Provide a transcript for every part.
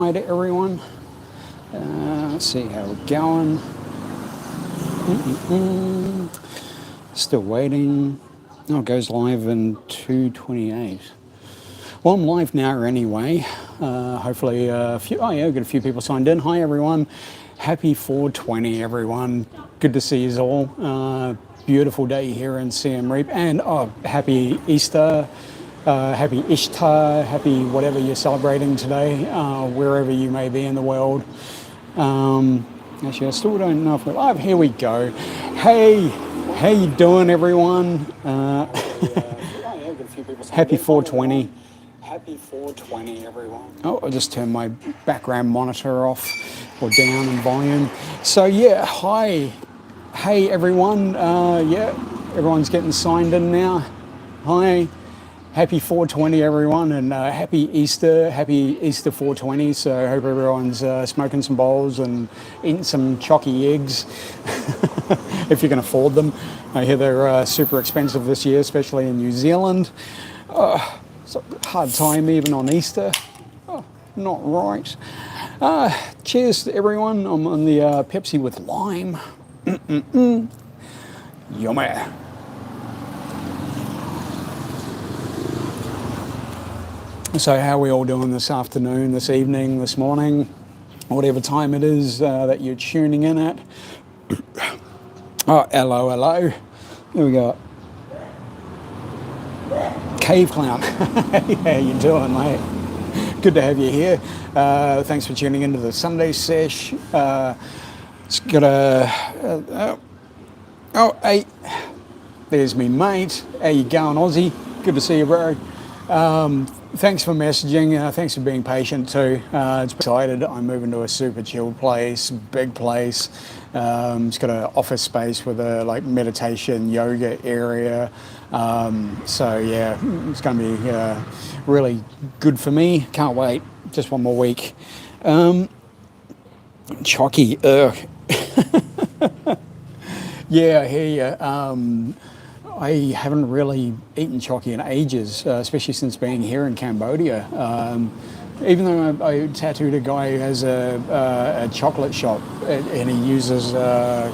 Hi to everyone. Let's see how we're going. Still waiting. Oh, it goes live in 2:28. Well, I'm live now anyway. Hopefully, we've got a few people signed in. Hi everyone. Happy 420, everyone. Good to see you all. Beautiful day here in Siem Reap, and happy Easter. Happy Ishtar, happy whatever you're celebrating today, wherever you may be in the world. Actually, I still don't know if we're live. Here we go. Hey, how you doing, everyone? Happy 420. Happy 420, everyone. Oh, I just turned my background monitor off or down in volume. So yeah, hi. Hey, everyone. Everyone's getting signed in now. Hi. Happy 420, everyone, and happy Easter 420. So I hope everyone's smoking some bowls and eating some chalky eggs, if you can afford them. I hear they're super expensive this year, especially in New Zealand. It's a hard time even on Easter. Not right. Cheers to everyone. I'm on the Pepsi with lime. Yummy. So how are we all doing this afternoon, this evening, this morning, whatever time it is that you're tuning in at? Oh, hello. Here we go. Cave Clown. How you doing, mate? Good to have you here. Thanks for tuning into the Sunday Sesh. It's got hey, there's me mate. How you going, Aussie? Good to see you, bro. Thanks for messaging. Thanks for being patient too. It's excited. I'm moving to a super chill place, big place. It's got an office space with a meditation yoga area. So yeah, it's going to be really good for me. Can't wait. Just one more week. Chalky. Yeah, I hear you. I haven't really eaten chalky in ages, especially since being here in Cambodia. Even though I tattooed a guy who has a chocolate shop and he uses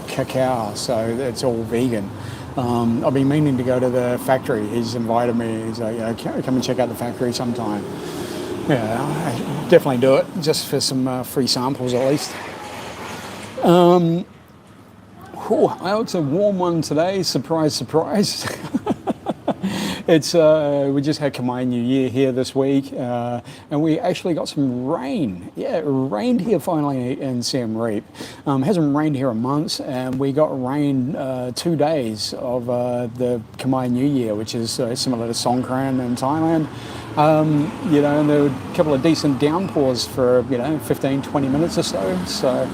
cacao, so it's all vegan. I've been meaning to go to the factory. He's invited me. He's like, come and check out the factory sometime. Yeah, I definitely do it, just for some free samples at least. It's a warm one today. Surprise, surprise. It's we just had Khmer New Year here this week, and we actually got some rain. Yeah, it rained here finally in Siem Reap. Hasn't rained here in months, and we got rain 2 days of the Khmer New Year, which is similar to Songkran in Thailand. And there were a couple of decent downpours for 15, 20 minutes or so. So.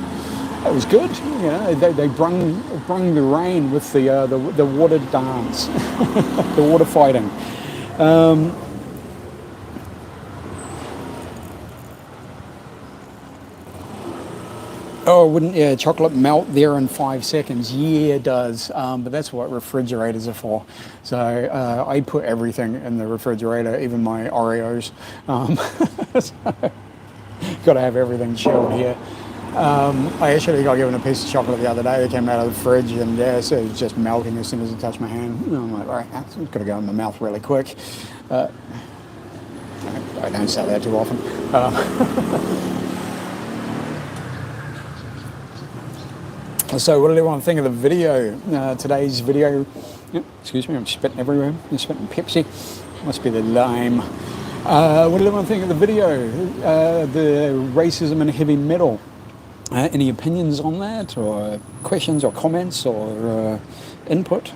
It was good, They brung the rain with the water dance, the water fighting. Wouldn't chocolate melt there in 5 seconds? Yeah, it does. But that's what refrigerators are for. So I put everything in the refrigerator, even my Oreos. Got to have everything chilled here. I actually got given a piece of chocolate the other day that came out of the fridge, and so it was just melting as soon as it touched my hand. And I'm like, all right, it's got to go in my mouth really quick. I don't say that too often. So what did everyone think of the video? Today's video, excuse me, I'm spitting everywhere. I'm spitting Pepsi. Must be the lime. What did everyone think of the video? The racism and heavy metal. Any opinions on that, or questions or comments or input?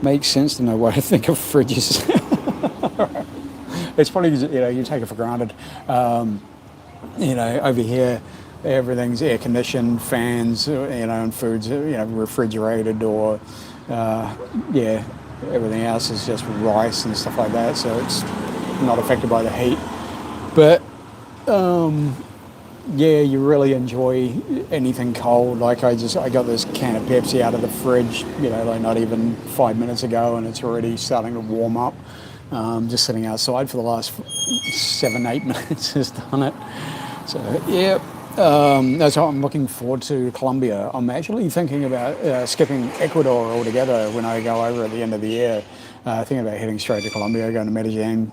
Makes sense to know what I think of fridges. It's probably, you take it for granted. Over here, everything's air conditioned, fans, and food's, refrigerated, or, everything else is just rice and stuff like that. So it's not affected by the heat. But, you really enjoy anything cold. Like I got this can of Pepsi out of the fridge, not even 5 minutes ago, and it's already starting to warm up. Just sitting outside for the last 7-8 minutes has done it. So yeah, that's what I'm looking forward to. Colombia. I'm actually thinking about skipping Ecuador altogether when I go over at the end of the year. Thinking about heading straight to Colombia, going to Medellin.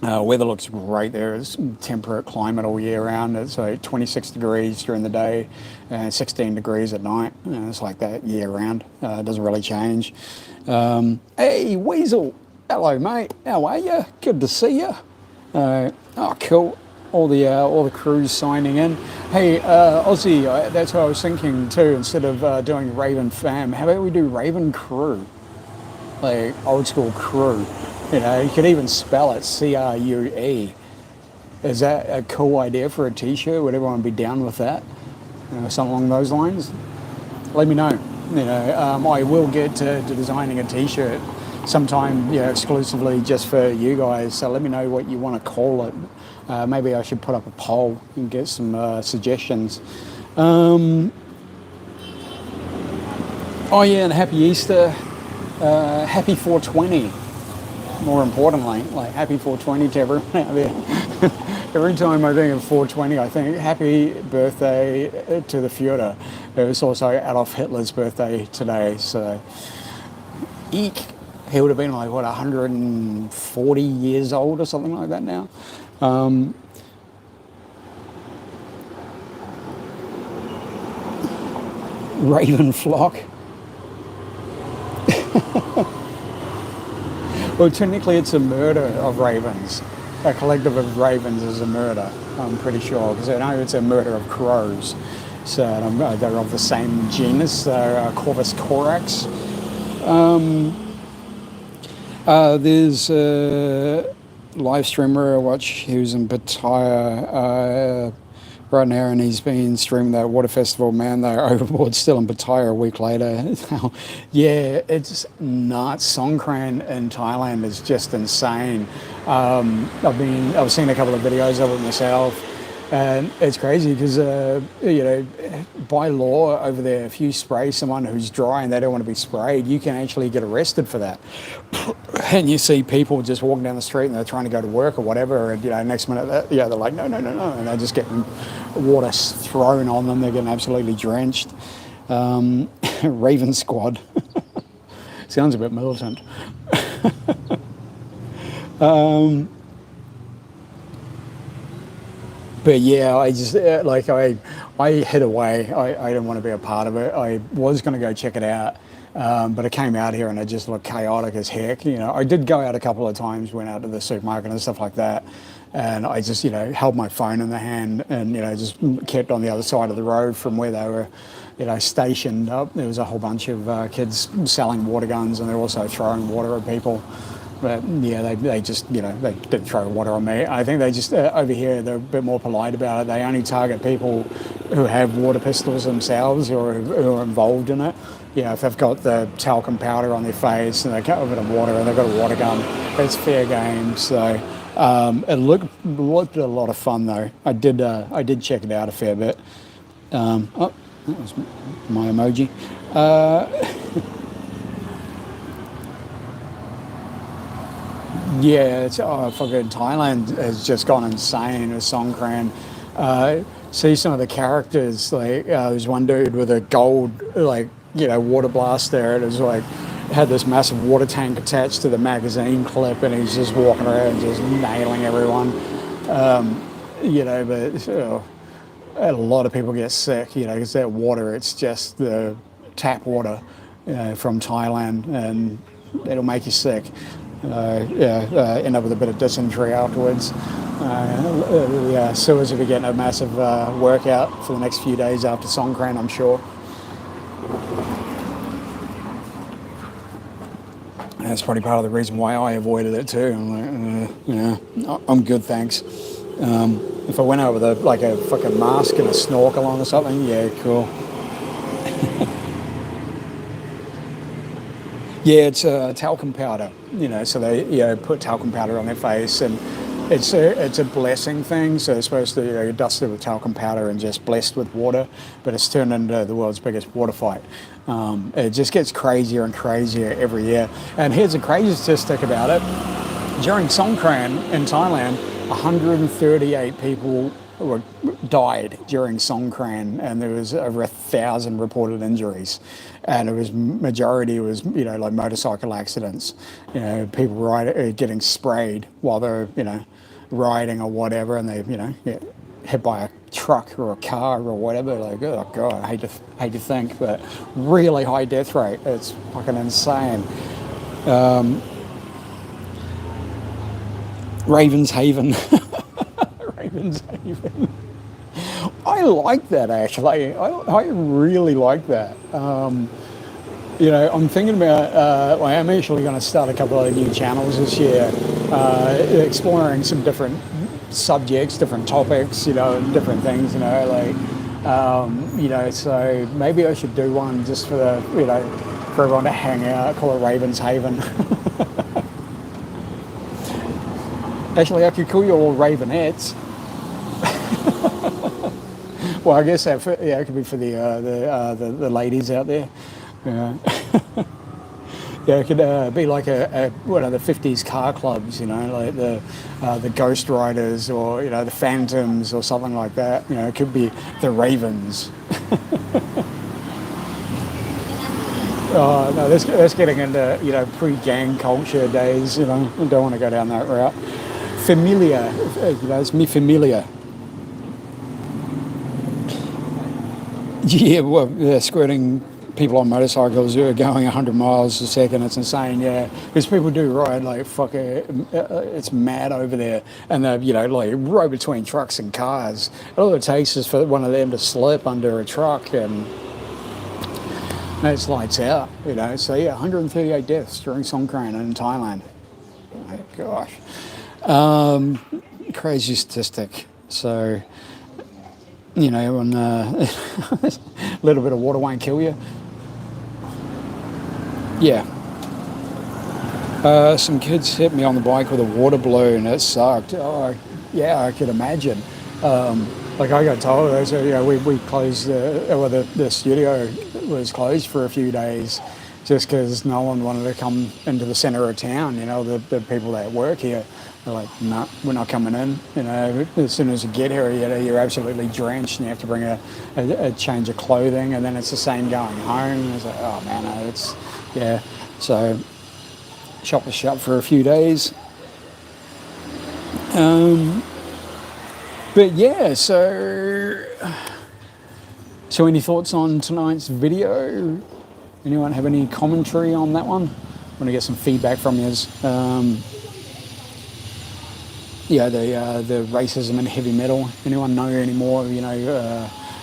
Weather looks great there. It's temperate climate all year round. It's like 26 degrees during the day and 16 degrees at night. It's like that year round. It doesn't really change. Hey, Weasel. Hello, mate. How are you? Good to see you. Oh, cool. All the crews signing in. Hey, Aussie, that's what I was thinking too. Instead of doing Raven Fam, how about we do Raven Crew? Like old school crew. You know, you could even spell it CRUE. Is that a cool idea for a T-shirt? Would everyone be down with that? You know, something along those lines. Let me know. You know, I will get to designing a T-shirt sometime, exclusively just for you guys. So let me know what you want to call it. Maybe I should put up a poll and get some suggestions. Oh yeah, and happy Easter, happy 420. More importantly, like happy 420 to everyone out there. Every time I think of 420, I think happy birthday to the Führer. It was also Adolf Hitler's birthday today, so eek. He would have been like, what, 140 years old or something like that now. Raven flock. Well, technically it's a murder of ravens. A collective of ravens is a murder, I'm pretty sure, because I know it's a murder of crows. So they're of the same genus, Corvus corax. There's a live streamer I watch who's in Pattaya right now, and he's been streaming that water festival. Man, they're overboard still in Pattaya a week later. Yeah, it's nuts. Songkran in Thailand is just insane. I've seen a couple of videos of it myself. And it's crazy because, by law over there, if you spray someone who's dry and they don't want to be sprayed, you can actually get arrested for that. And you see people just walking down the street and they're trying to go to work or whatever, and, next minute, they're like, no, and they're just getting water thrown on them. They're getting absolutely drenched. Raven Squad. Sounds a bit militant. But yeah, I just I hid away. I didn't want to be a part of it. I was going to go check it out, but I came out here and it just looked chaotic as heck. I did go out a couple of times, went out to the supermarket and stuff like that, and I just held my phone in the hand and just kept on the other side of the road from where they were stationed up. There was a whole bunch of kids selling water guns, and they're also throwing water at people. But yeah, they just, they didn't throw water on me. I think they just, over here, they're a bit more polite about it. They only target people who have water pistols themselves or who are involved in it. If they've got the talcum powder on their face and they got a bit of water and they've got a water gun, it's fair game. So it looked a lot of fun though. I did check it out a fair bit. Oh, that was my emoji. Yeah, fucking Thailand has just gone insane with Songkran. See some of the characters, like there's one dude with a gold, water blaster, and it was had this massive water tank attached to the magazine clip, and he's just walking around just nailing everyone. But a lot of people get sick, because that water, it's just the tap water from Thailand, and it'll make you sick. End up with a bit of dysentery afterwards. Sewers will be getting a massive workout for the next few days after Songkran, I'm sure. That's probably part of the reason why I avoided it too. I'm like, I'm good, thanks. If I went out with a fucking mask and a snorkel on or something, yeah, cool. Yeah, it's talcum powder, so they put talcum powder on their face, and it's a blessing thing. So they're supposed to get dusted with talcum powder and just blessed with water, but it's turned into the world's biggest water fight. It just gets crazier and crazier every year. And here's a crazy statistic about it. During Songkran in Thailand, 138 people died during Songkran, and there was over 1,000 reported injuries, and it was majority was like motorcycle accidents, people getting sprayed while they're riding or whatever, and they get hit by a truck or a car or whatever. Like, oh god, I hate to think, but really high death rate. It's fucking insane. Ravenshaven. Ravenshaven. I like that actually. I really like that. I'm thinking about, I'm actually going to start a couple of new channels this year, exploring some different subjects, different topics, different things, so maybe I should do one just for for everyone to hang out, call it Ravenshaven. Actually, I could call you all Ravenettes. Well, I guess that it could be for the ladies out there. Yeah, yeah, it could be like one of the 50s car clubs, like the Ghost Riders or the Phantoms or something like that. It could be the Ravens. Oh no, that's getting into pre-gang culture days. I don't want to go down that route. Familiar, it's me familiar. Yeah, well, squirting people on motorcycles who are going 100 miles a second. It's insane, yeah. Because people do ride like fuck it, it's mad over there, and they like row between trucks and cars. All it takes is for one of them to slip under a truck, and it's lights out. So yeah, 138 deaths during Songkran in Thailand. Oh my gosh. Crazy statistic. So, when a little bit of water won't kill you. Yeah. Some kids hit me on the bike with a water balloon. It sucked. Oh, yeah, I could imagine. Like I got told, we closed the studio was closed for a few days just because no one wanted to come into the centre of town. The people that work here. They're like, no, we're not coming in. As soon as you get here, you're absolutely drenched, and you have to bring a change of clothing, and then it's the same going home. It's like, oh man, yeah. So, shop was shut for a few days. But yeah, so any thoughts on tonight's video? Anyone have any commentary on that one? I want to get some feedback from you. The racism in heavy metal. Anyone know any more?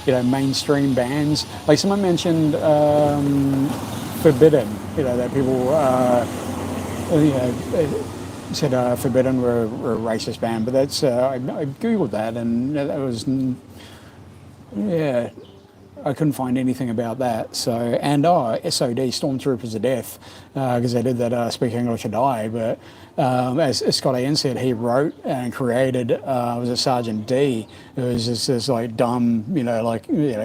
Mainstream bands. Like someone mentioned, Forbidden. That people said Forbidden were a racist band, but that's I googled that and that was I couldn't find anything about that. So, and SOD, Stormtroopers of Death, because they did that Speak English or Die. But as Scott Ian said, he wrote and created, was a Sergeant D. It was just this like dumb,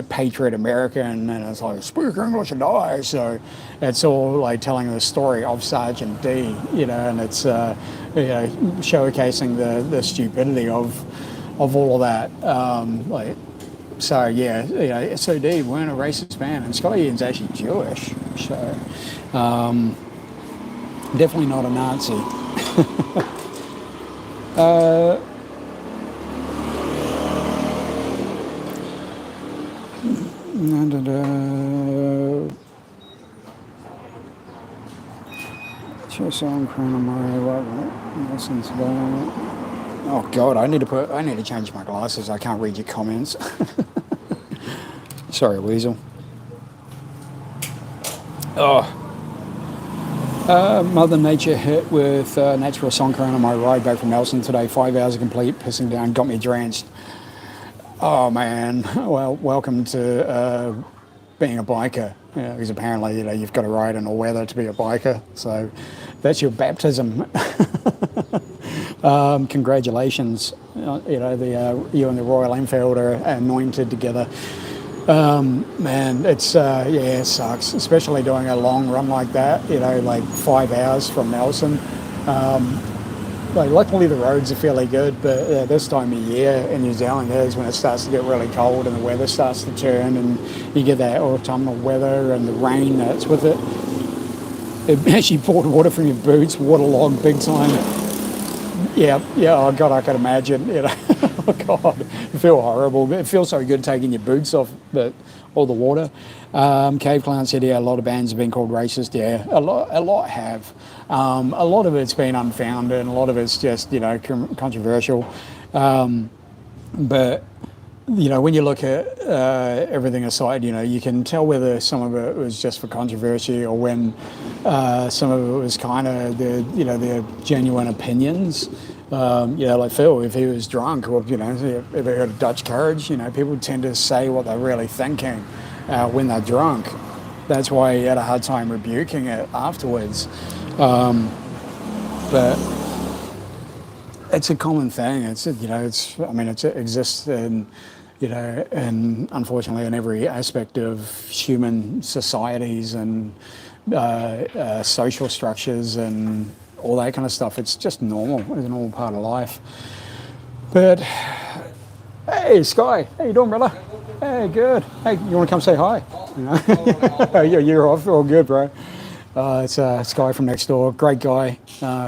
patriot American, and it's like, Speak English or Die. So it's all like telling the story of Sergeant D, and it's, showcasing the stupidity of all of that. So yeah, SOD weren't a racist band, and Scott Ian's actually Jewish, so definitely not a Nazi. Show song Crown Mario. Listen to that. Oh God, I need to change my glasses. I can't read your comments. Sorry, Weasel. Mother Nature hit with natural Songkran on my ride back from Nelson today. 5 hours complete, pissing down, got me drenched. Oh man, well, welcome to being a biker. Because apparently, you've got to ride in all weather to be a biker. So that's your baptism. Congratulations. You and the Royal Enfield are anointed together. Man, it's it sucks, especially doing a long run like that. Like 5 hours from Nelson. like luckily the roads are fairly good, but this time of year in New Zealand is when it starts to get really cold and the weather starts to turn and you get that autumnal weather and the rain that's with it. It actually poured water from your boots, waterlogged big time. Yeah, oh God, I can imagine, Oh God, it feels horrible. It feels so good taking your boots off, but all the water. Cave Clown said, yeah, a lot of bands have been called racist. Yeah, a lot have. A lot of it's been unfounded, and a lot of it's just, controversial. But when you look at everything aside, you can tell whether some of it was just for controversy or when some of it was kind of their genuine opinions. Like Phil, if he was drunk or, if he heard of Dutch courage, people tend to say what they're really thinking when they're drunk. That's why he had a hard time rebuking it afterwards. But it's a common thing. It exists in, and unfortunately in every aspect of human societies and social structures and all that kind of stuff. It's just normal. It's a normal part of life. But hey, Sky, how you doing, brother? Hey, good. Hey, you want to come say hi? You're off. All good, bro. It's Sky from next door. Great guy.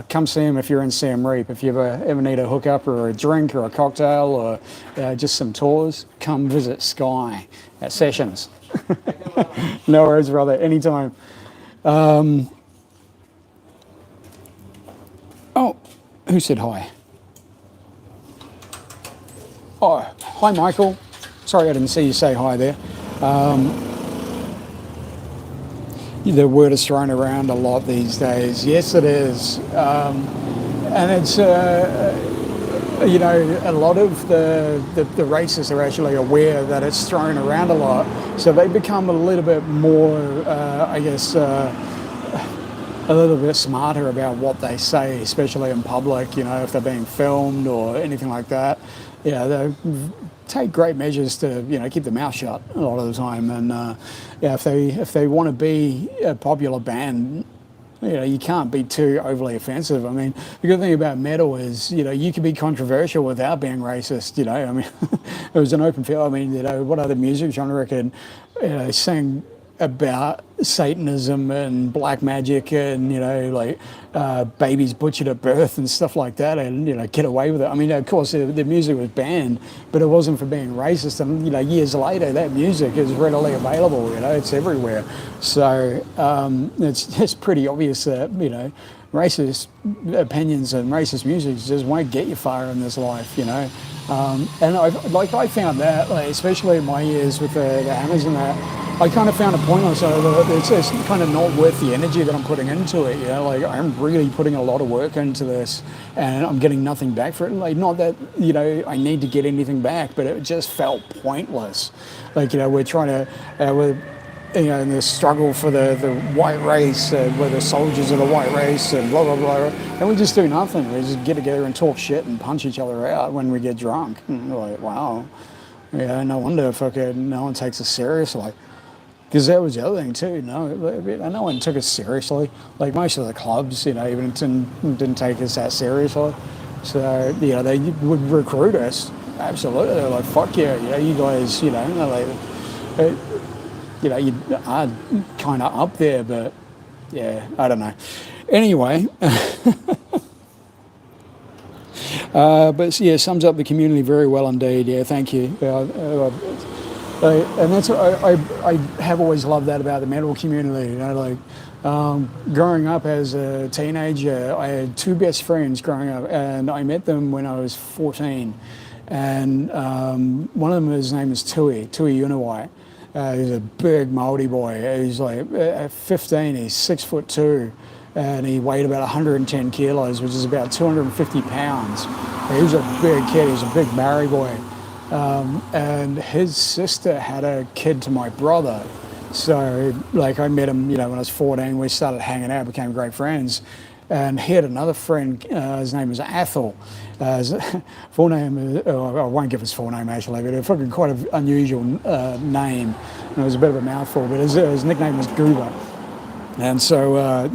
Come see him if you're in Siem Reap. If you ever need a hookup or a drink or a cocktail or just some tours, come visit Sky at Sessions. No worries, brother. Anytime. Oh, who said hi? Oh, hi, Michael. Sorry I didn't see you say hi there. The word is thrown around a lot these days. Yes, it is. And it's, a lot of the racists are actually aware that it's thrown around a lot. So they become a little bit more, a little bit smarter about what they say, especially in public, if they're being filmed or anything like that. They take great measures to, keep their mouth shut a lot of the time. And if they want to be a popular band, you can't be too overly offensive. I mean, the good thing about metal is, you can be controversial without being racist, It was an open field. I mean, what other music genre can, sing about Satanism and black magic and, babies butchered at birth and stuff like that and, get away with it. I mean, of course, the music was banned, but it wasn't for being racist. And, years later, that music is readily available, it's everywhere. So it's pretty obvious that, racist opinions and racist music just won't get you far in this life, And I found that, especially in my years with the Hammers and that, I kind of found a point on it's kind of not worth the energy that I'm putting into it, I'm really putting a lot of work into this and I'm getting nothing back for it. Not that, I need to get anything back, but it just felt pointless. We're trying to, in the struggle for the white race, we're the soldiers of the white race and blah, blah, blah. And we just do nothing. We just get together and talk shit and punch each other out when we get drunk. And we're like, wow. No wonder no one takes us seriously. Because that was the other thing too, no one took us seriously. Most of the clubs, even didn't take us that seriously. So, they would recruit us, absolutely. They're like, fuck yeah, you guys, you are kind of up there, but yeah, I don't know. Anyway, but yeah, sums up the community very well indeed. Yeah, thank you. And that's I have always loved that about the metal community. Growing up as a teenager, I had two best friends growing up, and I met them when I was 14. And one of them, his name is Tui Unawai. He's a big Māori boy. He's at 15, he's 6'2", and he weighed about 110 kilos, which is about 250 pounds. He was a big kid. He was a big Maori boy. And his sister had a kid to my brother. So, I met him, when I was 14. We started hanging out, became great friends. And he had another friend, his name was Athel. His full name is, I won't give his full name actually, but it's fucking quite an unusual name. And it was a bit of a mouthful, but his nickname was Goober. And so,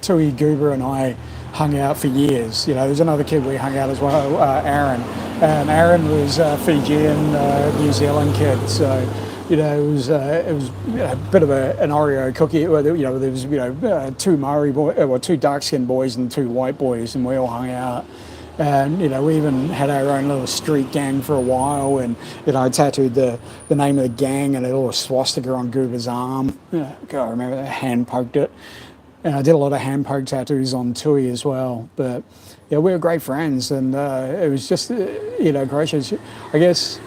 Tui, Goober and I hung out for years. There's another kid we hung out as well, Aaron. And Aaron was a Fijian, New Zealand kid. So, it was a bit of an Oreo cookie. There was two Maori two dark-skinned boys and two white boys, and we all hung out. And we even had our own little street gang for a while, and I tattooed the name of the gang and a little swastika on Goober's arm. God, I remember that, hand poked it. And I did a lot of hand poke tattoos on Tui as well. But yeah, we were great friends, and it was just gracious. I guess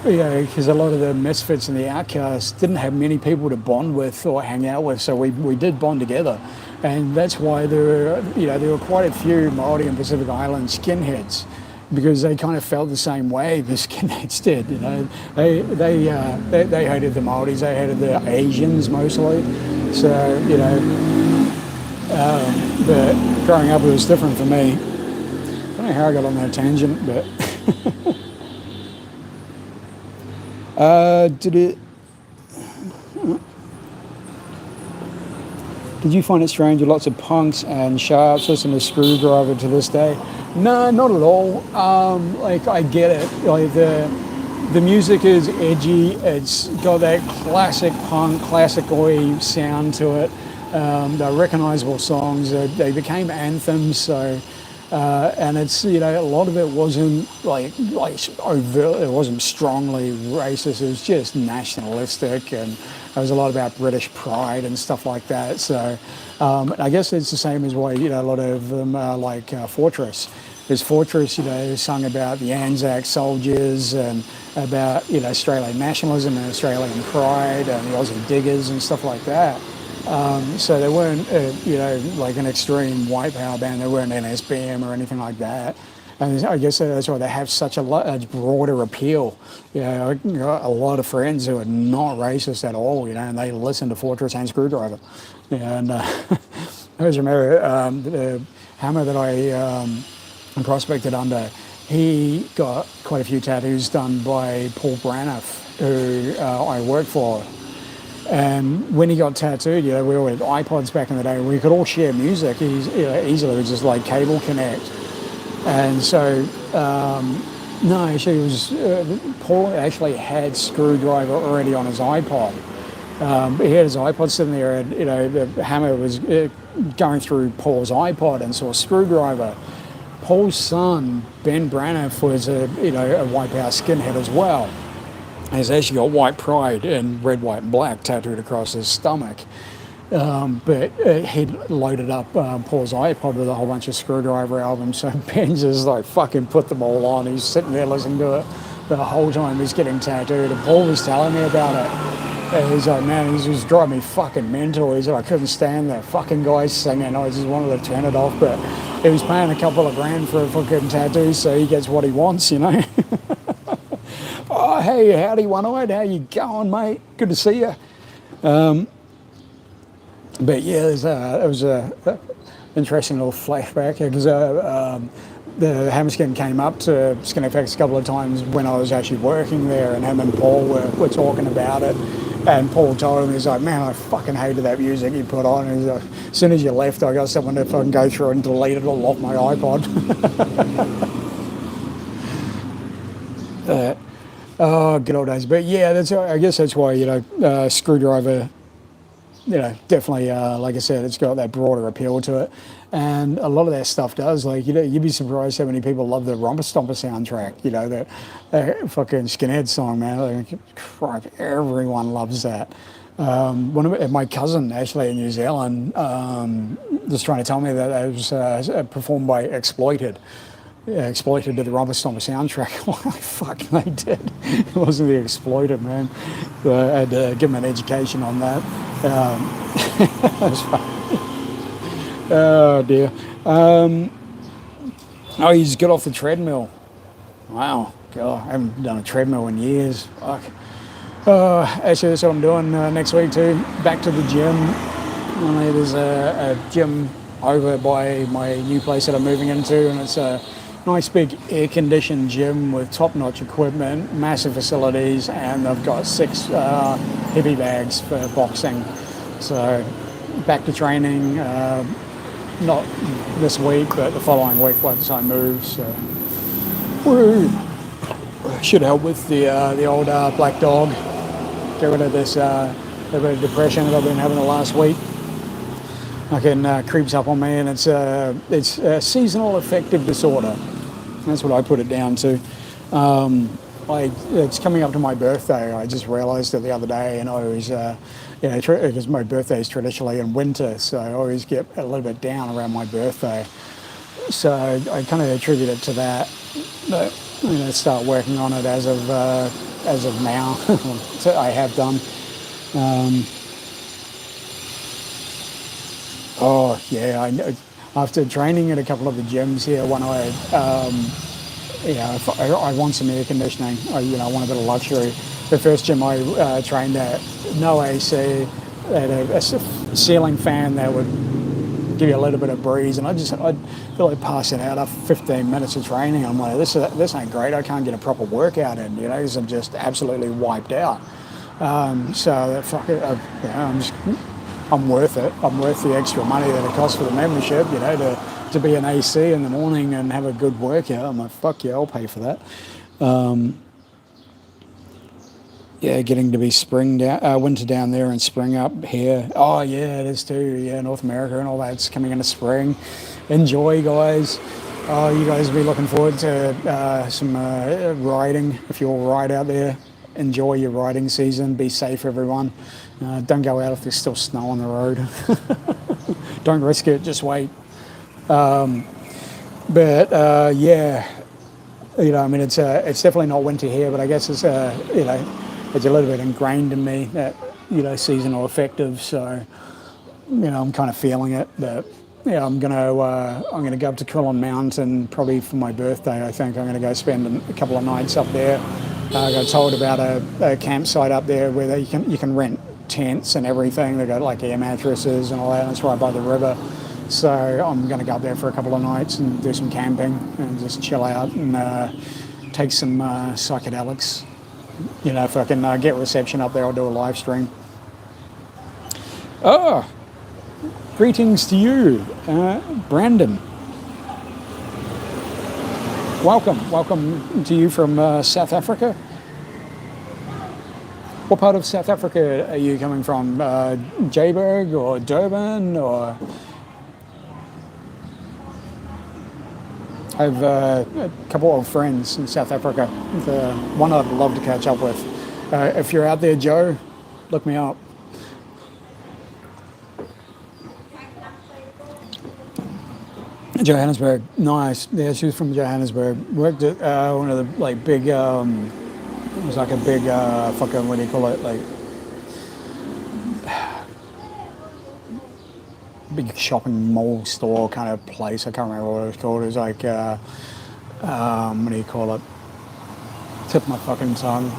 because a lot of the misfits and the outcasts didn't have many people to bond with or hang out with, so we did bond together. And that's why there were quite a few Māori and Pacific Island skinheads, because they kind of felt the same way the skinheads did. They hated the Māoris, they hated the Asians mostly. So but growing up it was different for me. I don't know how I got on that tangent, but Did you find it strange with lots of punks and sharps listening to Screwdriver to this day? No, not at all. I get it. Like the music is edgy. It's got that classic punk, classic oi sound to it. They're recognisable songs. They became anthems. So, and it's a lot of it wasn't like overt. It wasn't strongly racist. It was just nationalistic, and there was a lot about British pride and stuff like that. So I guess it's the same as why a lot of them are like Fortress. Because Fortress, sung about the Anzac soldiers and about Australian nationalism and Australian pride and the Aussie diggers and stuff like that. So they weren't like an extreme white power band. They weren't NSBM or anything like that. And I guess that's why they have such a broader appeal. I got a lot of friends who are not racist at all, and they listen to Fortress and Screwdriver. And I always remember the hammer that I prospected under, he got quite a few tattoos done by Paul Braniff, who I worked for. And when he got tattooed, we all had iPods back in the day. We could all share music easily with just like cable connect. And so, no, actually, it was Paul actually had Screwdriver already on his iPod. He had his iPod sitting there, and the hammer was going through Paul's iPod and saw Screwdriver. Paul's son, Ben Braniff, was a white power skinhead as well. He's actually got white pride and red, white, and black tattooed across his stomach. But he'd loaded up Paul's iPod with a whole bunch of Screwdriver albums, so Ben just fucking put them all on. He's sitting there listening to it the whole time he's getting tattooed, and Paul was telling me about it. And he's like, man, he was driving me fucking mental. He said, I couldn't stand that fucking guy singing. I just wanted to turn it off, but he was paying a couple of grand for a fucking tattoo, so he gets what he wants, Oh, hey, howdy, one-eyed, how you going, mate? Good to see you. But yeah, it was a interesting little flashback, because the Hammerskin came up to Skin FX a couple of times when I was actually working there, and him and Paul were talking about it. And Paul told him, he's like, man, I fucking hated that music you put on. And he's like, as soon as you left, I got someone to fucking go through and delete it all off my iPod. Oh, good old days. But yeah, I guess that's why, Screwdriver, definitely, like I said, it's got that broader appeal to it. And a lot of that stuff does. You'd be surprised how many people love the Romper Stomper soundtrack, that fucking Skinhead song, man. Crap, everyone loves that. One of my cousin, actually, in New Zealand, was trying to tell me that it was performed by Exploited. Yeah, Exploited did the Romper Stomper soundtrack. Well, fucking they did. It wasn't the Exploited, man. So I had to give him an education on that. That was fun. Oh, dear. You just got off the treadmill. Wow. God, I haven't done a treadmill in years. Fuck. Actually, that's what I'm doing next week, too. Back to the gym. There's a gym over by my new place that I'm moving into, and it's a nice big air-conditioned gym with top-notch equipment, massive facilities, and they've got 6 heavy bags for boxing. So back to training. not this week, but the following week once I move. So, woo! Should help with the old black dog. Get rid of this little bit of depression that I've been having the last week. Creeps up on me, and it's a seasonal affective disorder. That's what I put it down to. It's coming up to my birthday. I just realised it the other day, and I always, because my birthday is traditionally in winter, so I always get a little bit down around my birthday. So I kind of attribute it to that. But I'm going to start working on it as of now. So I have done. After training at a couple of the gyms here, when I want some air conditioning. I want a bit of luxury. The first gym I trained at, no AC, they had a ceiling fan that would give you a little bit of breeze, and I'd feel like passing out after 15 minutes of training. I'm like, this ain't great. I can't get a proper workout in, because I'm just absolutely wiped out. I'm worth it. I'm worth the extra money that it costs for the membership, to be an AC in the morning and have a good workout. I'm like, fuck yeah, I'll pay for that. Getting to be winter down there and spring up here. Oh yeah, it is too. Yeah, North America and all that's coming into spring. Enjoy, guys. Oh, you guys will be looking forward to some riding. If you all ride out there, enjoy your riding season. Be safe, everyone. Don't go out if there's still snow on the road. Don't risk it. Just wait. It's definitely not winter here, but I guess it's it's a little bit ingrained in me that seasonal affective. So I'm kind of feeling it. But I'm gonna go up to Quillen Mountain probably for my birthday. I think I'm gonna go spend a couple of nights up there. I got told about a campsite up there where you can rent tents and everything. They got like air mattresses and all that, and it's right by the river. So I'm going to go up there for a couple of nights and do some camping and just chill out and take some psychedelics. If I can get reception up there, I'll do a live stream. Oh, greetings to you, Brandon. Welcome to you from South Africa. What part of South Africa are you coming from? Joburg or Durban or? I have a couple of friends in South Africa. The one I'd love to catch up with. If you're out there, Joe, look me up. Johannesburg, nice. Yeah, she was from Johannesburg. Worked at one of the big. It was like a big what do you call it? Big shopping mall store kind of place. I can't remember what it was called. It was like, what do you call it? Tip my fucking tongue.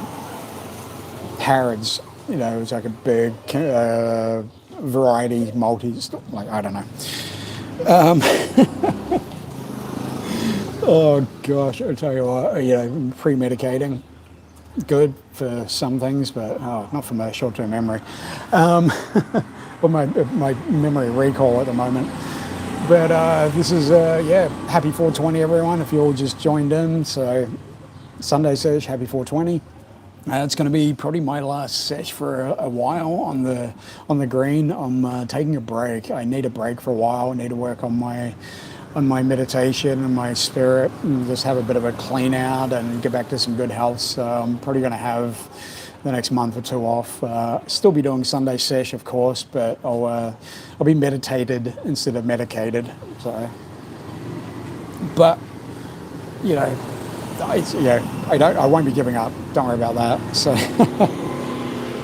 Harrods. It was like a big variety multi. I don't know. Oh gosh, I tell you what. Pre-medicating. Good for some things, but not for my short-term memory. Or my memory recall at the moment. But this is, happy 420 everyone, if you all just joined in. So Sunday Sesh, happy 420. It's going to be probably my last sesh for a while on the green. I'm taking a break. I need a break for a while. I need to work on my meditation and my spirit and just have a bit of a clean out and get back to some good health. So I'm probably going to have the next month or two off. Still be doing Sunday Sesh, of course, but I'll be meditated instead of medicated. So, but I won't be giving up. Don't worry about that. So,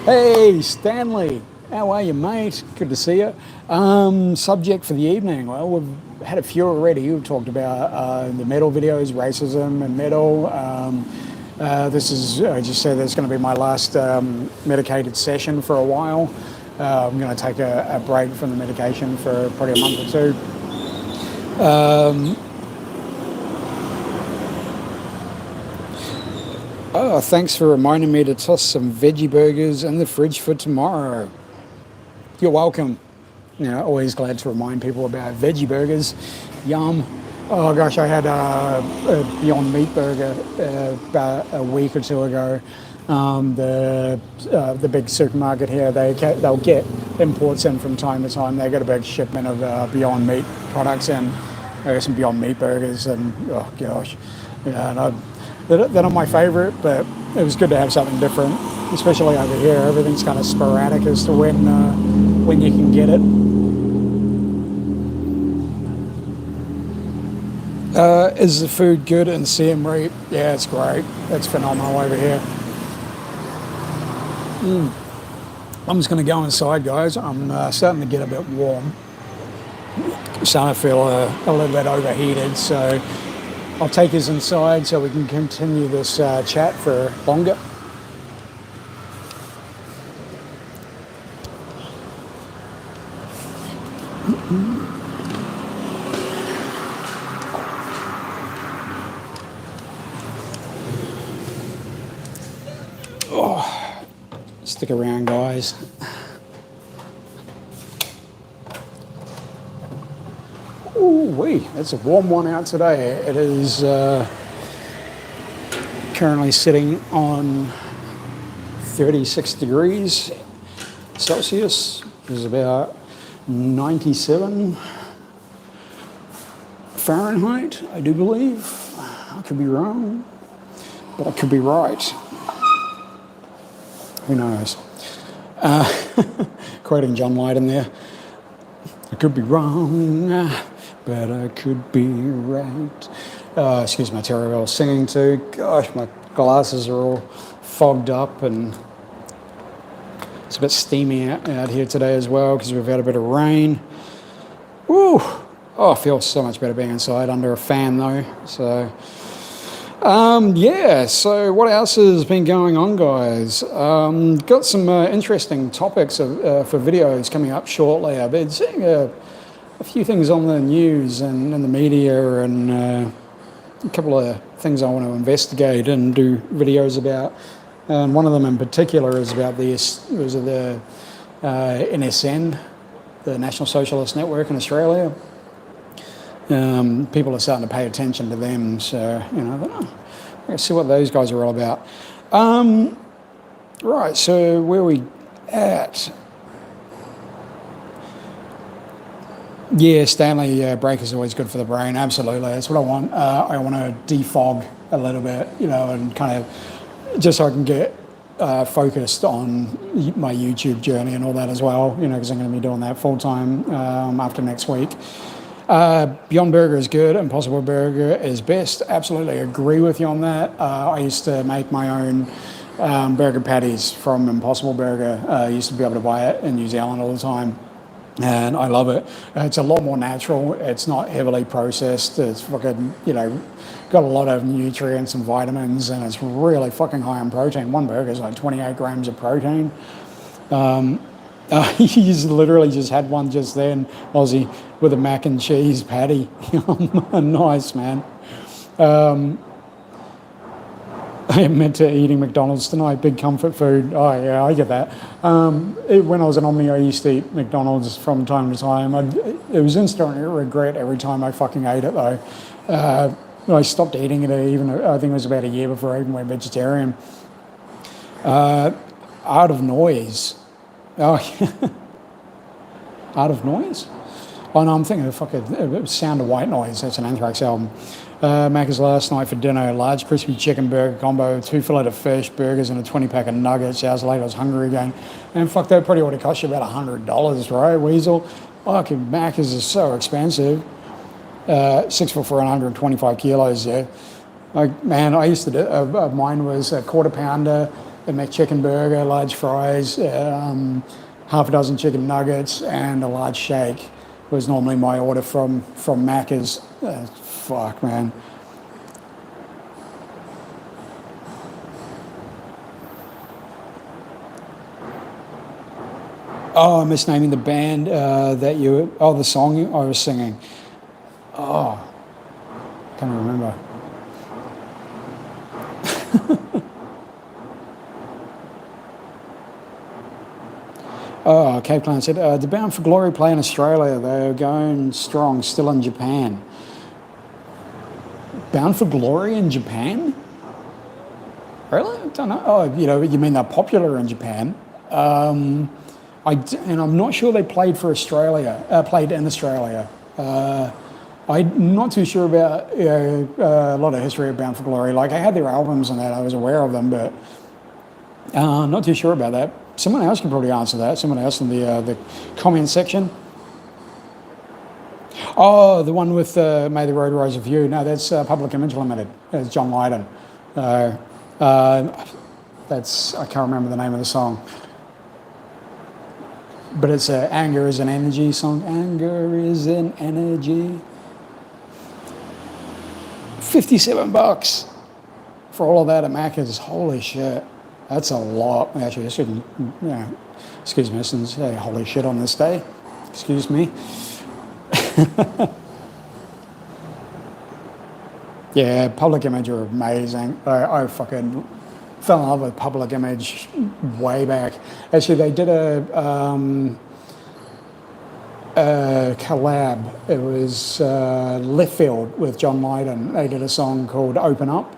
hey Stanley, how are you, mate? Good to see you. Subject for the evening. Well, we've had a few already. We've talked about the metal videos, racism and metal. This is, I just said that's going to be my last medicated session for a while. I'm going to take a break from the medication for probably a month or two. Thanks for reminding me to toss some veggie burgers in the fridge for tomorrow. You're welcome. always glad to remind people about veggie burgers. Yum. Oh gosh, I had a Beyond Meat burger about a week or two ago. The big supermarket here, they'll get imports in from time to time. They get a big shipment of Beyond Meat products in. I got some Beyond Meat burgers, and oh gosh, they're not my favourite, but it was good to have something different, especially over here. Everything's kind of sporadic as to when you can get it. Is the food good in Siem Reap? Yeah, it's great. It's phenomenal over here. I'm just going to go inside, guys. I'm starting to get a bit warm. I'm starting to feel a little bit overheated, so I'll take us inside so we can continue this chat for longer. Stick around, guys. Ooh-wee, that's a warm one out today. It is currently sitting on 36 degrees Celsius. It is about 97 Fahrenheit, I do believe. I could be wrong, but I could be right. Who knows? Quoting John Lydon there. I could be wrong, but I could be right. Excuse my terrible singing too. Gosh, my glasses are all fogged up, and it's a bit steamy out here today as well because we've had a bit of rain. Woo! Oh, it feels so much better being inside under a fan though. So, so what else has been going on, guys? Got some interesting topics for videos coming up shortly. I've been seeing a few things on the news and in the media, and a couple of things I want to investigate and do videos about. And one of them in particular is about the NSN, the National Socialist Network in Australia. People are starting to pay attention to them, so let's see what those guys are all about. Right, so where are we at? Yeah, Stanley break is always good for the brain. Absolutely, that's what I want. I want to defog a little bit, and kind of just so I can get focused on my YouTube journey and all that as well. Because I'm going to be doing that full time after next week. Beyond Burger is good, Impossible Burger is best. Absolutely agree with you on that. I used to make my own burger patties from Impossible Burger. I used to be able to buy it in New Zealand all the time, and I love it. It's a lot more natural. It's not heavily processed. It's fucking, got a lot of nutrients and vitamins, and it's really fucking high in protein. One burger is like 28 grams of protein. He's literally just had one just then, Aussie, with a mac and cheese patty. Nice, man. I admit to eating McDonald's tonight, big comfort food. Oh, yeah, I get that. When I was in Omni, I used to eat McDonald's from time to time. It was instant regret every time I fucking ate it, though. I stopped eating it I think it was about a year before I even went vegetarian. Art of Noise. Oh, Art of Noise? Oh, no, I'm thinking of Sound of White Noise. That's an Anthrax album. Macca's last night for dinner, large crispy chicken burger combo, 2 fillet of fish, burgers, and a 20-pack of nuggets. Hours later, I was hungry again. And fuck, that probably would have cost you about $100, right, Weasel? Fucking Macca's is so expensive. 6 for 125 kilos there. I used to do, mine was a quarter pounder, a McChicken burger, large fries, half a dozen chicken nuggets, and a large shake was normally my order from Macca's. Fuck, man. Oh, I'm misnaming the band the song I was singing. Oh, can't remember. Oh, Cape Clan said, the Bound for Glory play in Australia. They're going strong, still in Japan. Bound for Glory in Japan? Really? I don't know. Oh, you mean they're popular in Japan? And I'm not sure they played for Australia, played in Australia. I'm not too sure about a lot of history of Bound for Glory. Like, I had their albums and that, I was aware of them, but not too sure about that. Someone else can probably answer that. Someone else in the comment section. Oh, the one with May the Road Rise of You. No, that's Public Image Limited. That's John Lydon. That's, I can't remember the name of the song. But it's Anger is an Energy song. Anger is an energy. $57 for all of that at Macca's. Holy shit. That's a lot. Actually, I shouldn't, excuse me, I shouldn't say holy shit on this day. Excuse me. Yeah, Public Image are amazing. I fucking fell in love with Public Image way back. Actually, they did a collab. It was Left Field with John Lydon. They did a song called Open Up. I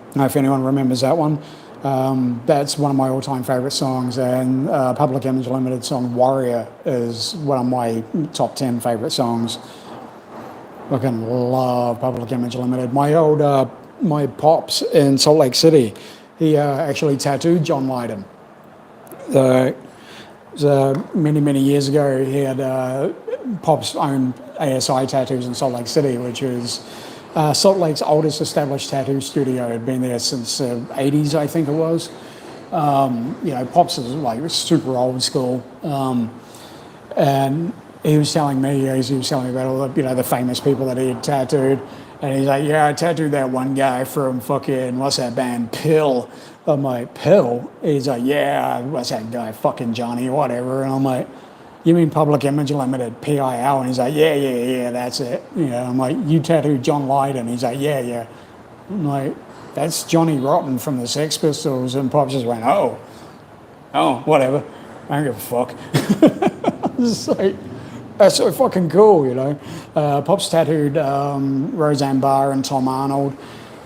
don't know if anyone remembers that one. That's one of my all-time favourite songs, and Public Image Limited song Warrior is one of my top 10 favourite songs. Fucking love Public Image Limited. My old, my pops in Salt Lake City, he actually tattooed John Lydon. Many, many years ago, he had Pop's own ASI Tattoos in Salt Lake City, which is Salt Lake's oldest established tattoo studio. Had been there since the 80s, I think it was. Pop's is like super old school. And he was telling me about all the, the famous people that he had tattooed. And he's like, yeah, I tattooed that one guy from fucking, what's that band, Pill. I'm like, Pill? He's like, yeah, what's that guy, fucking Johnny, whatever. And I'm like, you mean Public Image Limited, PIL? And he's like, yeah, that's it. I'm like, you tattooed John Lydon? He's like, yeah. I'm like, that's Johnny Rotten from the Sex Pistols. And Pops just went, oh, whatever. I don't give a fuck. Just like, that's so fucking cool, Pops tattooed Roseanne Barr and Tom Arnold.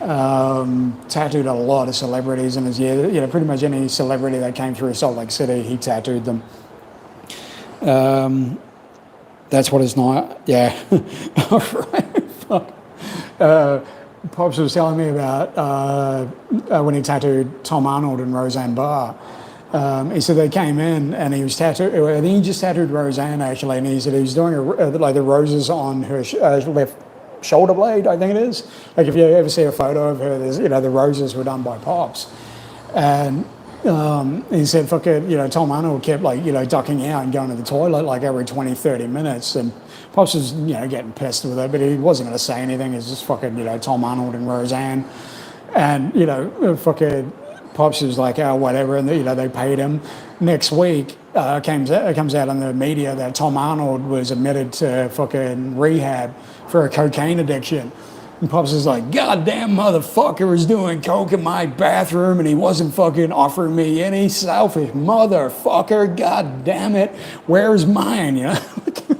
Tattooed a lot of celebrities in his year. Pretty much any celebrity that came through Salt Lake City, he tattooed them. That's what it's not. Yeah. All right. Fuck. Pops was telling me about when he tattooed Tom Arnold and Roseanne Barr. He said they came in and he was tattooed. I think he just tattooed Roseanne actually, and he said he was doing like the roses on her left shoulder blade, I think it is. Like if you ever see a photo of her, there's, the roses were done by Pops. And he said, fuck it, Tom Arnold kept ducking out and going to the toilet like every 20, 30 minutes. And Pops was, getting pissed with it, but he wasn't going to say anything. It's just fucking, Tom Arnold and Roseanne. And, fucking Pops was like, oh, whatever. And, they paid him. Next week, comes out in the media that Tom Arnold was admitted to fucking rehab for a cocaine addiction. And Pops is like, goddamn motherfucker was doing coke in my bathroom and he wasn't fucking offering me any selfish motherfucker. God damn it. Where's mine? I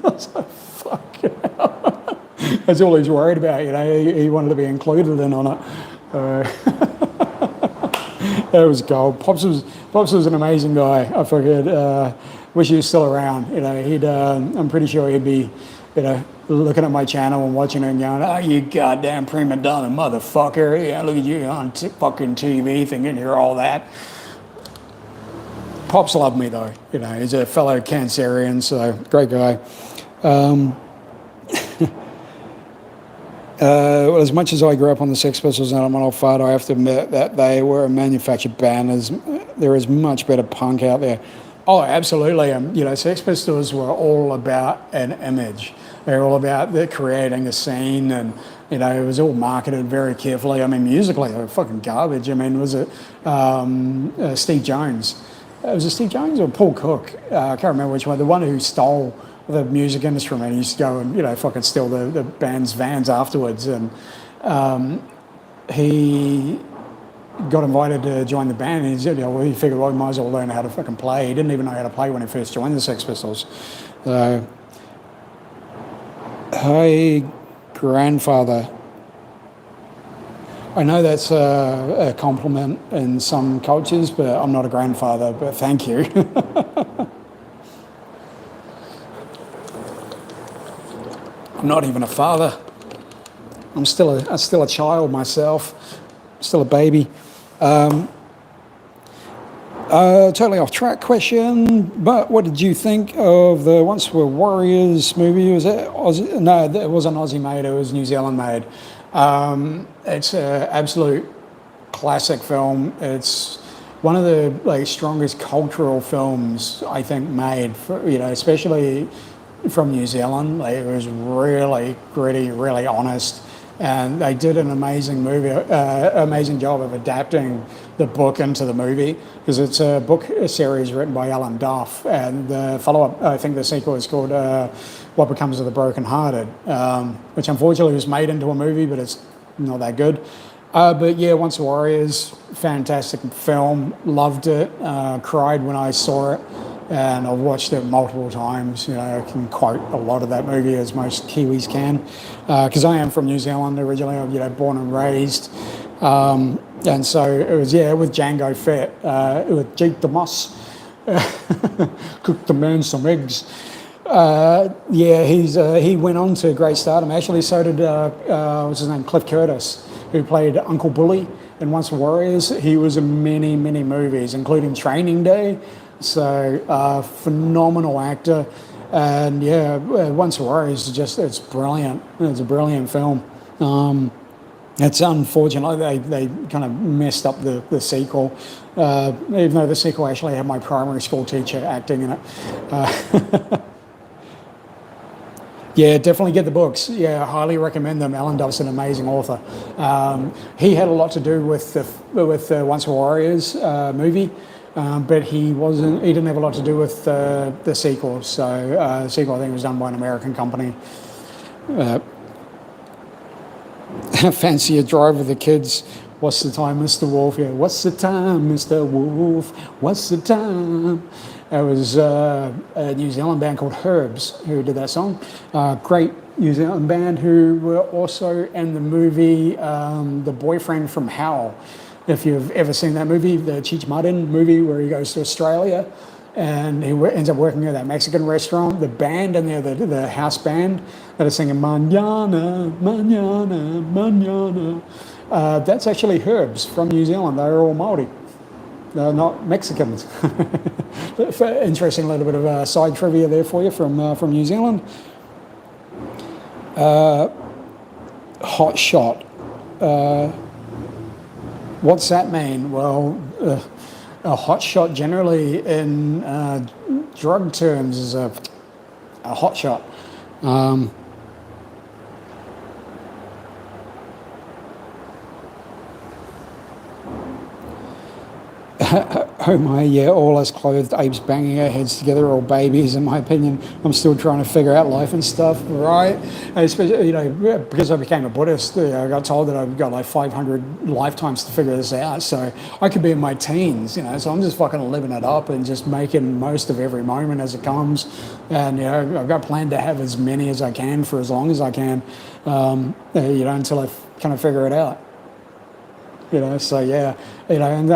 was like, fuck. That's all he's worried about. He wanted to be included in on it. That was gold. Pops was an amazing guy. I fucking wish he was still around. I'm pretty sure he'd be, looking at my channel and watching it and going, oh, you goddamn prima donna motherfucker. Yeah, look at you on fucking TV thinking you're all that. Pops loved me though. He's a fellow Cancerian, so great guy. Well, as much as I grew up on the Sex Pistols and I'm an old fart, I have to admit that they were a manufactured band. There is much better punk out there. Oh, absolutely. Sex Pistols were all about an image. They were all about creating a scene, and it was all marketed very carefully. I mean, musically, they were fucking garbage. I mean, was it Steve Jones? Was it Steve Jones or Paul Cook? I can't remember which one. The one who stole the music instrument. He used to go and fucking steal the band's vans afterwards, and he got invited to join the band, and he said, well, he figured, well, he might as well learn how to fucking play. He didn't even know how to play when he first joined the Sex Pistols. Hey, grandfather. I know that's a compliment in some cultures, but I'm not a grandfather, but thank you. I'm not even a father. I'm still a child myself, still a baby. Totally off track question, but what did you think of the Once Were Warriors movie? Was it Aussie? No, it wasn't Aussie made, it was New Zealand made. It's an absolute classic film. It's one of the strongest cultural films I think made, for, especially from New Zealand. It was really gritty, really honest, and they did an amazing job of adapting the book into the movie, because it's a book series written by Alan Duff, and the follow-up, I think the sequel is called What Becomes of the Broken Hearted, which unfortunately was made into a movie, but it's not that good. But yeah, Once Warriors, fantastic film, loved it, cried when I saw it, and I've watched it multiple times. I can quote a lot of that movie, as most Kiwis can, because I am from New Zealand originally. I'm born and raised, and so it was with Django Fett, with Jake the Moss, cooked the man some eggs. He went on to great stardom. Actually, so did what's his name, Cliff Curtis, who played Uncle Bully in Once Were Warriors. He was in many movies, including Training Day. So phenomenal actor, and Once Were Warriors it's brilliant. It's a brilliant film. It's unfortunate they kind of messed up the sequel, even though the sequel actually had my primary school teacher acting in it. Yeah, definitely get the books. Yeah, I highly recommend them. Alan Duff's an amazing author. He had a lot to do with the Once Were Warriors movie, but he didn't have a lot to do with the sequel. So the sequel, I think, was done by an American company. Fancy a drive with the kids. What's the time, Mr. Wolf? Yeah, what's the time, Mr. Wolf? What's the time? It was a New Zealand band called Herbs who did that song. Great New Zealand band who were also in the movie The Boyfriend from Hell. If you've ever seen that movie, the Cheech Marin movie where he goes to Australia and he ends up working at that Mexican restaurant. The band in there, the house band that is singing Mañana, Mañana, Mañana, that's actually Herbs from New Zealand. They're all Māori. They're not Mexicans. Interesting little bit of side trivia there for you from New Zealand. Hot shot. What's that mean? Well, a hot shot generally in drug terms is a hot shot. Oh my, all us clothed apes banging our heads together, all babies, in my opinion. I'm still trying to figure out life and stuff, right? Especially, because I became a Buddhist, I got told that I've got like 500 lifetimes to figure this out. So I could be in my teens, so I'm just fucking living it up and just making most of every moment as it comes. And, I've got planned to have as many as I can for as long as I can, until I kind of figure it out. So yeah, and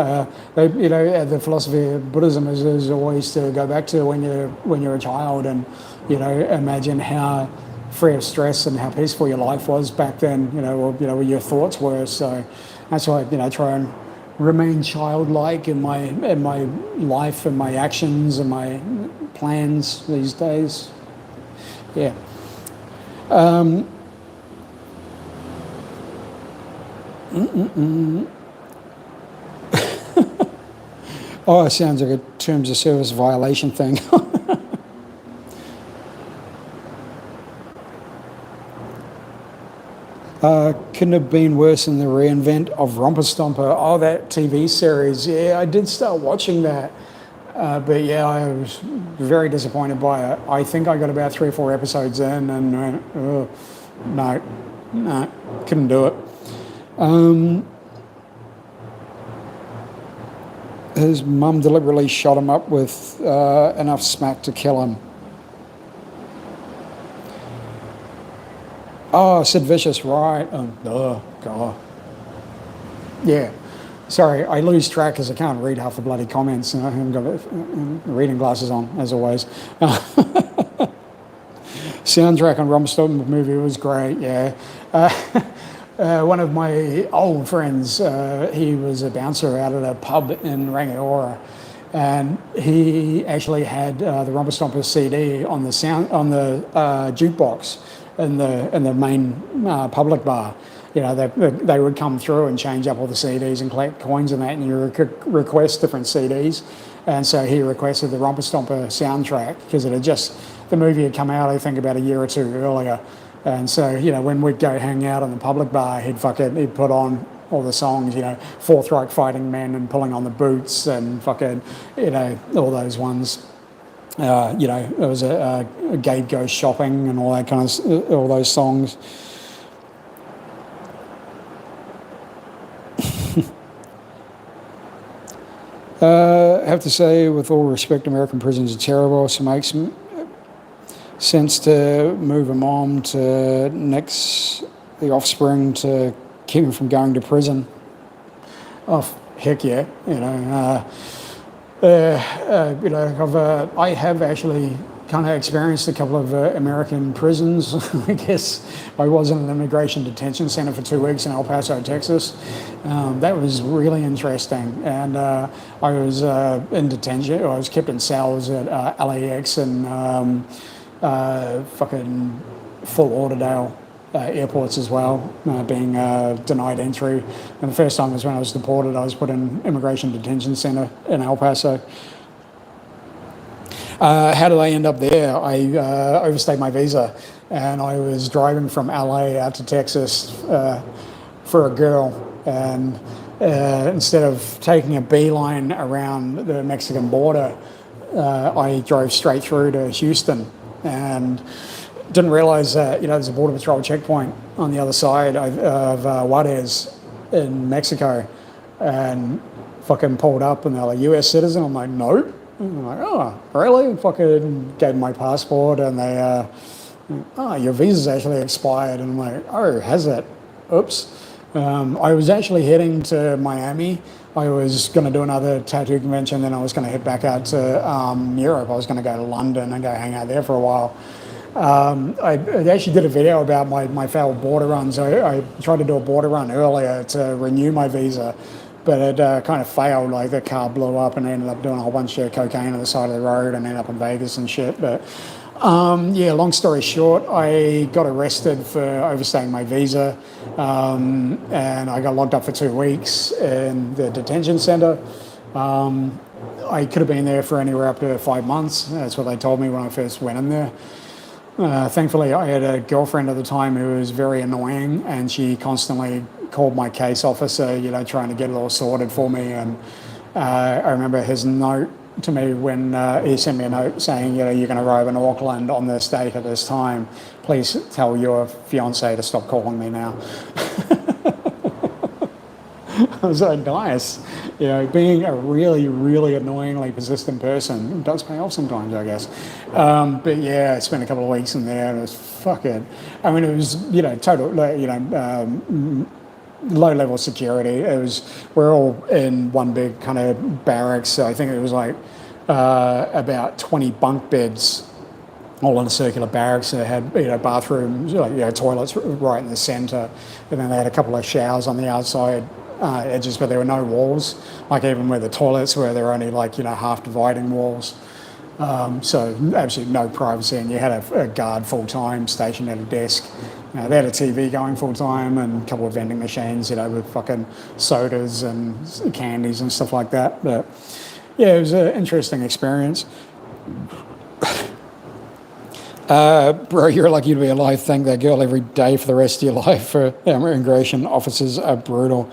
the philosophy of Buddhism is always to go back to when you're a child and imagine how free of stress and how peaceful your life was back then. What your thoughts were. So that's why I try and remain childlike in my life and my actions and my plans these days. Yeah. Oh, it sounds like a terms of service violation thing. Couldn't have been worse than the reinvent of Romper Stomper. Oh, that TV series. Yeah, I did start watching that. But yeah, I was very disappointed by it. I think I got about 3 or 4 episodes in and went, no, couldn't do it. his mum deliberately shot him up with enough smack to kill him. Oh, Sid Vicious, right. Oh, God. Yeah. Sorry, I lose track because I can't read half the bloody comments. I haven't got reading glasses on, as always. Soundtrack on Rumpelstiltskin movie was great, yeah. One of my old friends, he was a bouncer out at a pub in Rangiora, and he actually had the Rumpelstiltskin CD on the jukebox in the main public bar. You know, they would come through and change up all the CDs and collect coins and that, and you could request different CDs. And so he requested the Rumpelstiltskin soundtrack because the movie had come out, I think, about a year or two earlier. And so, you know, when we'd go hang out in the public bar, he'd put on all the songs, you know, Fourth Reich Fighting Men and Pulling on the Boots and fucking, you know, all those ones. You know, there was a Gabe Goes Shopping and all that kind of, all those songs. I have to say, with all respect, American prisons are terrible, so it makes sense to move a mom to next the offspring to keep him from going to prison. Oh, heck yeah, you know. You know, I have actually kind of experienced a couple of American prisons. I guess I was in an immigration detention center for 2 weeks in El Paso, Texas. That was really interesting. And I was in detention. I was kept in cells at LAX and fucking Fort Lauderdale airports as well, being denied entry. And the first time was when I was deported. I was put in immigration detention center in El Paso. How did I end up there? I overstayed my visa, and I was driving from LA out to Texas for a girl, and instead of taking a beeline around the Mexican border, I drove straight through to Houston, and didn't realize that, you know, there's a Border Patrol checkpoint on the other side of Juarez in Mexico, and fucking pulled up, and they're like, US citizen? I'm like, nope. I'm like, oh, really? Fucking gave them my passport, and they, oh, your visa's actually expired. And I'm like, oh, has it? Oops. I was actually heading to Miami. I was going to do another tattoo convention, then I was going to head back out to Europe. I was going to go to London and go hang out there for a while. I actually did a video about my failed border runs. I tried to do a border run earlier to renew my visa, but it kind of failed. Like, the car blew up, and I ended up doing a whole bunch of cocaine on the side of the road and ended up in Vegas and shit. But yeah, long story short, I got arrested for overstaying my visa, and I got locked up for 2 weeks in the detention center. I could have been there for anywhere up to 5 months. That's what they told me when I first went in there. Thankfully, I had a girlfriend at the time who was very annoying, and she constantly called my case officer, you know, trying to get it all sorted for me. And I remember his note to me when he sent me a note saying, you know, you're going to arrive in Auckland on this date at this time. Please tell your fiance to stop calling me now. I was like, nice. You know, being a really, really annoyingly persistent person does pay off sometimes, I guess. But yeah, I spent a couple of weeks in there, and it was fucking, I mean, it was, you know, total, you know, low-level security. We're all in one big kind of barracks. So I think it was like about 20 bunk beds all in a circular barracks. They had, you know, bathrooms, like, you know, toilets right in the centre, and then they had a couple of showers on the outside edges, but there were no walls. Like, even where the toilets were, there were only, like, you know, half dividing walls. So absolutely no privacy, and you had a guard full-time stationed at a desk. They had a TV going full-time and a couple of vending machines, you know, with fucking sodas and candies and stuff like that. But yeah, it was an interesting experience. Bro, you're lucky to be alive. Thank that girl every day for the rest of your life. Immigration officers are brutal.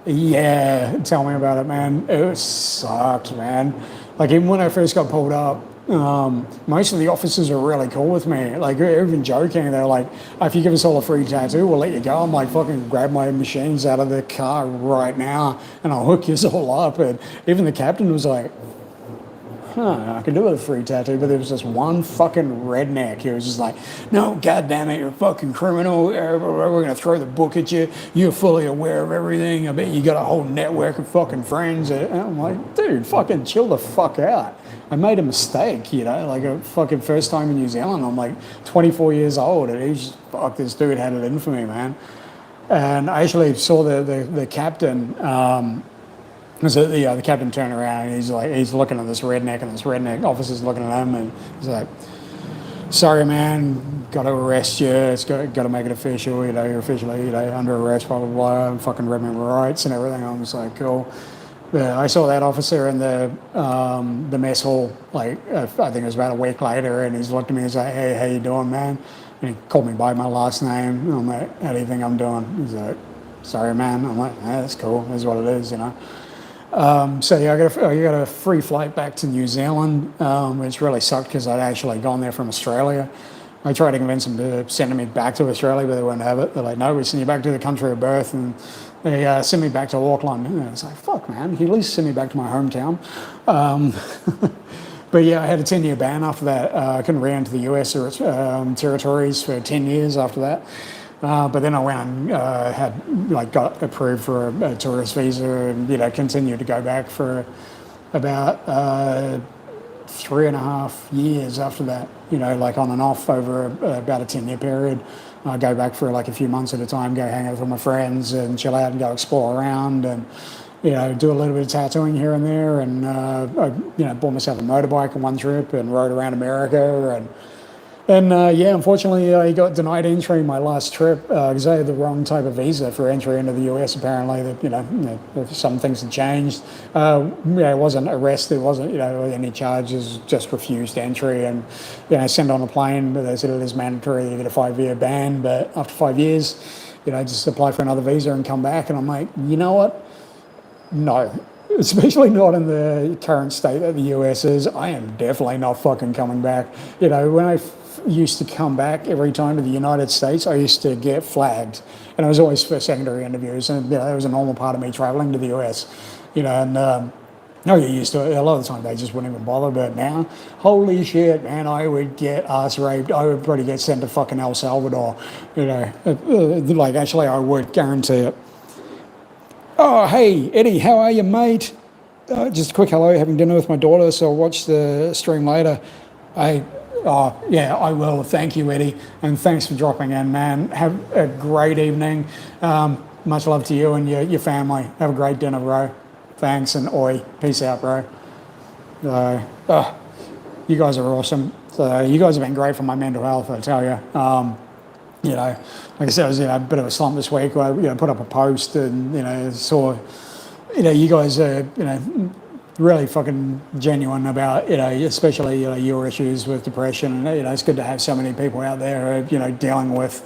Yeah, tell me about it, man. It sucked, man. Like even when I first got pulled up, most of the officers are really cool with me. Like even joking, they're like, "Oh, if you give us all a free tattoo, we'll let you go." I'm like, "Fucking grab my machines out of the car right now, and I'll hook you all up." And even the captain was like, I could do with a free tattoo, but there was this one fucking redneck who was just like, "No, goddamn it, you're a fucking criminal. We're gonna throw the book at you. You're fully aware of everything. I bet you got a whole network of fucking friends." And I'm like, "Dude, fucking chill the fuck out. I made a mistake, like a fucking first time in New Zealand. I'm like 24 years old, and he's just, fuck, this dude had it in for me, man." And I actually saw the captain. So the captain turned around and he's looking at this redneck, and this redneck officer's looking at him, and he's like, "Sorry, man, got to arrest you. It's got to make it official. You're officially under arrest. Blah blah blah. And fucking read my rights and everything." I was like, "Cool." I saw that officer in the mess hall. Like I think it was about a week later, and he's looked at me and he's like, "Hey, how you doing, man?" And he called me by my last name. And I'm like, "How do you think I'm doing?" He's like, "Sorry, man." I'm like, "That's cool. That's what it is, So yeah, I got a free flight back to New Zealand, which really sucked because I'd actually gone there from Australia. I tried to convince them to send me back to Australia, but they wouldn't have it. They're like, "No, we send you back to the country of birth," and they sent me back to Auckland. And I was like, "Fuck, man, you at least send me back to my hometown." But yeah, I had a 10-year ban after that. I couldn't re-enter the US or its territories for 10 years after that. But then I went and got approved for a tourist visa, and continued to go back for about 3.5 years after that. On and off over about a 10-year period. I go back for like a few months at a time, go hang out with my friends and chill out and go explore around and do a little bit of tattooing here and there. And I bought myself a motorbike on one trip and rode around America. And unfortunately, I got denied entry my last trip because I had the wrong type of visa for entry into the US. Apparently, that some things had changed. I wasn't arrested, wasn't any charges, just refused entry, and sent on a plane. But they said it is mandatory. You get a 5-year ban, but after 5 years, just apply for another visa and come back. And I'm like, you know what? No. Especially not in the current state that the US is. I am definitely not fucking coming back. When I used to come back every time to the United States, I used to get flagged, and it was always for secondary interviews, and that was a normal part of me traveling to the US, and I get used to it. A lot of the time they just wouldn't even bother, but now, holy shit, man, I would get ass raped. I would probably get sent to fucking El Salvador, actually I would guarantee it. Oh, hey, Eddie, how are you, mate? Just a quick hello, having dinner with my daughter, so I'll watch the stream later. I will. Thank you, Eddie, and thanks for dropping in, man. Have a great evening. Much love to you and your family. Have a great dinner, bro. Thanks, and oi. Peace out, bro. You guys are awesome. So you guys have been great for my mental health, I tell you. Like I said, I was in a bit of a slump this week. I put up a post and saw you guys are really fucking genuine about especially your issues with depression. And it's good to have so many people out there dealing with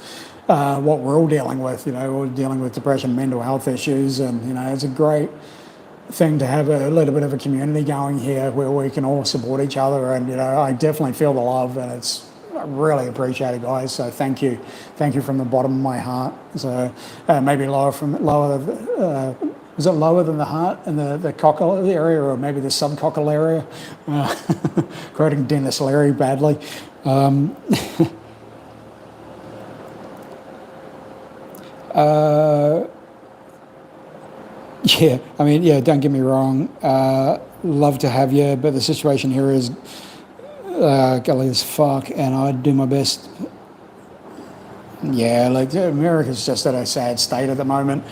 what we're all dealing with. We're dealing with depression, mental health issues, and it's a great thing to have a little bit of a community going here where we can all support each other. And I definitely feel the love, and I really appreciate it, guys. So thank you from the bottom of my heart. So maybe lower. Is it lower than the heart and the cockle area, or maybe the subcockle area? Quoting Dennis Leary badly. Don't get me wrong. Love to have you, but the situation here is gully as fuck, and I'd do my best. Yeah, America's just at a sad state at the moment.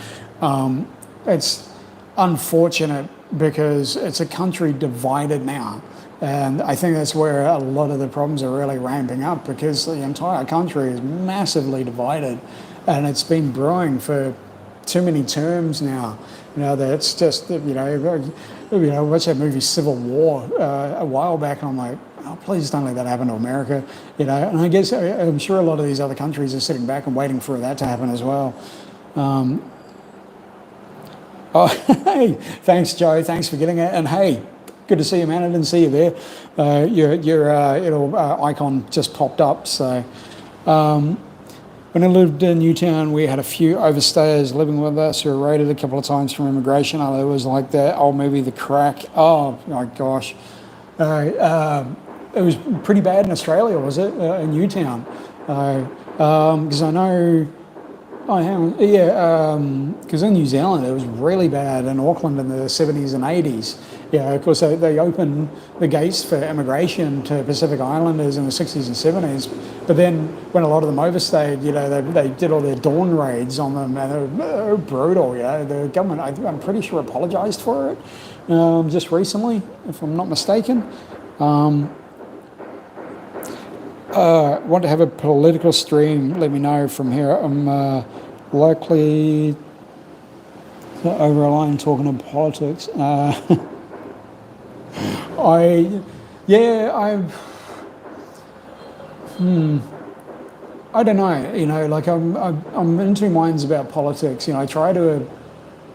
It's unfortunate because it's a country divided now. And I think that's where a lot of the problems are really ramping up, because the entire country is massively divided, and it's been brewing for too many terms now. That's just, watch that movie Civil War a while back, and I'm like, oh, please don't let that happen to America. And I guess I'm sure a lot of these other countries are sitting back and waiting for that to happen as well. Oh, hey, thanks, Joe. Thanks for getting it. And hey, good to see you, man. I didn't see you there. Your little icon just popped up. So, when I lived in Newtown, we had a few overstayers living with us who were raided a couple of times from immigration. Oh, it was like that old movie, The Crack. Oh my gosh, it was pretty bad in Australia, was it? In Newtown, because I know. Oh, yeah, because in New Zealand it was really bad in Auckland in the 70s and 80s. Yeah, of course they opened the gates for immigration to Pacific Islanders in the 60s and 70s. But then when a lot of them overstayed, they did all their dawn raids on them, and they were brutal. The government, I'm pretty sure, apologised for it just recently, if I'm not mistaken. Want to have a political stream, let me know from here. I'm likely over a line talking of politics. I don't know, like I'm in two minds about politics. I try to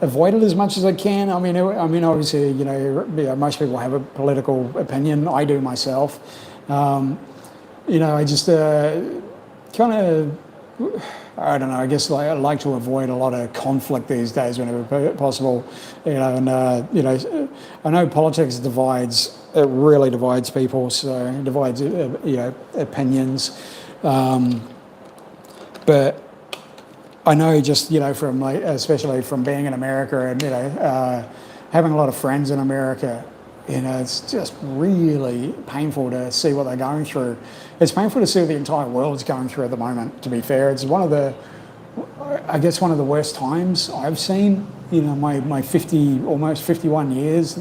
avoid it as much as I can. I mean, obviously, most people have a political opinion. I do myself. I just kind of, I don't know, I guess I like to avoid a lot of conflict these days whenever possible. And I know politics divides, it really divides people, so it divides, opinions. But I know just, from especially from being in America and, having a lot of friends in America, it's just really painful to see what they're going through. It's painful to see what the entire world's going through at the moment, to be fair. It's one of the worst times I've seen, my almost 51 years.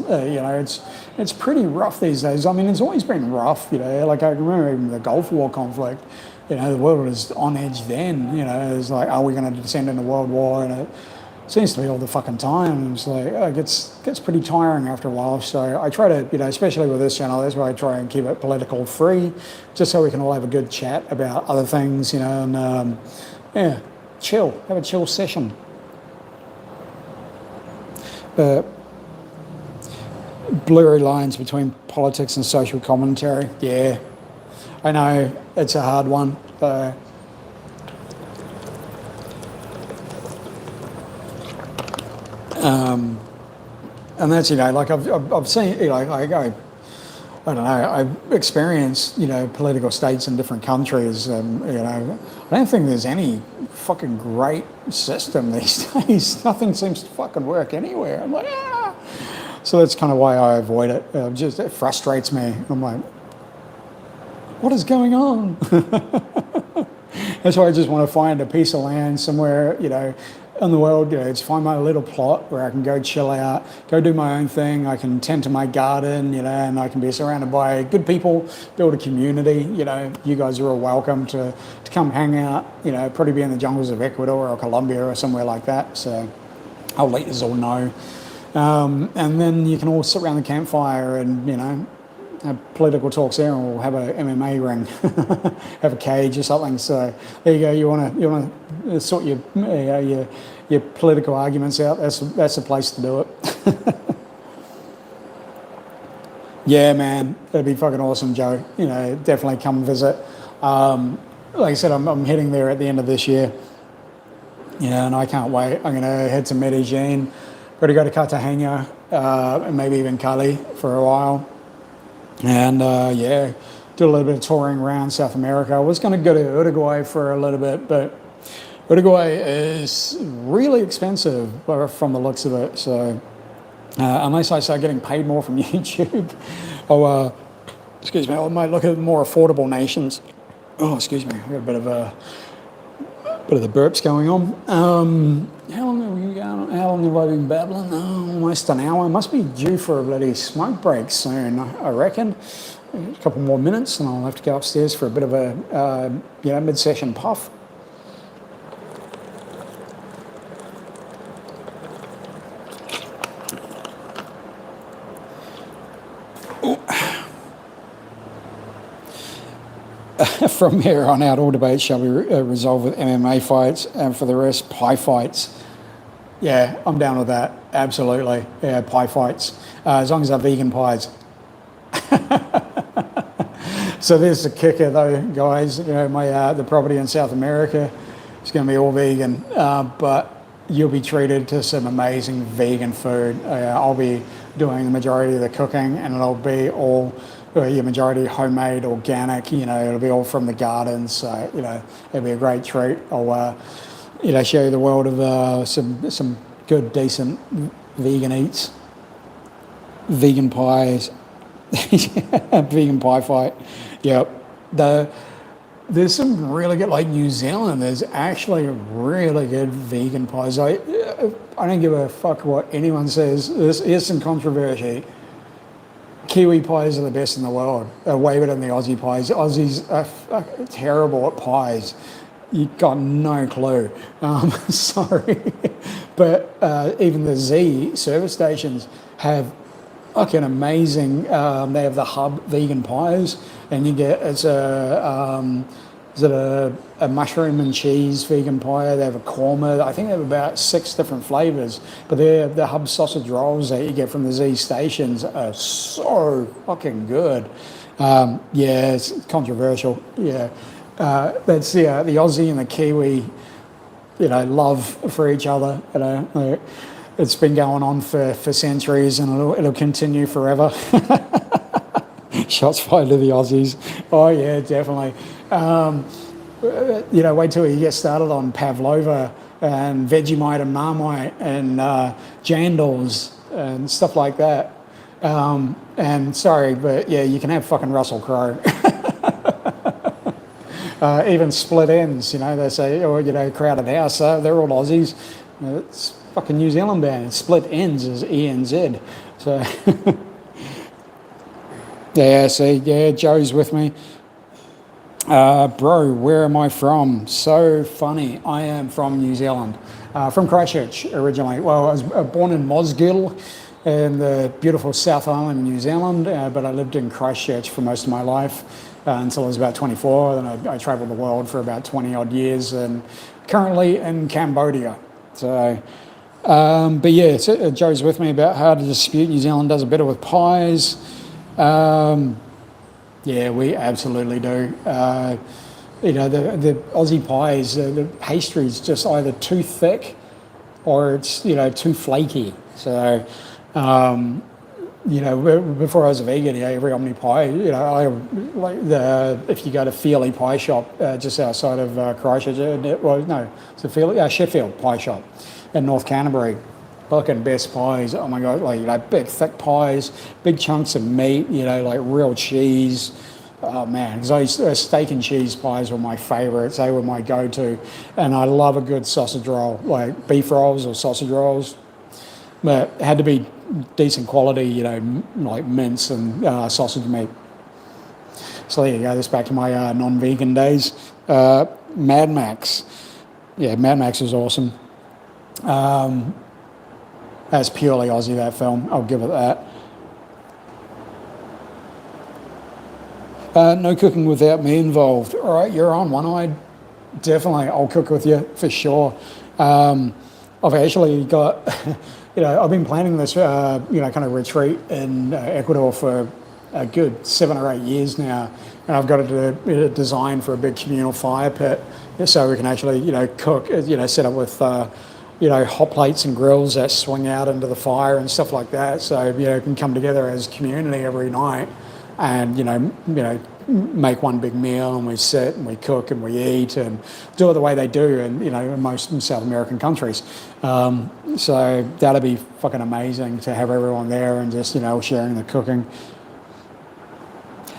It's pretty rough these days. I mean, it's always been rough, like I remember even the Gulf War conflict, the world was on edge then, it was like, are we going to descend into World War? And it seems to be all the fucking time. It's like, it gets pretty tiring after a while. So I try to, especially with this channel, that's why I try and keep it political free, just so we can all have a good chat about other things, and have a chill session. But blurry lines between politics and social commentary, yeah, I know it's a hard one. And that's, like I've seen, I don't know, I've experienced, political states in different countries. I don't think there's any fucking great system these days. Nothing seems to fucking work anywhere. I'm like, ah. So that's kind of why I avoid it. It frustrates me. I'm like, what is going on? That's why I just want to find a piece of land somewhere, in the world, just find my little plot where I can go chill out, go do my own thing. I can tend to my garden, and I can be surrounded by good people, build a community. You guys are all welcome to come hang out, probably be in the jungles of Ecuador or Colombia or somewhere like that. So I'll let you all know. And then you can all sit around the campfire and, have political talks there, and we'll have a MMA ring, have a cage or something. So there you go. You want to sort your political arguments out. That's the place to do it. Yeah, man, that'd be fucking awesome, Joe. Definitely come visit. Like I said, I'm heading there at the end of this year. And I can't wait. I'm gonna head to Medellin. Got to go to Cartagena, and maybe even Cali for a while. And do a little bit of touring around South America. I was going to go to Uruguay for a little bit, but Uruguay is really expensive from the looks of it. So unless I start getting paid more from YouTube, I might look at more affordable nations. Oh, excuse me, I got a bit of the burps going on. How long have you gone? How long have I been babbling? Oh, almost an hour. I must be due for a bloody smoke break soon, I reckon. A couple more minutes and I'll have to go upstairs for a bit of a mid-session puff. From here on out, all debates shall be resolved with MMA fights, and for the rest, pie fights. Yeah, I'm down with that. Absolutely. Yeah, pie fights. As long as they're vegan pies. So there's the kicker, though, guys. You know, my the property in South America is going to be all vegan, but you'll be treated to some amazing vegan food. I'll be doing the majority of the cooking, and it'll be all your majority homemade, organic. You know, it'll be all from the gardens. So you know, it'll be a great treat. I'll you know, show you the world of some good, decent vegan eats, vegan pies. Vegan pie fight. Yep. There's some really good, like New Zealand, there's actually really good vegan pies. I don't give a fuck what anyone says. Here's some controversy. Kiwi pies are the best in the world. Way better than the Aussie pies. Aussies are terrible at pies. You got no clue. Sorry. But even the Z service stations have fucking amazing. They have the Hub vegan pies, and you get is it a mushroom and cheese vegan pie. They have a korma. I think they have about 6 different flavors. But the Hub sausage rolls that you get from the Z stations are so fucking good. Yeah, it's controversial. Yeah, that's the Aussie and the Kiwi. You know, love for each other. You know. Like, it's been going on for centuries, and it'll continue forever. Shots fired to the Aussies. Oh yeah, definitely. You know, wait till you get started on pavlova and Vegemite and Marmite and jandals and stuff like that. And sorry, but yeah, you can have fucking Russell Crowe. Even split ends, you know, they say, or you know, crowded house. They're all Aussies. It's fucking New Zealand band. Split ends is ENZ. So yeah, see, yeah, Joe's with me. Bro, where am I from? So funny. I am from New Zealand, from Christchurch originally. Well, I was born in Mosgiel in the beautiful South Island, New Zealand, but I lived in Christchurch for most of my life until I was about 24. Then I travelled the world for about 20 odd years, and currently in Cambodia. So, but yeah, so, Joe's with me about how to dispute. New Zealand does a better with pies. Yeah, we absolutely do. You know, the Aussie pies, the pastry's just either too thick or it's, you know, too flaky. So, you know, before I was a vegan, yeah, every Omni pie, you know, I like if you go to Feely Pie Shop just outside of Christchurch, well, no, it's a Feely, Sheffield Pie Shop in North Canterbury. Fucking best pies. Oh my god, like, you know, big thick pies, big chunks of meat, you know, like real cheese. Oh man, because steak and cheese pies were my favourites. They were my go-to, and I love a good sausage roll, like beef rolls or sausage rolls. But it had to be decent quality, you know, like mince and sausage meat. So there you go. This back to my non-vegan days. Mad Max. Yeah, Mad Max is awesome. That's purely Aussie, that film. I'll give it that. No cooking without me involved. All right, you're on one-eyed. Definitely, I'll cook with you for sure. I've actually got, you know, I've been planning this, you know, kind of retreat in Ecuador for a good 7 or 8 years now. And I've got it designed for a big communal fire pit so we can actually, you know, cook, you know, set up with, you know, hot plates and grills that swing out into the fire and stuff like that. So, you know, we can come together as a community every night and, you know, make one big meal, and we sit and we cook and we eat and do it the way they do in, you know, in most South American countries. So that'd be fucking amazing to have everyone there and just, you know, sharing the cooking.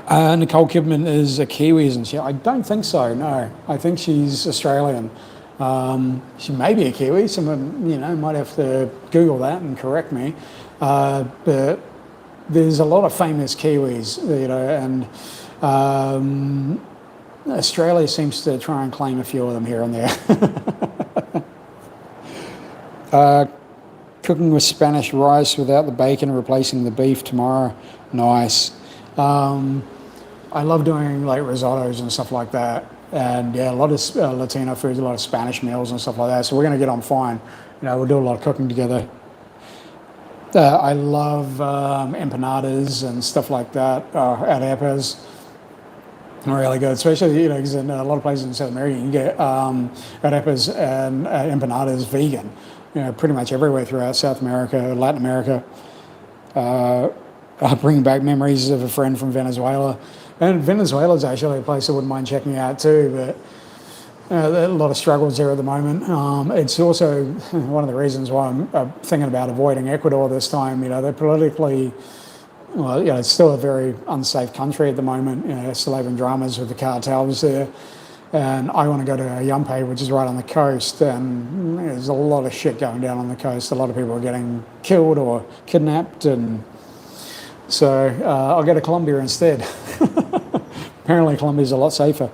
Nicole Kidman is a Kiwi, isn't she? I don't think so, no. I think she's Australian. She may be a Kiwi. Someone, you know, might have to Google that and correct me. But there's a lot of famous Kiwis, you know, and Australia seems to try and claim a few of them here and there. Cooking with Spanish rice without the bacon, replacing the beef tomorrow. Nice. I love doing like risottos and stuff like that. And yeah, a lot of Latino foods, a lot of Spanish meals and stuff like that. So we're going to get on fine. we'll do a lot of cooking together. I love empanadas and stuff like that at Airpas. Really good, especially because in a lot of places in South America you can get arepas and empanadas vegan. Pretty much everywhere throughout South America, Latin America. Bringing back memories of a friend from Venezuela, and Venezuela is actually a place I wouldn't mind checking out too. But there are a lot of struggles there at the moment. It's also one of the reasons why I'm thinking about avoiding Ecuador this time. They're politically, well, it's still a very unsafe country at the moment. They're still having dramas with the cartels there. And I want to go to Yampe, which is right on the coast, and there's a lot of shit going down on the coast. A lot of people are getting killed or kidnapped, and so I'll go to Colombia instead. Apparently Colombia's a lot safer.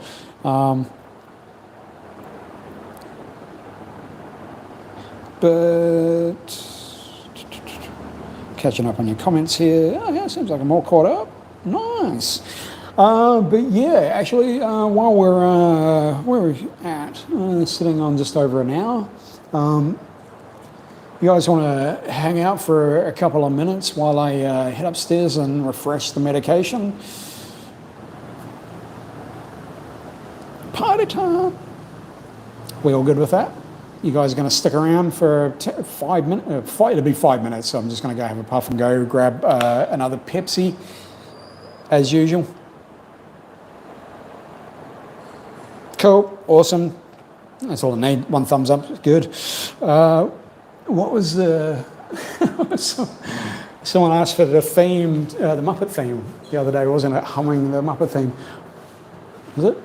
But catching up on your comments here. Oh, yeah, seems like I'm all caught up. Nice. But yeah, actually, while we're where are we at? Sitting on just over an hour. You guys want to hang out for a couple of minutes while I head upstairs and refresh the medication? Party time. We all good with that? You guys are going to stick around for 5 minutes? It'll be 5 minutes, so I'm just going to go have a puff and go grab another Pepsi, as usual. Cool, awesome. That's all I need. One thumbs up, good. What was the... Someone asked for the theme, the Muppet theme the other day, wasn't it? Humming the Muppet theme. Was it?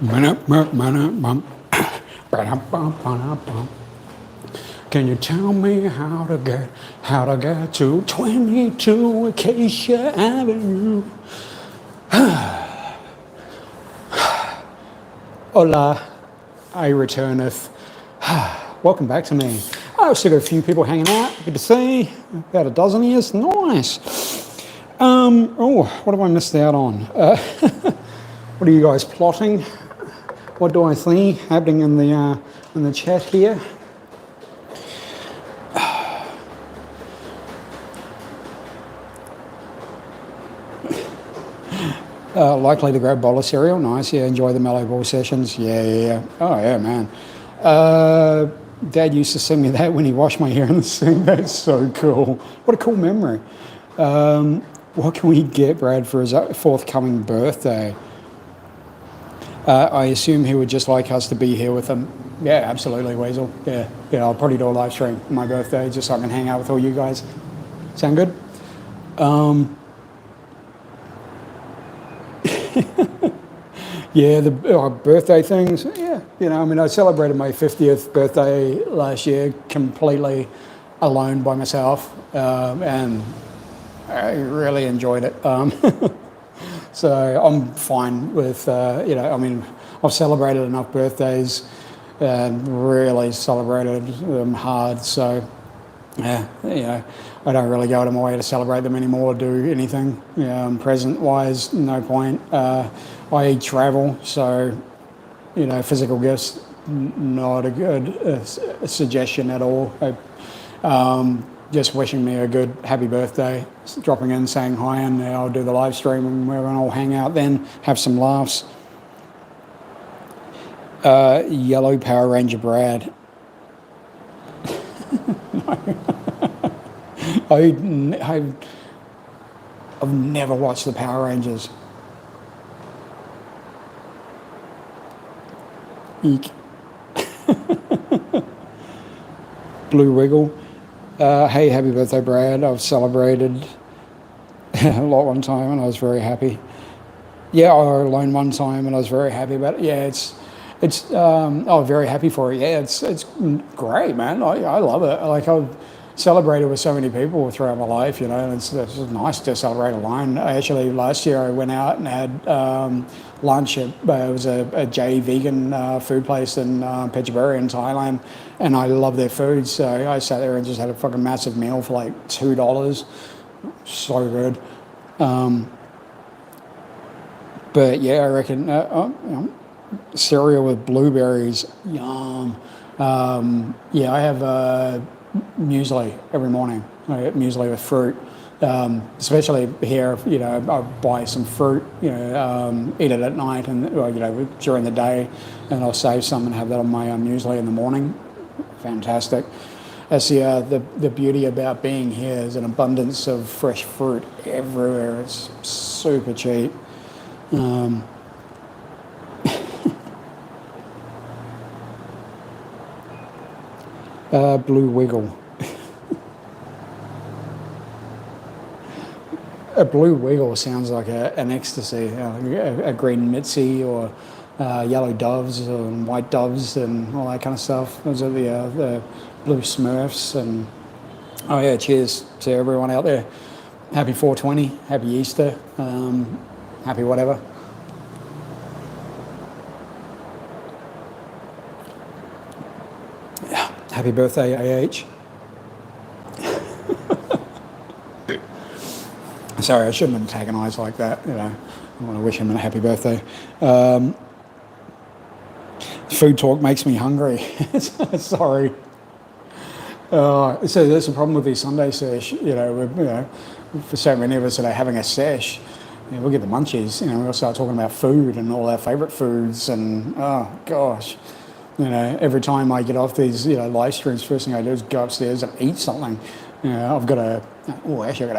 Can you tell me how to get to 22 Acacia Avenue? Hola, I returneth. Welcome back to me. I've still got a few people hanging out. Good to see. About a dozen years. Nice. Oh, what have I missed out on? What are you guys plotting? What do I see happening in the chat here? Likely to grab a bowl of cereal. Nice. Yeah, enjoy the mellow ball sessions. Yeah. Oh, yeah, man. Dad used to send me that when he washed my hair in the sink. That's so cool. What a cool memory. What can we get Brad for his forthcoming birthday? I assume he would just like us to be here with him. Yeah, absolutely, Weasel. Yeah, I'll probably do a live stream on my birthday just so I can hang out with all you guys. Sound good? Yeah, the birthday things. Yeah, I celebrated my 50th birthday last year completely alone by myself, and I really enjoyed it. So I'm fine with, I've celebrated enough birthdays and really celebrated them hard. So, yeah, I don't really go out of my way to celebrate them anymore, do anything. Present-wise, no point. I travel, so, physical gifts, not a good suggestion at all. Just wishing me a good happy birthday, dropping in, saying hi, and I'll do the live stream and we're going to all hang out then, have some laughs. Yellow Power Ranger Brad. I've never watched the Power Rangers. Eek. Blue Wiggle. Hey, happy birthday, Brad. I've celebrated a lot one time and I was very happy. Yeah, I was alone one time and I was very happy about it. Yeah, very happy for it. Yeah, it's great, man. I love it. Like, I've celebrated with so many people throughout my life, and it's nice to celebrate alone. Last year I went out and had lunch at, it was a J vegan food place in Phetchaburi in Thailand, and I love their food, so I sat there and just had a fucking massive meal for like $2. So good. But yeah, I reckon cereal with blueberries, yum. Yeah, I have muesli every morning. I get muesli with fruit, especially here. I buy some fruit, eat it at night and during the day, and I'll save some and have that on my muesli in the morning. Fantastic. That's the beauty about being here. There's an abundance of fresh fruit everywhere. It's super cheap. Blue Wiggle. A blue wiggle sounds like an ecstasy, a green Mitzi or yellow doves and white doves and all that kind of stuff. Those are the blue Smurfs. And oh yeah, cheers to everyone out there. Happy 420, happy Easter, happy whatever. Happy birthday, AH. Sorry, I shouldn't antagonise like that. I want to wish him a happy birthday. Food talk makes me hungry. Sorry. So that's the problem with these Sunday Sesh. For so many of us that are having a sesh, we'll get the munchies. We'll start talking about food and all our favourite foods, and oh gosh. Every time I get off these, live streams, first thing I do is go upstairs and eat something. I've got a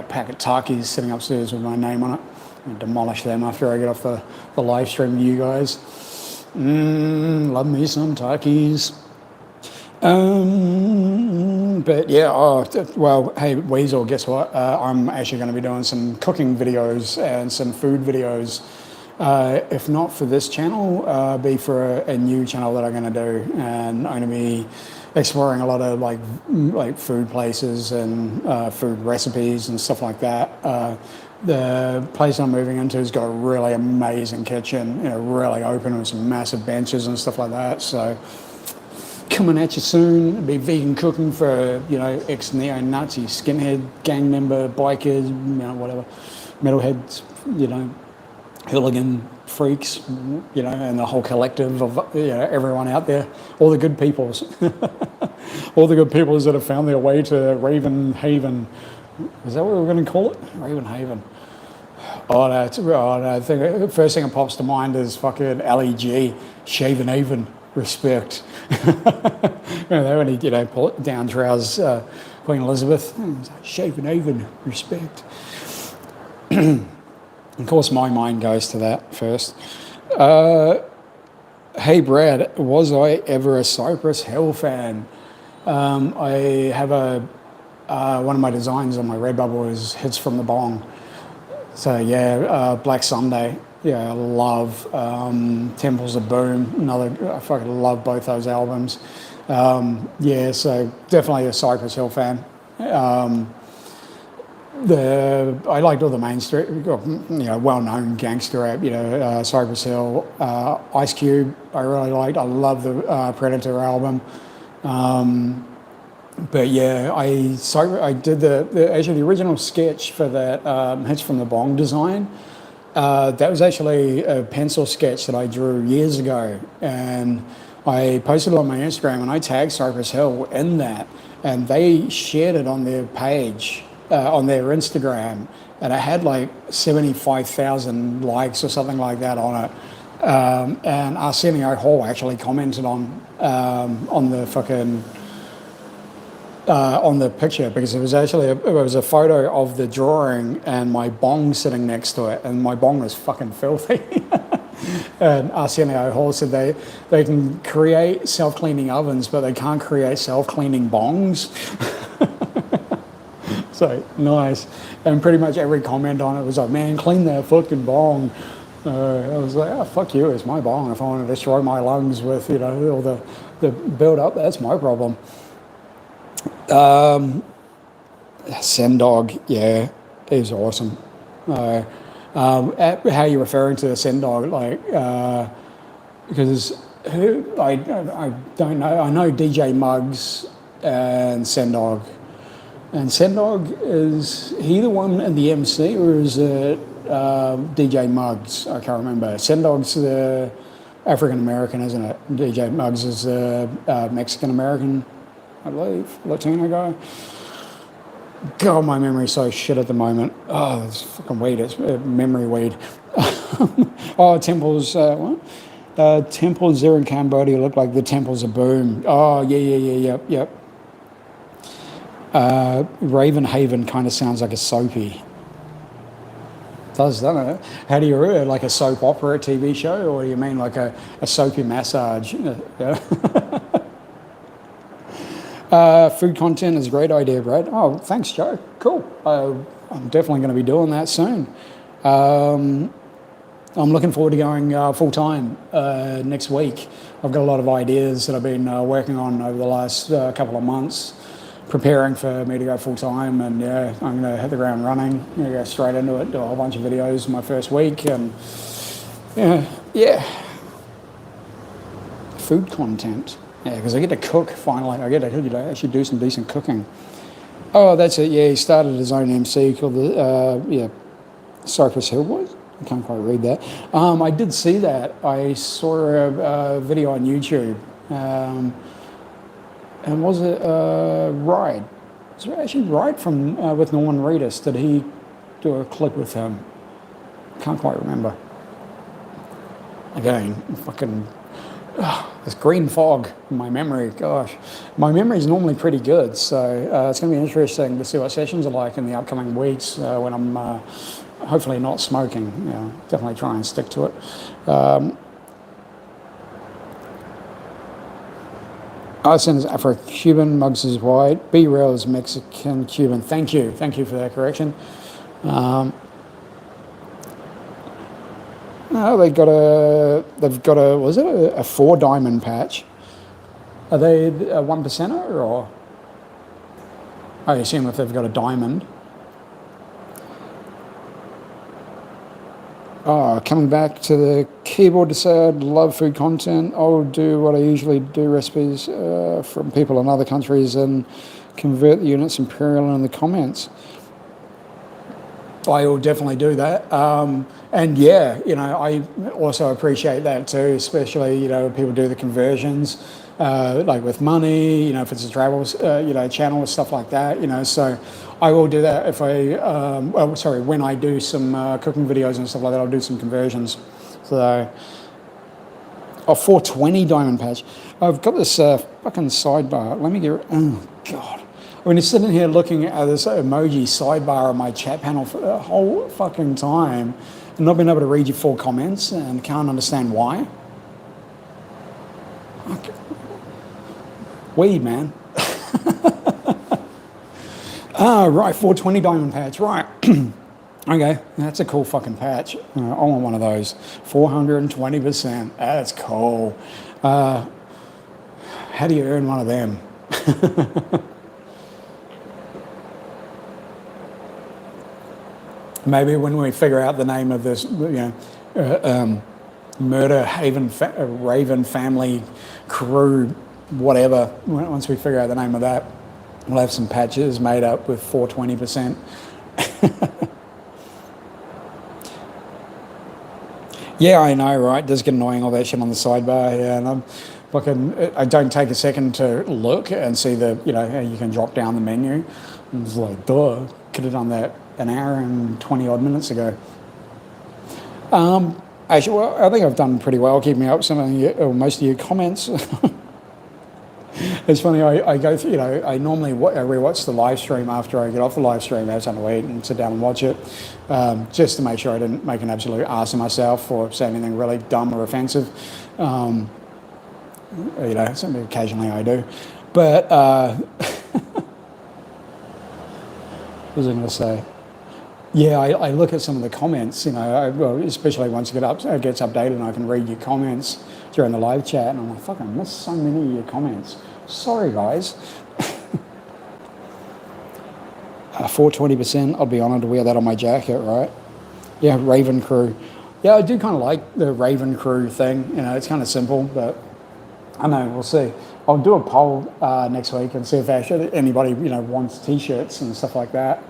pack of Takis sitting upstairs with my name on it. I'll demolish them after I get off the live stream with you guys. Love me some Takis. But yeah, well, hey, Weasel, guess what? I'm actually going to be doing some cooking videos and some food videos If not for this channel, be for a new channel that I'm going to do, and I'm going to be exploring a lot of like food places and food recipes and stuff like that. The place I'm moving into has got a really amazing kitchen, really open with some massive benches and stuff like that. So coming at you soon. It'll be vegan cooking for ex-neo-Nazi skinhead gang member bikers, whatever, metalheads, hooligan freaks, and the whole collective of everyone out there, all the good peoples, all the good peoples that have found their way to Raven Haven. Is that what we're going to call it? Raven Haven. Oh no, I think the first thing that pops to mind is fucking LEG, Shaven Haven, respect. They only, pull it down trousers, Queen Elizabeth, Shaven Haven, respect. Of course, my mind goes to that first. Hey Brad, was I ever a Cypress Hill fan? I have one of my designs on my Redbubble is Hits from the Bong. So yeah, Black Sunday. Yeah, I love Temples of Boom. I fucking love both those albums. Yeah, so definitely a Cypress Hill fan. I liked all the mainstream, well-known gangster rap. Cypress Hill, Ice Cube. I really liked. I love the Predator album. But yeah, I did the original sketch for that Hits from the Bong design. That was actually a pencil sketch that I drew years ago, and I posted it on my Instagram, and I tagged Cypress Hill in that, and they shared it on their page, on their Instagram, and I had like 75,000 likes or something like that on it. And Arsenio Hall actually commented on the fucking on the picture, because it was a photo of the drawing and my bong sitting next to it, and my bong was fucking filthy. And Arsenio Hall said they can create self-cleaning ovens, but they can't create self-cleaning bongs. So nice. And pretty much every comment on it was like, man, clean that fucking bong. I was like, oh, fuck you, it's my bong. If I want to destroy my lungs with all the build up, that's my problem. Sendog, yeah, he was awesome. How you're referring to the Sendog, because I don't know. I know DJ Muggs and Sendog. And Sendog, is he the one in the MC, or is it DJ Muggs? I can't remember. Sendog's the African American, isn't it? DJ Muggs is the Mexican American, I believe, Latino guy. God, my memory's so shit at the moment. Oh, it's fucking weed. It's memory weed. Oh, temples, what? Temples there in Cambodia look like the temples of Boom. Oh, yep. Raven Haven kind of sounds like a soapy. Doesn't it? How do you like a soap opera TV show, or do you mean like a soapy massage? Food content is a great idea, Brad. Oh, thanks, Joe. Cool. I'm definitely going to be doing that soon. I'm looking forward to going full-time next week. I've got a lot of ideas that I've been working on over the last couple of months, preparing for me to go full-time, and yeah, I'm going to hit the ground running. I'm going to go straight into it, do a whole bunch of videos my first week, and yeah. Food content. Yeah, because I get to cook finally. I get to actually do some decent cooking. Oh, that's it. Yeah, he started his own MC called the Cypress Hill Boys. I can't quite read that. I did see that. I saw a video on YouTube. And was it Ride? Was it actually Ride from with Norman Reedus? Did he do a clip with him? Can't quite remember. Again, fucking. This green fog in my memory, gosh. My memory is normally pretty good, so it's going to be interesting to see what sessions are like in the upcoming weeks when I'm hopefully not smoking. Definitely try and stick to it. Arsen is Afro-Cuban, Muggs is white, B Real is Mexican-Cuban. Thank you for that correction. No, they've got a, was it a 4 diamond patch? Are they a 1%er or? I assume if they've got a diamond. Oh, coming back to the keyboard to say I'd love food content. I'll do what I usually do, recipes from people in other countries and convert the units imperial in the comments. I will definitely do that. And yeah, I also appreciate that too, especially, people do the conversions, like with money, if it's a travel, channel, stuff like that, so I will do that if when I do some cooking videos and stuff like that, I'll do some conversions. So, 420 diamond patch. I've got this fucking sidebar. Let me get, oh God. I've been sitting here looking at this emoji sidebar on my chat panel for the whole fucking time and not been able to read your full comments and can't understand why. Okay. Weed, man. Right, 420 diamond patch, right. Okay, that's a cool fucking patch. I want one of those. 420%, that's cool. How do you earn one of them? Maybe when we figure out the name of this, Murder Haven Raven Family Crew, whatever, once we figure out the name of that, we'll have some patches made up with 420%. Yeah, I know, right? Does get annoying, all that shit on the sidebar. Yeah, and I'm fucking, I don't take a second to look and see how you can drop down the menu. And it's like, duh, could have done that an hour and 20 odd minutes ago. Actually, well, I think I've done pretty well keeping up some of most of your comments. It's funny, I go through, I normally rewatch the live stream after I get off the live stream. I have something to eat and sit down and watch it, just to make sure I didn't make an absolute ass of myself or say anything really dumb or offensive. Something occasionally I do. But, what was I going to say? Yeah, I look at some of the comments, especially once it gets updated and I can read your comments during the live chat, and I'm like, fuck, I missed so many of your comments. Sorry, guys. 420%, I'll be honoured to wear that on my jacket, right? Yeah, Raven Crew. Yeah, I do kind of like the Raven Crew thing. It's kind of simple, but I know, we'll see. I'll do a poll next week and see if actually anybody, wants T-shirts and stuff like that.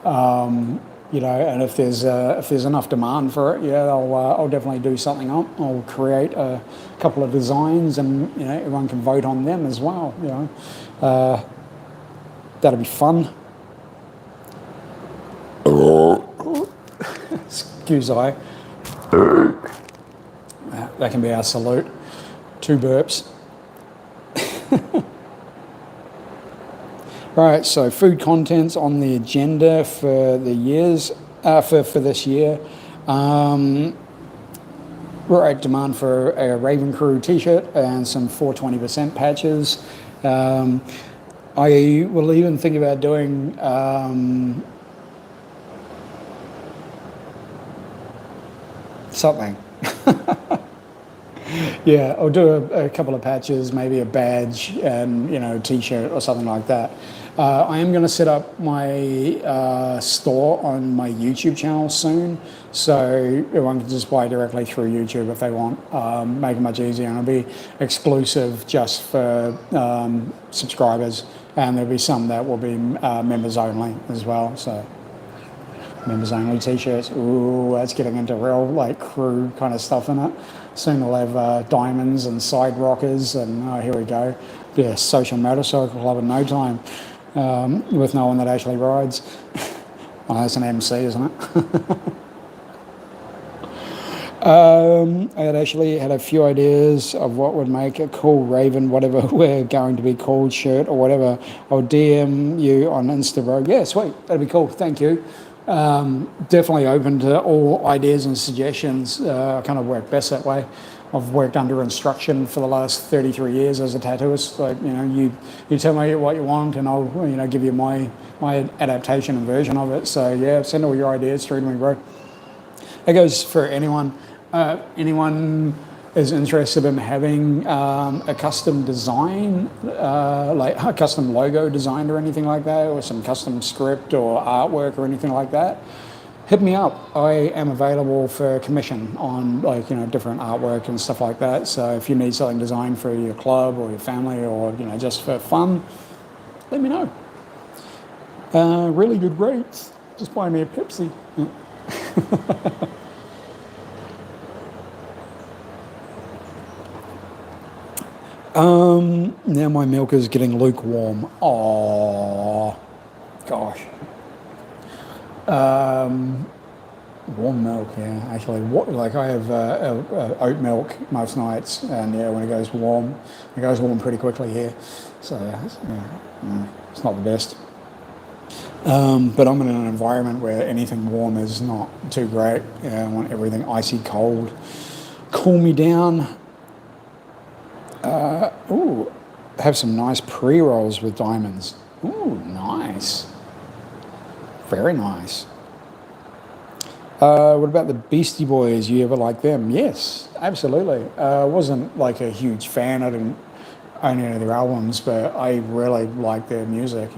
And if there's enough demand for it, yeah, I'll definitely do something up. I'll create a couple of designs, and everyone can vote on them as well. That'll be fun. Excuse I. That can be our salute. 2 burps. Right, so food content's on the agenda for the years, for this year. Right, demand for a Raven Crew T-shirt and some 420% patches. I will even think about doing something. Yeah, I'll do a couple of patches, maybe a badge and, a T-shirt or something like that. I am going to set up my store on my YouTube channel soon, so everyone can just buy directly through YouTube if they want. Make it much easier, and it'll be exclusive just for subscribers, and there'll be some that will be members only as well. So members only T-shirts. Ooh, that's getting into real crew kind of stuff in it. Soon we'll have diamonds and side rockers, and here we go. Be a social motorcycle club in no time, with no one that actually rides. Oh, that's an MC, isn't it? I had actually had a few ideas of what would make a cool Raven, whatever we're going to be called, shirt or whatever. I'll DM you on Insta, bro. Yeah, sweet. That'd be cool. Thank you. Definitely open to all ideas and suggestions. I kind of work best that way. I've worked under instruction for the last 33 years as a tattooist. Like, you tell me what you want, and I'll give you my adaptation and version of it. So yeah, send all your ideas through to me, bro. It goes for anyone. Anyone is interested in having a custom design, like a custom logo designed or anything like that, or some custom script or artwork or anything like that, hit me up. I am available for commission on different artwork and stuff like that. So if you need something designed for your club or your family or just for fun, let me know. Really good rates. Just buy me a Pepsi. Now my milk is getting lukewarm. Oh, gosh. Warm milk, yeah. Actually, I have oat milk most nights, and yeah, when it goes warm pretty quickly here. So it's not the best. But I'm in an environment where anything warm is not too great. I want everything icy cold. Cool me down. Have some nice pre-rolls with diamonds. Ooh, nice. Very nice. What about the Beastie Boys? You ever like them? Yes, absolutely. I wasn't like a huge fan. I didn't own any of their albums, but I really like their music,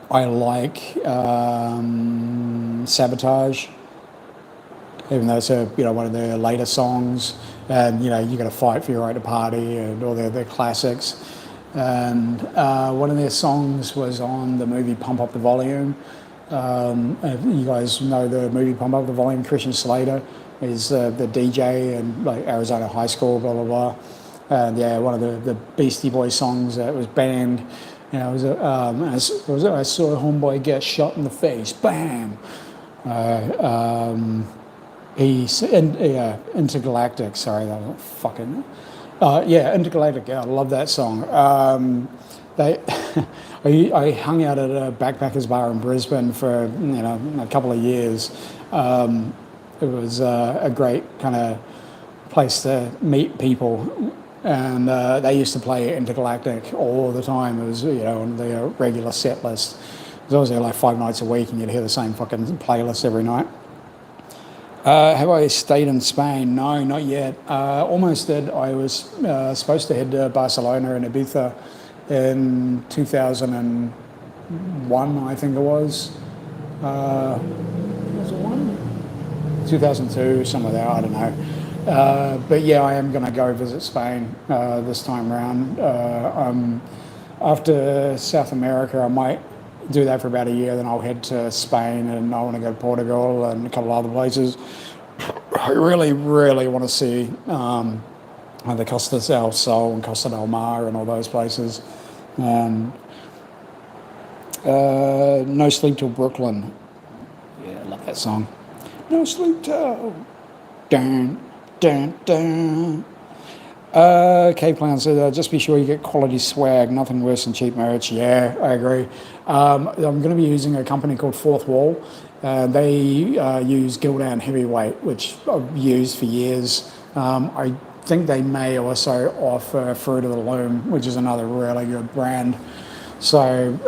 I like Sabotage, even though it's one of their later songs, and you got to fight for your right to party and all their classics. And one of their songs was on the movie Pump Up the Volume. You guys know the movie Pump Up the Volume. Christian Slater is the DJ in Arizona high school, blah blah blah. And yeah, one of the Beastie Boys songs that was banned. It was I saw a homeboy get shot in the face, bam. He's Intergalactic. Sorry, that was fucking. Intergalactic. Yeah, I love that song. I hung out at a backpackers bar in Brisbane for a couple of years. It was a great kind of place to meet people, and they used to play Intergalactic all the time. It was on the regular set list. It was always there like 5 nights a week, and you'd hear the same fucking playlist every night. Have I stayed in Spain? No, not yet. Almost did. I was supposed to head to Barcelona and Ibiza in 2001, I think it was. Was it 2002, somewhere there, I don't know. But yeah, I am going to go visit Spain this time around. After South America, I might do that for about a year, then I'll head to Spain, and I want to go to Portugal and a couple of other places. I really, really want to see the Costa del Sol and Costa del Mar and all those places. No Sleep Till Brooklyn. Yeah, I love that song. No Sleep Till. Dun, dun, dun. Cave Clown said, just be sure you get quality swag, nothing worse than cheap merch. Yeah, I agree. I'm going to be using a company called Fourth Wall. They use Gildan Heavyweight, which I've used for years. I think they may also offer Fruit of the Loom, which is another really good brand. So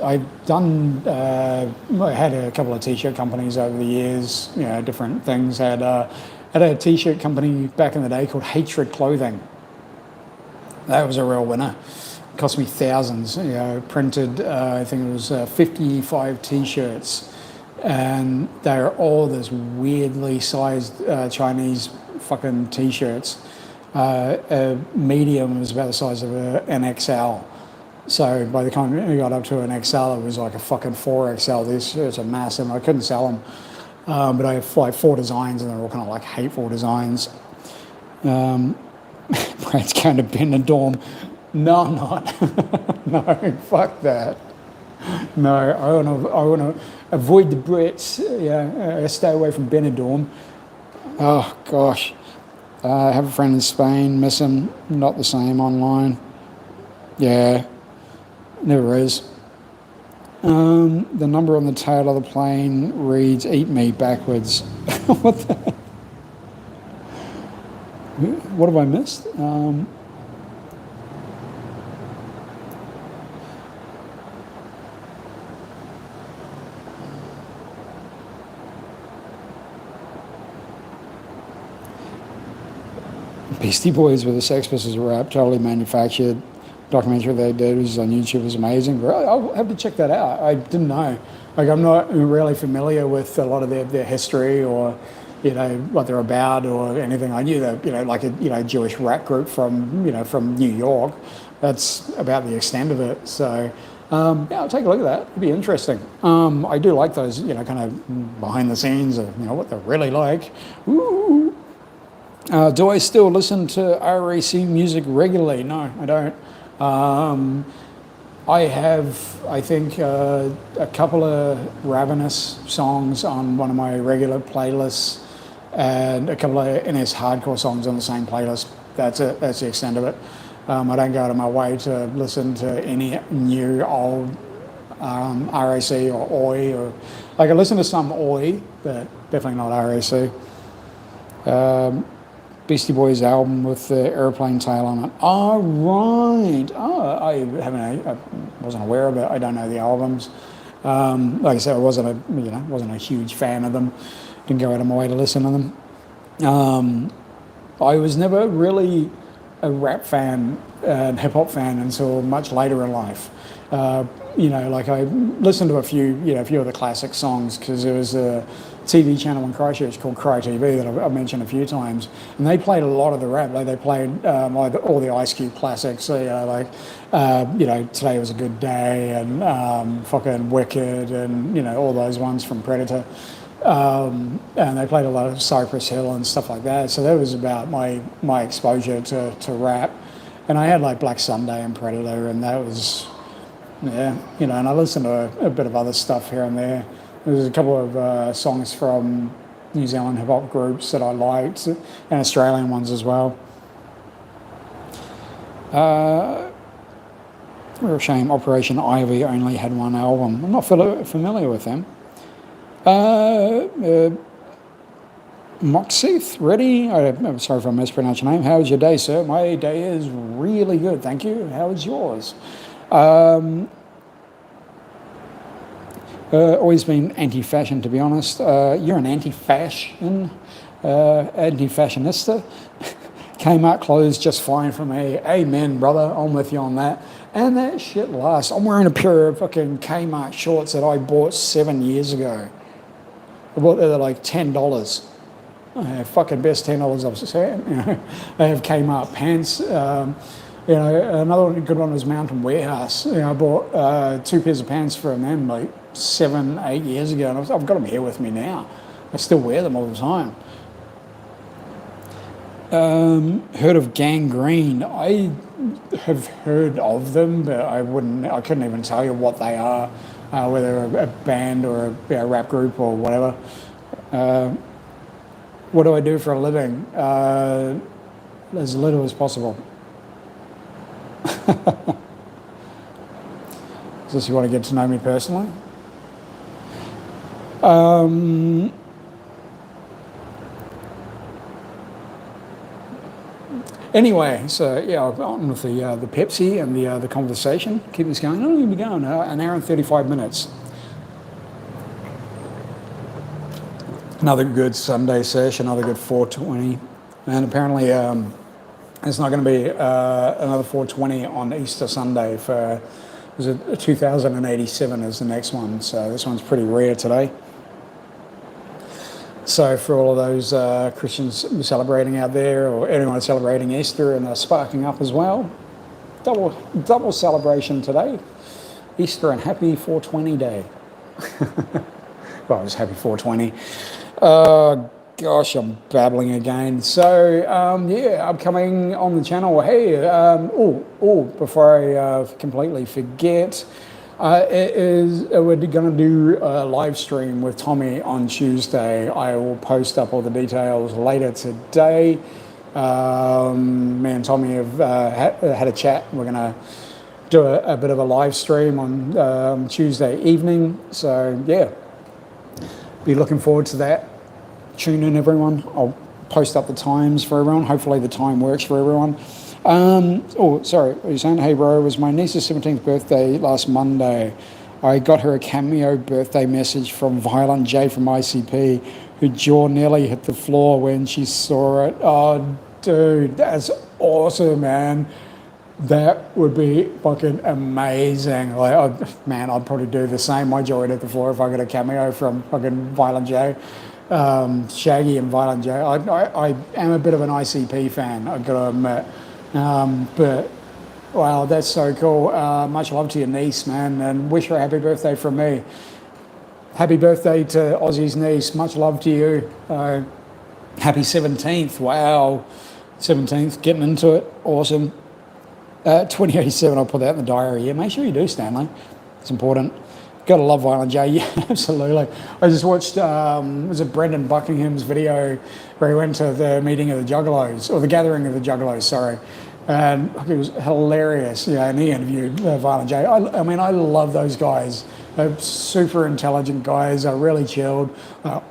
I've done, I had a couple of t-shirt companies over the years, different things. Had a t-shirt company back in the day called Hatred Clothing. That was a real winner. It cost me thousands. Printed, I think it was 55 t-shirts, and they're all this weirdly sized Chinese fucking t-shirts. A medium was about the size of an XL. So by the time we got up to an XL, it was like a fucking 4XL. These shirts are massive. I couldn't sell them. But I have like 4 designs, and they're all kind of like hateful designs. Brad's going to Benidorm. No, I'm not. No, fuck that. No, I want to avoid the Brits. Stay away from Benidorm. Oh gosh, I have a friend in Spain. Miss him. Not the same online. Yeah, never is. The number on the tail of the plane reads "Eat me" backwards. What the? What have I missed? Beastie Boys with the Sex Pistols rap, totally manufactured. Documentary they did was on YouTube was amazing. I'll have to check that out. I didn't know. Like, I'm not really familiar with a lot of their history or, what they're about or anything. I knew that, like a Jewish rap group from New York. That's about the extent of it. So, I'll take a look at that. It'd be interesting. I do like those, kind of behind the scenes of, what they're really like. Ooh. Do I still listen to RAC music regularly? No, I don't. I have, I think, a couple of Ravenous songs on one of my regular playlists and a couple of NS hardcore songs on the same playlist. That's it. That's the extent of it. I don't go out of my way to listen to any new, old RAC or Oi. Or I can listen to some Oi, but definitely not RAC. Beastie Boys album with the airplane tail on it. Oh, right. Oh, I wasn't aware of it. I don't know the albums. Like I said, I wasn't a huge fan of them. Didn't go out of my way to listen to them. I was never really a rap fan and hip hop fan until much later in life. Like I listened to a few of the classic songs because there was a TV channel in Christchurch called Cry TV that I've mentioned a few times, and they played a lot of the rap. Like they played all the Ice Cube classics. So, Today Was a Good Day and fucking Wicked and all those ones from Predator. And they played a lot of Cypress Hill and stuff like that. So that was about my exposure to rap. And I had like Black Sunday and Predator, and that was, and I listened to a bit of other stuff here and there. There's a couple of songs from New Zealand hip hop groups that I liked, and Australian ones as well. Real shame Operation Ivy only had one album. I'm not familiar with them. Moxith, ready? I'm sorry if I mispronounced your name. How was your day, sir? My day is really good, thank you. How is yours? Always been anti-fashion, to be honest. You're an anti-fashion, anti-fashionista. Kmart clothes just fine for me. Amen, brother. I'm with you on that. And that shit lasts. I'm wearing a pair of fucking Kmart shorts that I bought 7 years ago. I bought they're like $10. Fucking best $10 I've seen. I have Kmart pants. Another good one was Mountain Warehouse. I bought 2 pairs of pants from them like 7-8 years ago, and I've got them here with me now. I still wear them all the time. Heard of Gangrene? I have heard of them, but I couldn't even tell you what they are, whether a band or a rap group or whatever. What do I do for a living? As little as possible. Is this you want to get to know me personally? Anyway, so yeah, I've gone with the Pepsi and the conversation. Keep this going. Oh, we'll be going an hour and 35 minutes. Another good Sunday Sesh, another good 420, and apparently it's not going to be another 420 on Easter Sunday for, was it 2087 is the next one, so this one's pretty rare today. So for all of those Christians celebrating out there, or anyone celebrating Easter and sparking up as well, double celebration today, Easter and happy 420 day. Well, it was happy 420. Gosh, I'm babbling again. So, upcoming on the channel. Hey, before I completely forget, we're going to do a live stream with Tommy on Tuesday. I will post up all the details later today. Me and Tommy have had a chat. We're going to do a bit of a live stream on Tuesday evening. So, yeah, be looking forward to that. Tune in, everyone. I'll post up the times for everyone. Hopefully the time works for everyone. Sorry, what are you saying? Hey, bro, it was my niece's 17th birthday last Monday. I got her a cameo birthday message from Violent J from ICP, who jaw nearly hit the floor when she saw it. Oh, dude, that's awesome, man. That would be fucking amazing. Like, I'd probably do the same. I joined at the floor if I got a cameo from fucking Violent J, Shaggy and Violent J. I am a bit of an ICP fan, I've got to admit. But wow, that's so cool. Much love to your niece, man, and wish her a happy birthday from me. Happy birthday to Ozzy's niece. Much love to you. Happy 17th. Wow, 17th, getting into it. Awesome. 2087, I'll put that in the diary. Yeah, make sure you do, Stanley. It's important. Gotta love Violent J. Yeah, absolutely. I just watched, was it Brendan Buckingham's video where he went to the meeting of the Juggalos, or the gathering of the Juggalos, sorry. And it was hilarious, and he interviewed Violent J. I mean, I love those guys. They're super intelligent guys, are really chilled,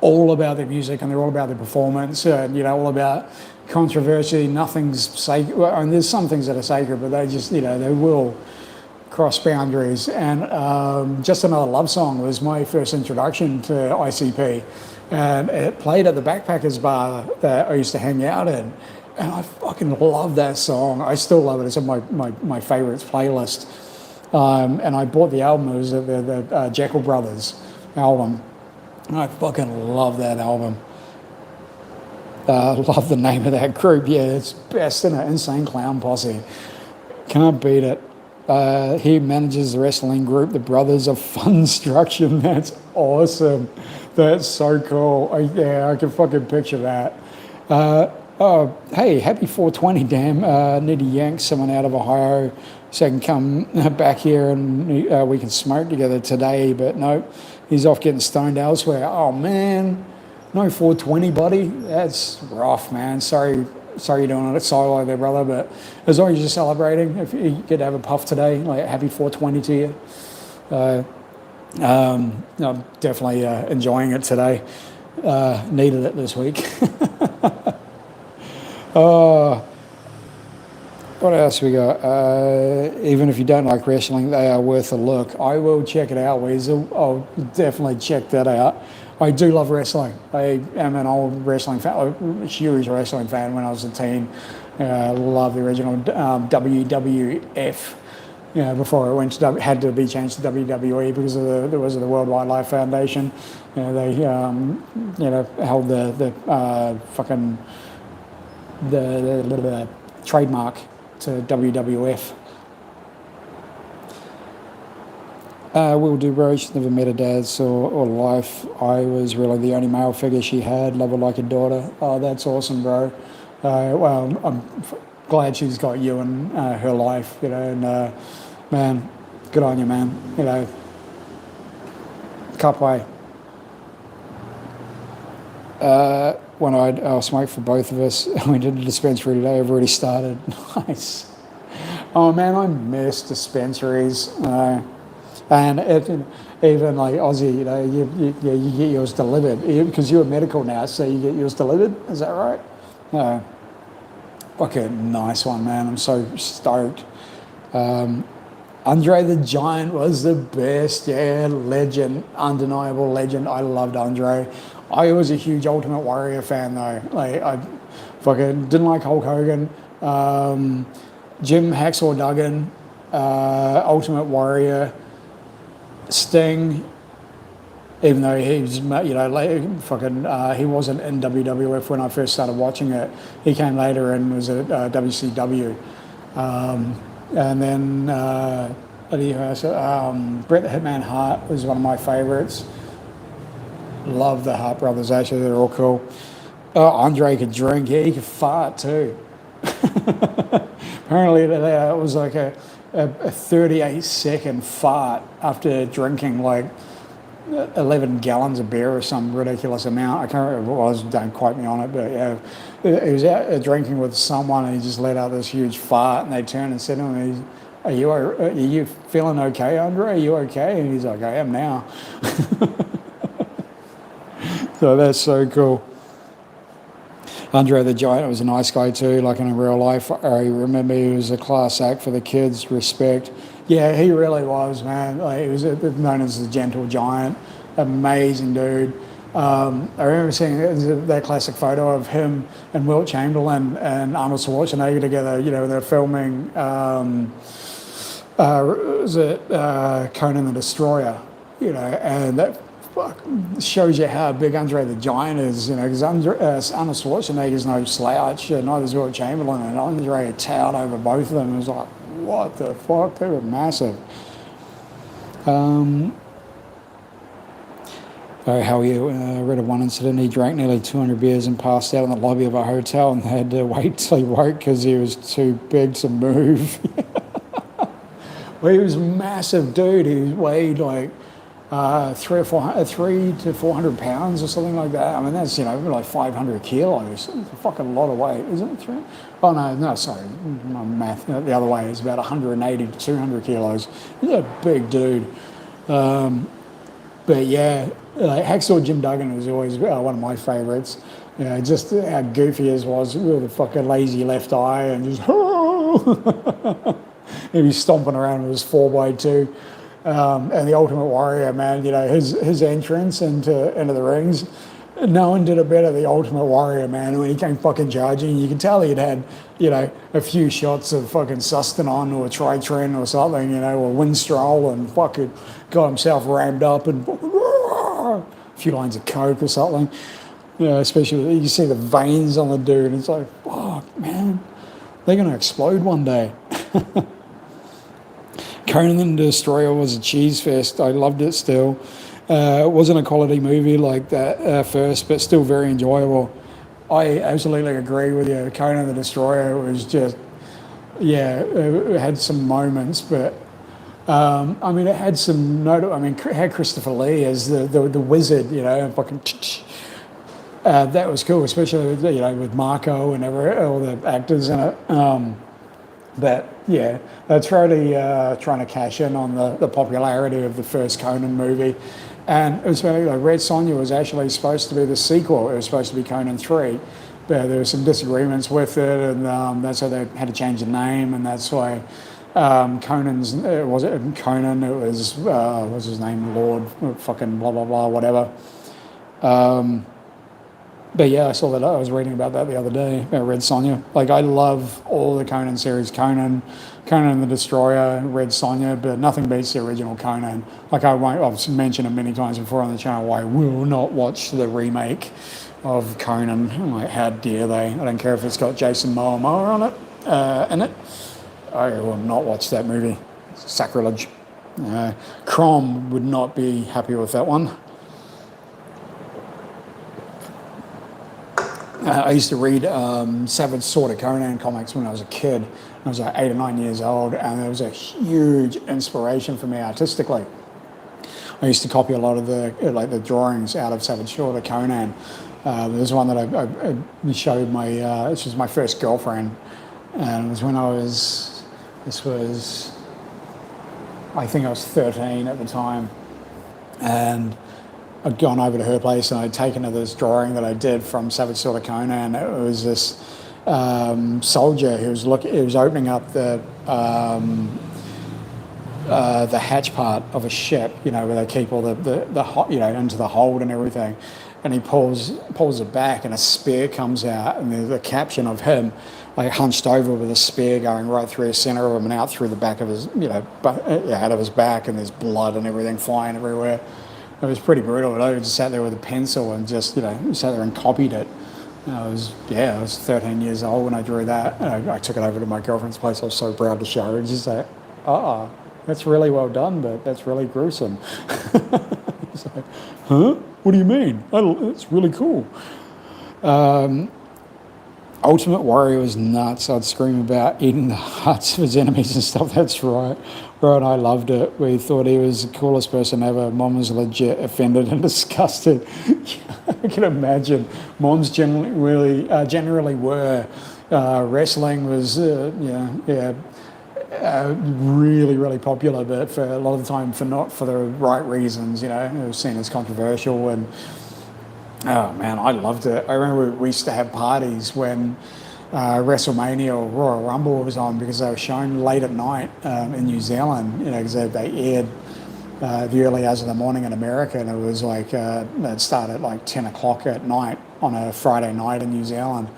all about their music, and they're all about their performance, all about controversy. Nothing's sacred. Well, I mean, there's some things that are sacred, but they just, they will cross boundaries. And Just Another Love Song was my first introduction to ICP. And it played at the Backpackers Bar that I used to hang out in. And I fucking love that song. I still love it. It's on my favourites playlist. And I bought the album. It was the Jekyll Brothers album. And I fucking love that album. Love the name of that group. Yeah, it's best in it. Insane Clown Posse. Can't beat it. He manages the wrestling group, the Brothers of Funstruction. That's awesome. That's so cool. I can fucking picture that. Hey, happy 420, damn. Need to yank someone out of Ohio so I can come back here and we can smoke together today. But nope, he's off getting stoned elsewhere. Oh, man. No 420, buddy. That's rough, man. Sorry you're doing it solo there, brother. But as long as you're celebrating, if you get to have a puff today, like happy 420 to you. I'm definitely enjoying it today. Needed it this week. What else we got? Even if you don't like wrestling, they are worth a look. I will check it out, Weasel. I'll definitely check that out. I do love wrestling. I am an old wrestling fan, a huge wrestling fan when I was a teen. Love the original WWF. Before it had to be changed to WWE because of the World Wildlife Foundation. They held the trademark to WWF. Will do, bro. She's never met her dad or life. I was really the only male figure she had. Love her like a daughter. Oh, that's awesome, bro. Well, I'm glad she's got you in her life, and man, good on you, man. Cup way. When I'll smoke for both of us. We did the dispensary today. I've already started. Nice. Oh, man, I miss dispensaries. And even like Aussie, you get yours delivered because you're medical now, so you get yours delivered. Is that right? Okay, nice one, man. I'm so stoked. Andre the Giant was the best. Yeah, legend, undeniable legend. I loved Andre. I was a huge Ultimate Warrior fan though. Like I fucking didn't like Hulk Hogan, Jim Hacksaw Duggan, Ultimate Warrior. Sting, even though he was, he wasn't in WWF when I first started watching it. He came later and was at WCW. And then Bret the Hitman Hart was one of my favourites. Love the Hart brothers, actually, they're all cool. Andre could drink, yeah, he could fart too. Apparently it was like a 38-second fart after drinking like 11 gallons of beer or some ridiculous amount. I can't remember what it was, don't quote me on it, but yeah. He was out drinking with someone and he just let out this huge fart and they turned and said to him, are you feeling okay, Andre? Are you okay? And he's like, I am now. So that's so cool. Andre the Giant was a nice guy too, like in real life. I remember he was a class act for the kids, respect. Yeah, he really was, man. Like, he was known as the Gentle Giant. Amazing dude. I remember seeing that classic photo of him and Wilt Chamberlain and Arnold Schwarzenegger together. You know, they're filming. Was it Conan the Destroyer? You know, and that shows you how big Andre the Giant is. You know, because Arnold Schwarzenegger is no slouch, neither is Wilt Chamberlain, and Andre towered over both of them. It was like, what the fuck? They were massive. How he read of one incident. He drank nearly 200 beers and passed out in the lobby of a hotel and had to wait till he woke because he was too big to move. Well, he was a massive dude. He weighed like 3 to 400 pounds or something like that. I mean, that's, you know, like 500 kilos. It's a fucking lot of weight, isn't it? Oh, no, sorry. My math, the other way is about 180 to 200 kilos. He's a big dude. But yeah, like Hacksaw Jim Duggan was always one of my favourites. You know, just how goofy he was with a fucking lazy left eye and just he'd be stomping around with his 4x2. And the Ultimate Warrior, man, you know, his entrance into the rings, no one did it better, the Ultimate Warrior, man. When he came fucking charging, you could tell he'd had, you know, a few shots of fucking Sustanon or Tritren or something, you know, or Winstrol, and fucking got himself rammed up and a few lines of coke or something. You know, especially you see the veins on the dude, and it's like, fuck, man, they're going to explode one day. Conan the Destroyer was a cheese fest. I loved it still. It wasn't a quality movie like that first, but still very enjoyable. I absolutely agree with you. Conan the Destroyer was just, yeah, it had some moments, but I mean, it had some it had Christopher Lee as the wizard, you know, fucking. That was cool, especially with, you know, with Marco and all the actors in it. But yeah, that's really trying to cash in on the popularity of the first Conan movie. And it was funny, like Red Sonja was actually supposed to be the sequel. It was supposed to be Conan 3. But there were some disagreements with it, and that's why they had to change the name, and that's why Conan's, it wasn't Conan, it was, what's his name, Lord, fucking blah, blah, blah, whatever. But yeah, I saw that. I was reading about that the other day, about Red Sonja. Like, I love all the Conan series, Conan the Destroyer, Red Sonja, but nothing beats the original Conan. Like, I've mentioned it many times before on the channel, I will not watch the remake of Conan. I'm like, how dare they? I don't care if it's got Jason Momoa on it, in it. I will not watch that movie. It's sacrilege. Crom would not be happy with that one. I used to read Savage Sword of Conan comics when I was a kid. I was like 8 or 9 years old, and it was a huge inspiration for me artistically. I used to copy a lot of the drawings out of Savage Sword of Conan. There's one that I showed my, this was my first girlfriend, and it was when I think I was 13 at the time, and I'd gone over to her place and I'd taken her this drawing that I did from Savage Sword of Conan. It was this soldier who was opening up the hatch part of a ship, you know, where they keep all the you know, into the hold and everything. And he pulls it back, and a spear comes out, and there's a caption of him like hunched over with a spear going right through the center of him and out through the back of his, you know, out of his back, and there's blood and everything flying everywhere. It was pretty brutal. But I just sat there with a pencil and just, you know, sat there and copied it. And I was 13 years old when I drew that. And I took it over to my girlfriend's place. I was so proud to show her. And she's like, that's really well done, but that's really gruesome. It's like, huh? What do you mean? It's really cool. Ultimate Warrior was nuts. I'd scream about eating the hearts of his enemies and stuff. That's right. Right, I loved it. We thought he was the coolest person ever. Mom was legit offended and disgusted. I can imagine. Moms generally were. Wrestling was, really, really popular, but for a lot of the time not for the right reasons. You know, it was seen as controversial, and oh man, I loved it. I remember we used to have parties when WrestleMania or Royal Rumble was on, because they were shown late at night in New Zealand, you know, because they aired the early hours of the morning in America, and it was like it started at like 10 o'clock at night on a Friday night in New Zealand,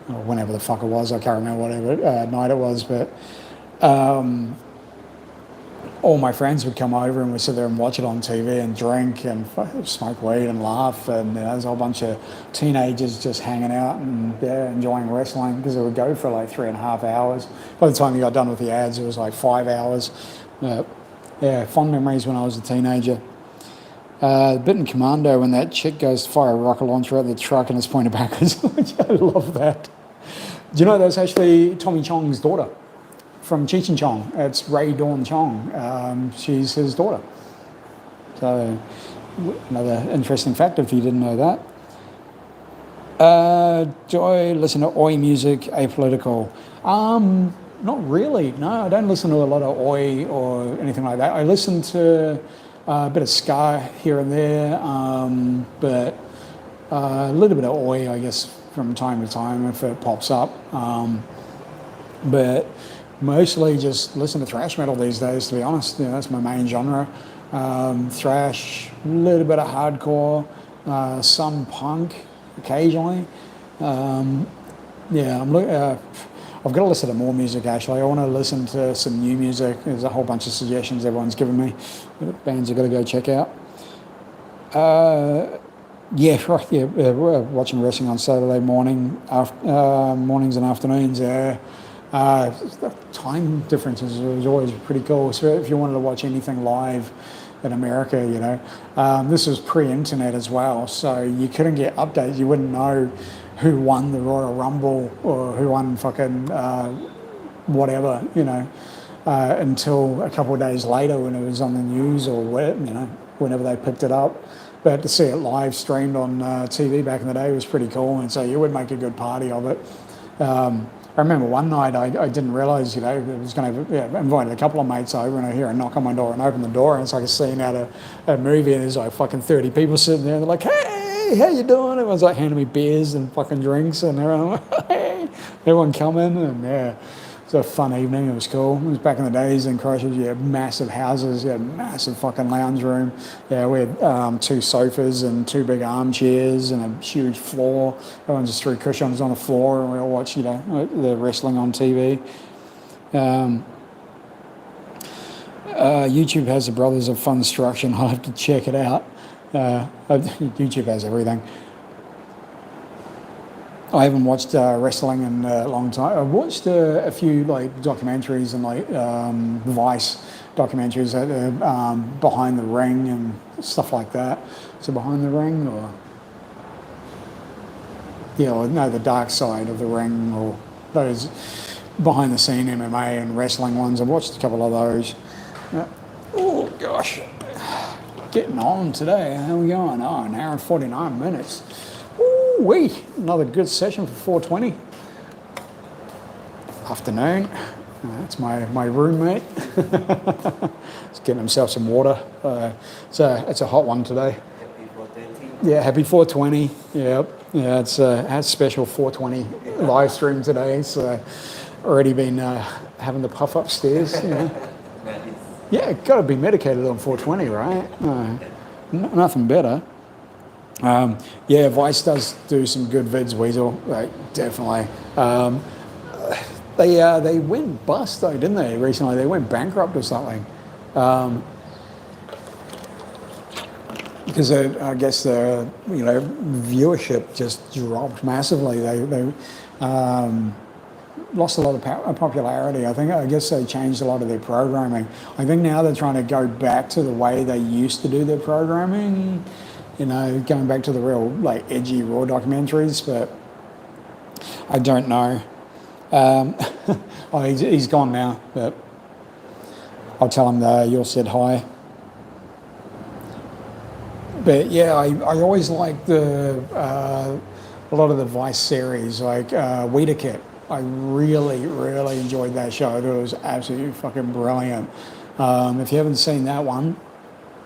or whenever the fuck it was. I can't remember whatever night it was, but all my friends would come over and we'd sit there and watch it on TV and drink and smoke weed and laugh, and there's a whole bunch of teenagers just hanging out and enjoying wrestling, because it would go for like 3.5 hours. By the time you got done with the ads, it was like 5 hours. Fond memories when I was a teenager. Bit in Commando when that chick goes to fire a rocket launcher at the truck and it's pointed backwards. I love that. Do you know that's actually Tommy Chong's daughter from Cheech and Chong? It's Ray Dawn Chong. She's his daughter. So another interesting fact if you didn't know that. Do I listen to Oi music, apolitical? Not really, no. I don't listen to a lot of Oi or anything like that. I listen to a bit of ska here and there, but a little bit of Oi, I guess, from time to time if it pops up. But mostly just listen to thrash metal these days, to be honest. That's my main genre. Thrash, a little bit of hardcore, some punk occasionally. I've got to listen to more music, actually. I want to listen to some new music. There's a whole bunch of suggestions everyone's given me. Bands I've got to go check out. We're watching wrestling on Saturday morning, mornings and afternoons. The time differences was always pretty cool. So if you wanted to watch anything live in America, this was pre-internet as well, so you couldn't get updates. You wouldn't know who won the Royal Rumble or who won fucking whatever, until a couple of days later when it was on the news or whenever they picked it up. But to see it live streamed on TV back in the day was pretty cool, and so you would make a good party of it. I remember one night I didn't realise, it was going to, invited a couple of mates over, and I hear a knock on my door and open the door, and it's like a scene out of a movie, and there's like fucking 30 people sitting there, and they're like, hey, how you doing? Everyone's like handing me beers and fucking drinks, and everyone, like, hey, everyone coming, and it was a fun evening. It was cool. It was back in the days in Christchurch. You had massive houses, you had massive fucking lounge room. We had 2 sofas and 2 big armchairs and a huge floor. Everyone just threw cushions on the floor, and we all watched, the wrestling on TV. YouTube has the Brothers of Funstruction. I'll have to check it out. YouTube has everything. I haven't watched wrestling in a long time. I've watched a few documentaries and Vice documentaries, behind the ring and stuff like that. Is it behind the ring or? The dark side of the ring, or those behind the scene MMA and wrestling ones. I've watched a couple of those. Oh gosh, getting on today. How are we going? Oh, an hour and 49 minutes. Another good session for 4:20. Afternoon. That's my roommate. He's getting himself some water. It's a hot one today. Happy 4:20. Yeah, happy 4:20. Yeah, it's a special 4:20 live stream today. So already been having the puff upstairs. Yeah, got to be medicated on 4:20, right? Nothing better. Vice does do some good vids, Weasel. Definitely. They went bust though, didn't they? Recently, they went bankrupt or something. Because I guess the viewership just dropped massively. They lost a lot of popularity. I guess they changed a lot of their programming. I think now they're trying to go back to the way they used to do their programming. Going back to the real edgy raw documentaries, but I don't know. He's gone now, but I'll tell him that you all said hi. But yeah, I always liked a lot of the Vice series, like Weeder I really, really enjoyed that show. I thought it was absolutely fucking brilliant. If you haven't seen that one,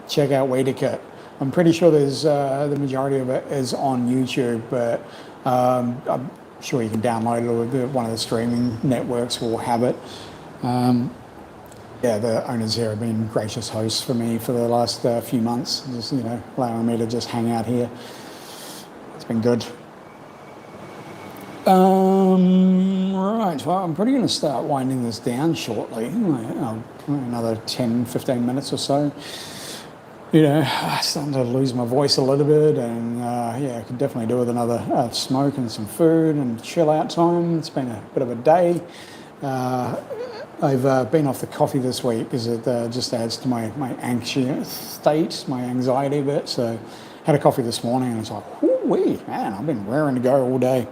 check out Weeder. I'm pretty sure there's the majority of it is on YouTube, but I'm sure you can download it, or one of the streaming networks will have it. Yeah, the owners here have been gracious hosts for me for the last few months, just, allowing me to just hang out here. It's been good. Right, well, I'm probably going to start winding this down shortly, another 10, 15 minutes or so. Starting to lose my voice a little bit, and I could definitely do with another smoke and some food and chill out time. It's been a bit of a day. I've been off the coffee this week because it just adds to my anxious state, my anxiety bit. So had a coffee this morning and it's like, whoo-wee, man, I've been raring to go all day.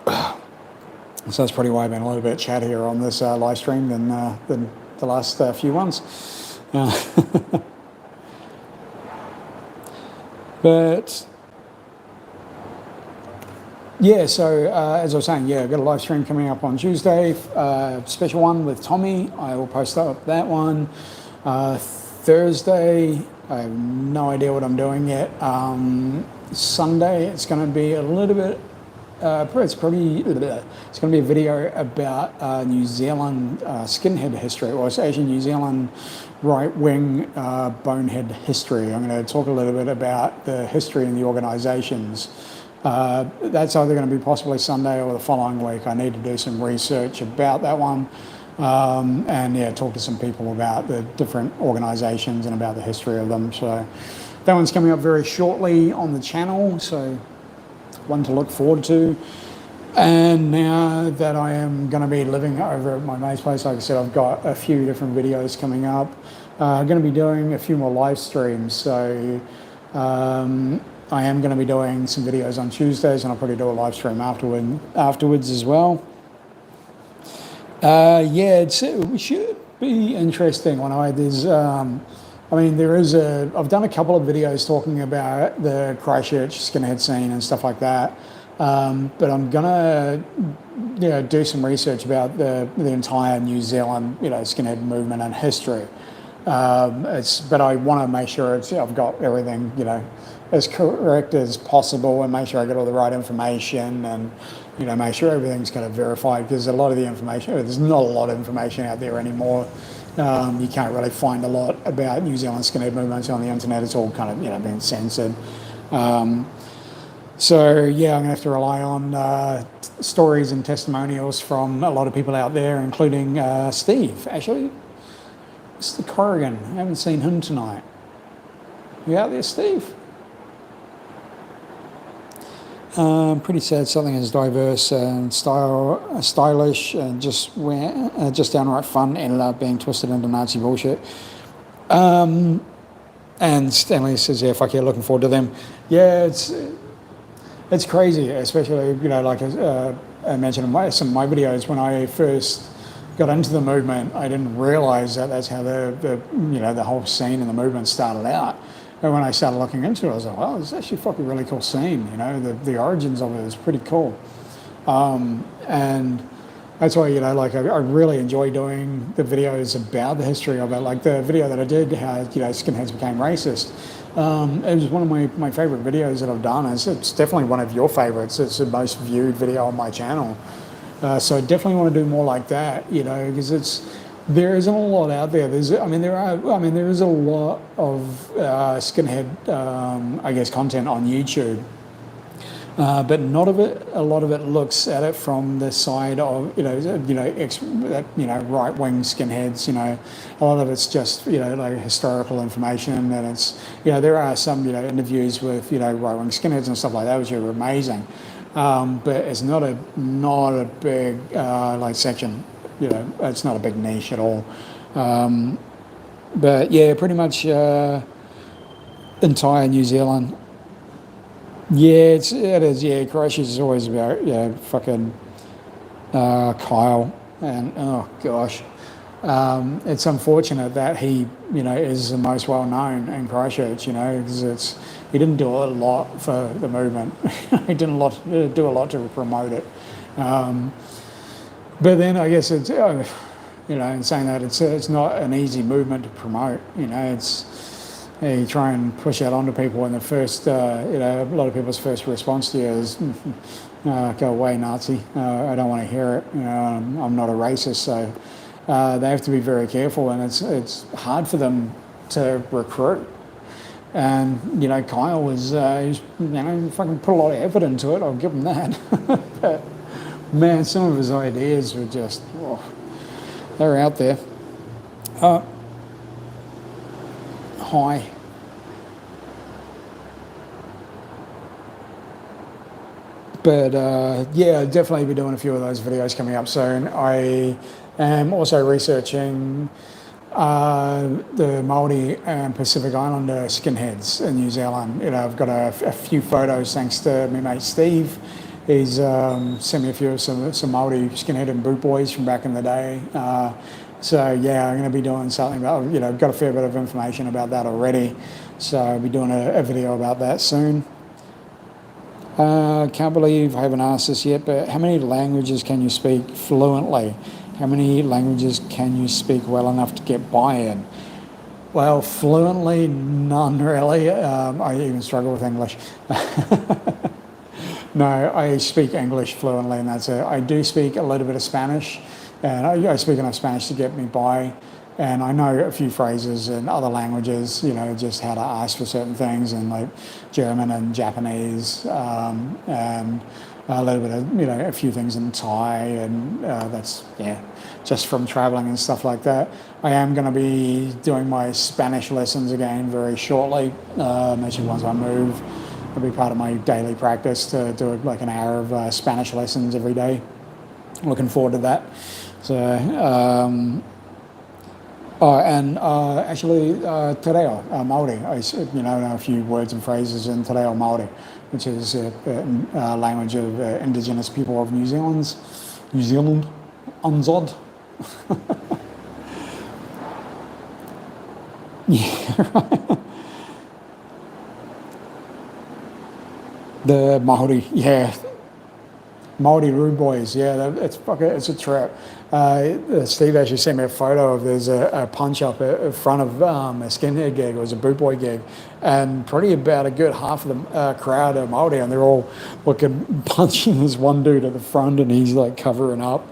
So that's probably why I've been a little bit chattier on this live stream than the last few ones. But yeah, so as I was saying, I've got a live stream coming up on Tuesday, special one with Tommy. I will post up that one. Thursday, I have no idea what I'm doing yet. Sunday, it's going to be a little bit. It's going to be a video about New Zealand skinhead history, or it's actually New Zealand right-wing bonehead history. I'm going to talk a little bit about the history and the organisations. That's either going to be possibly Sunday or the following week. I need to do some research about that one, and talk to some people about the different organisations and about the history of them. So that one's coming up very shortly on the channel. So one to look forward to. And now that I am going to be living over at my mate's place, like I said, I've got a few different videos coming up. I'm going to be doing a few more live streams. So I am going to be doing some videos on Tuesdays, and I'll probably do a live stream afterwards as well. It should be interesting. I've done a couple of videos talking about the Christchurch skinhead scene and stuff like that. But I'm gonna, do some research about the entire New Zealand, skinhead movement and history. But I want to make sure I've got everything, as correct as possible, and make sure I get all the right information, and make sure everything's kind of verified, because a lot of the information, there's not a lot of information out there anymore. You can't really find a lot about New Zealand skinhead movements on the internet. It's all kind of been censored. So I'm going to have to rely on stories and testimonials from a lot of people out there, including Steve. Actually, Mr. Corrigan, I haven't seen him tonight. You out there, Steve? Pretty sad something as diverse and stylish and just downright fun ended up being twisted into Nazi bullshit. And Stanley says, yeah, fuck yeah, looking forward to them. Yeah, it's crazy, especially, like I mentioned in some of my videos, when I first got into the movement, I didn't realise that that's how the whole scene and the movement started out. And when I started looking into it, I was like, wow, this is actually a fucking really cool scene. The origins of it is pretty cool. And that's why, I really enjoy doing the videos about the history of it. Like the video that I did, how, skinheads became racist. It was one of my favourite videos that I've done. It's definitely one of your favourites. It's the most viewed video on my channel. So I definitely want to do more like that, because there isn't a lot out there. There is a lot of skinhead, content on YouTube, but not of it. A lot of it looks at it from the side of right-wing skinheads. A lot of it's just like historical information, and it's there are some interviews with right-wing skinheads and stuff like that, which are amazing, but it's not a big section. It's not a big niche at all. But yeah, pretty much entire New Zealand. Yeah, it is. Yeah, Christchurch is always about fucking Kyle, and oh gosh, it's unfortunate that he is the most well known in Christchurch. Because he didn't do a lot for the movement. He didn't do a lot to promote it. But then I guess it's, in saying that, it's not an easy movement to promote. You try and push that onto people, and the first, a lot of people's first response to you is, go away, Nazi. I don't want to hear it. I'm not a racist, so they have to be very careful, and it's hard for them to recruit. And Kyle was, fucking put a lot of effort into it. I'll give him that. But man, some of his ideas were just, they're out there. Hi. But yeah, definitely be doing a few of those videos coming up soon. I am also researching the Māori and Pacific Islander skinheads in New Zealand. I've got a few photos thanks to my mate Steve. He's sent me a few of some Māori skinhead and boot boys from back in the day. So yeah, I'm going to be doing something about, I've got a fair bit of information about that already. So I'll be doing a video about that soon. Can't believe I haven't asked this yet, but how many languages can you speak fluently? How many languages can you speak well enough to get by in? Well, fluently, none really. I even struggle with English. No, I speak English fluently, and that's it. I do speak a little bit of Spanish, and I speak enough Spanish to get me by. And I know a few phrases in other languages, just how to ask for certain things, and like German and Japanese, and a little bit of, a few things in Thai, and that's, just from traveling and stuff like that. I am going to be doing my Spanish lessons again very shortly, actually once I move. It'll be part of my daily practice to do like an hour of Spanish lessons every day. Looking forward to that. So, actually, te reo, Māori. I know a few words and phrases in te reo Māori, which is a language of Indigenous people of New Zealand. Unzod. Yeah, right. The Māori, yeah. Māori rude boys, yeah, it's a trap. Steve actually sent me a photo of there's a punch up in front of a skinhead gig. It was a boot boy gig, and probably about a good half of the crowd are Māori, and they're all punching this one dude at the front, and he's like covering up.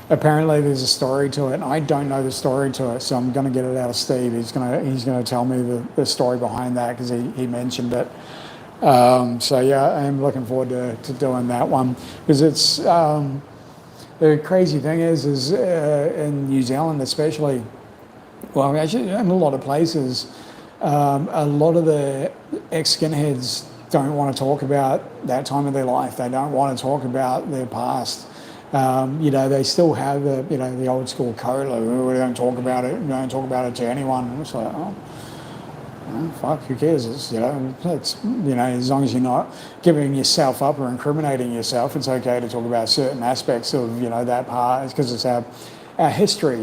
Apparently there's a story to it, and I don't know the story to it, so I'm going to get it out of Steve. He's gonna tell me the story behind that, because he mentioned it. So yeah, I am looking forward to doing that one, because it's the crazy thing is in New Zealand especially, well actually in a lot of places, a lot of the ex-skinheads don't want to talk about that time of their life. They don't want to talk about their past. They still have the old school code, like, we don't talk about it. We don't talk about it to anyone. And it's like, fuck, who cares? It's as long as you're not giving yourself up or incriminating yourself, it's okay to talk about certain aspects of that part. It's because it's our history.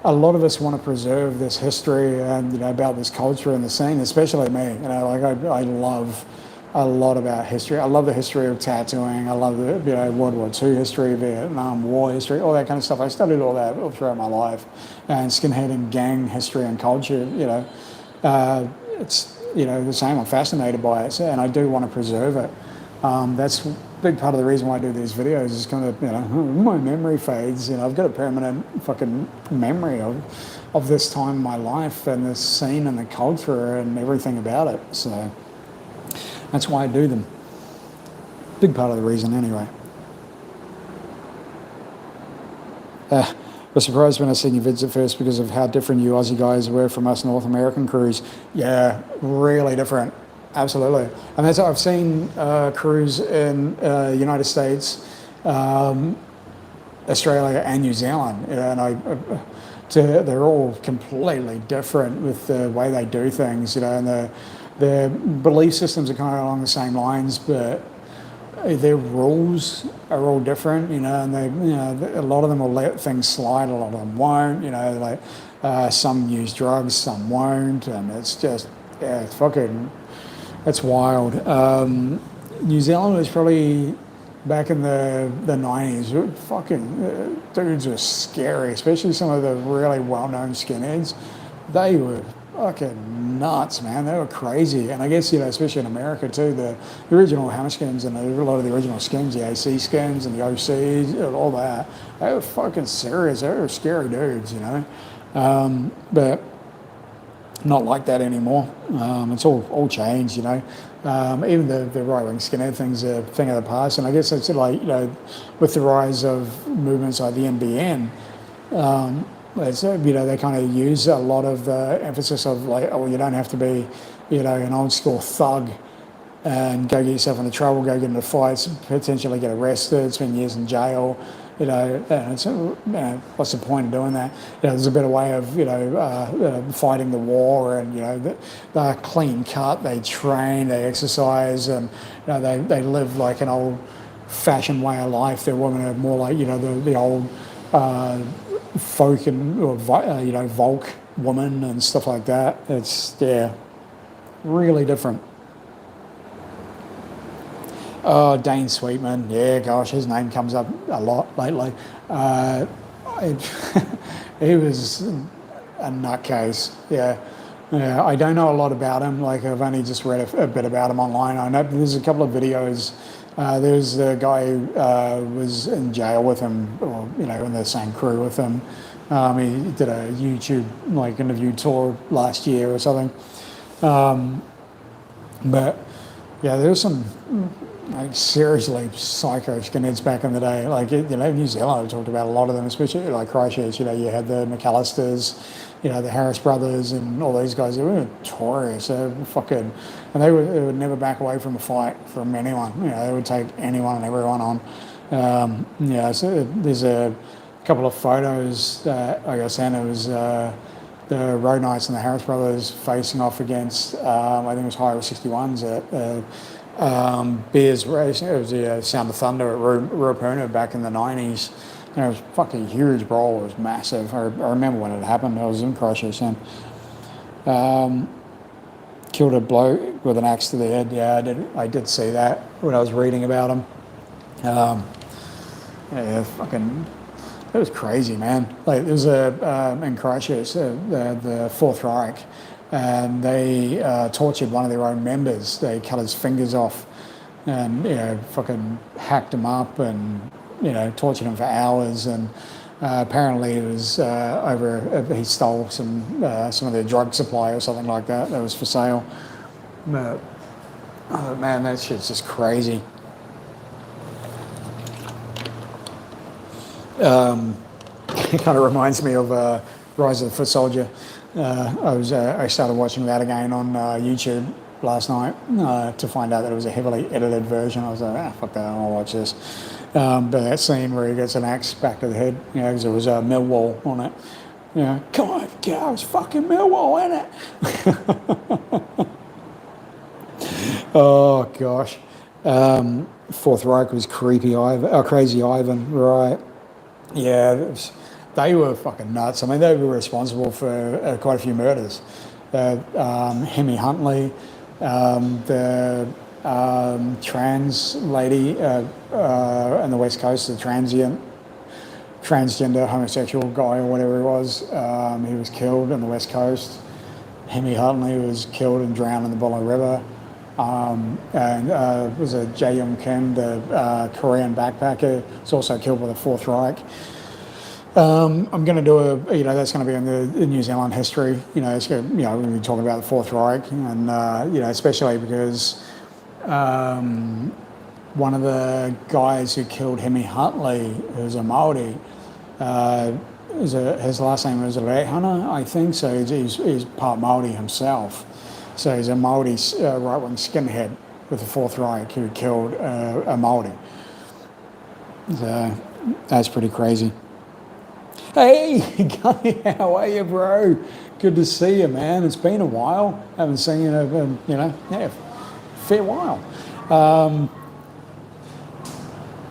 A lot of us want to preserve this history and about this culture and the scene, especially me. I love a lot about history. I love the history of tattooing. I love the World War II history, Vietnam War history, all that kind of stuff. I studied all that all throughout my life, and skinhead and gang history and culture. It's the same. I'm fascinated by it, and I do want to preserve it. That's a big part of the reason why I do these videos. Is kind of my memory fades. I've got a permanent fucking memory of this time in my life and this scene and the culture and everything about it. So that's why I do them. Big part of the reason, anyway. I was surprised when I seen your vids at first because of how different you Aussie guys were from us North American crews. Yeah, really different. Absolutely. And that's I've seen crews in United States, Australia, and New Zealand. And they're all completely different with the way they do things. And their belief systems are kind of along the same lines, but their rules are all different, and they, a lot of them will let things slide, a lot of them won't, some use drugs, some won't, and it's just, it's wild. New Zealand was probably back in the 90s, dudes were scary, especially some of the really well-known skinheads. They were fucking nuts, man. They were crazy. And I guess, especially in America too, the original hammer skins and a lot of the original skins, the AC skins and the OCs and all that, they were fucking serious. They were scary dudes, But not like that anymore. It's all changed, Even the right-wing skinhead thing's a thing of the past. And I guess it's like, with the rise of movements like the NBN, they kind of use a lot of the emphasis of like, oh, you don't have to be, an old school thug and go get yourself into trouble, go get into fights, potentially get arrested, spend years in jail, and it's, what's the point of doing that? There's a better way of, fighting the war, and, they're clean cut, they train, they exercise, and, they live like an old-fashioned way of life. They're women are more like, the old folk and, Volk woman and stuff like that. It's, really different. Oh, Dane Sweetman. Yeah, gosh, his name comes up a lot lately. He was a nutcase. Yeah. I don't know a lot about him. Like, I've only just read a bit about him online. I know there's a couple of videos. There's a guy who was in jail with him, or, in the same crew with him. He did a YouTube, interview tour last year or something. But, yeah, there was some seriously psycho skinheads back in the day. New Zealand, I talked about a lot of them, especially like Christchurch. You had the McAllisters, the Harris brothers, and all these guys. They were notorious. They were fucking, and they would never back away from a fight from anyone. They would take anyone and everyone on. So there's a couple of photos that I got sent. It was the Road Knights and the Harris brothers facing off against, I think it was Highway 61s at Beers Racing. It was the Sound of Thunder at Ruapuna back in the 90s. And it was fucking huge brawl. It was massive. I remember when it happened. I was in Christchurch then. Killed a bloke with an axe to the head. Yeah, I did see that when I was reading about him. It was crazy, man. There was in Christchurch, the Fourth Reich, and they tortured one of their own members. They cut his fingers off and, fucking hacked him up and, tortured him for hours. And apparently it was he stole some of their drug supply or something like that was for sale. But, oh, man, that shit's just crazy. It kind of reminds me of Rise of the Foot Soldier. I started watching that again on YouTube last night to find out that it was a heavily edited version. I was like, fuck that, I don't want to watch this. But that scene where he gets an axe back to the head, because there was a Millwall on it. Come on, it's fucking Millwall, ain't it? Oh, gosh. Fourth Reich was Crazy Ivan, right. Yeah, they were fucking nuts. I mean, they were responsible for quite a few murders. Hemi Huntley, the trans lady on the West Coast, the transgender homosexual guy or whatever he was, he was killed on the West Coast. Hemi Huntley was killed and drowned in the Buller River. And was a Jae Young Kim, the Korean backpacker, was also killed by the Fourth Reich. I'm going to do that's going to be in the New Zealand history. It's going to, we're going to be talking about the Fourth Reich, and especially because one of the guys who killed Hemi Huntley, who's a Māori, his last name was Rehana, I think. So he's part Māori himself. So he's a Māori right-wing skinhead with the Fourth Reich who killed a Māori. So that's pretty crazy. Hey, Gunny, how are you, bro? Good to see you, man. It's been a while. Haven't seen you in a fair while.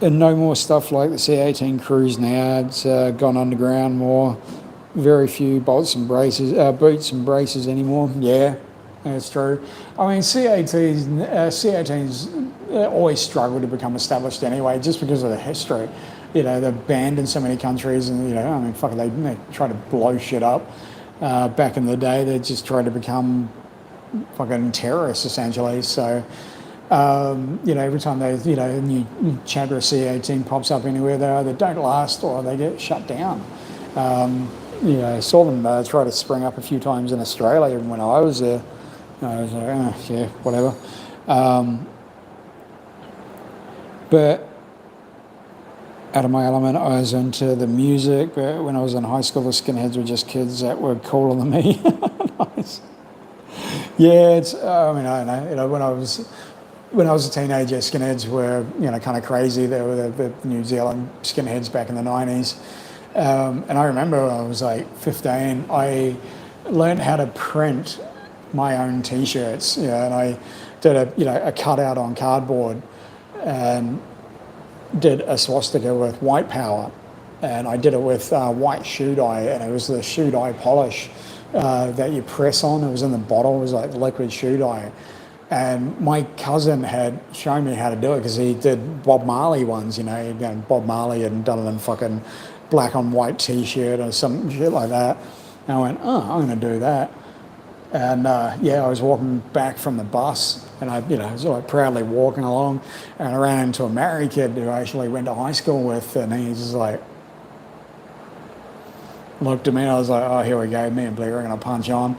And no more stuff like the C-18 crews now. It's gone underground more. Very few boots and braces anymore. Yeah. That's true. I mean, C-18s always struggle to become established anyway, just because of the history. They're banned in so many countries, and I mean, fuck, they try to blow shit up. back in the day. They just tried to become fucking terrorists, essentially. So, every time they, a new chapter of C18 pops up anywhere, they either don't last or they get shut down. I saw them try to spring up a few times in Australia when I was there. I was like, yeah, whatever. But out of my element, I was into the music. But when I was in high school, the skinheads were just kids that were cooler than me. Nice. Yeah, it's. I mean, I don't know. When I was a teenager, skinheads were kind of crazy. They were the New Zealand skinheads back in the 90s. And I remember when I was like 15, I learned how to print my own T-shirts. And I did a cutout on cardboard and did a swastika with white power, and I did it with white shoe dye, and it was the shoe dye polish that you press on. It was in the bottle. It was like liquid shoe dye. And my cousin had shown me how to do it because he did Bob Marley ones, Bob Marley had done it in fucking black on white T-shirt or some shit like that. And I went, oh, I'm going to do that. And I was walking back from the bus, and I was like proudly walking along, and I ran into a married kid who I actually went to high school with, and he just like looked at me, and I was like, oh, here we go, me and Blair are going to punch on.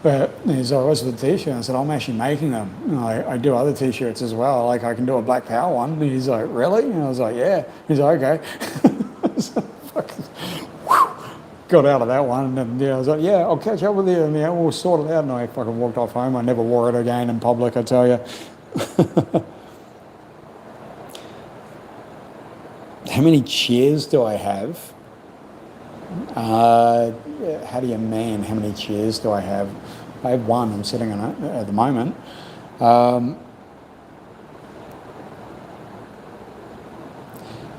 But he's like, what's the T-shirt? I said, I'm actually making them. I do other T-shirts as well. Like, I can do a Black Power one. And he's like, really? And I was like, yeah. He's like, okay. So fucking, got out of that one. And I was like, yeah, I'll catch up with you. And we'll sort it out. And I fucking walked off home. I never wore it again in public, I tell you. How many cheers do I have? How do you man how many chairs do I have? I have one. I'm sitting on it at the moment.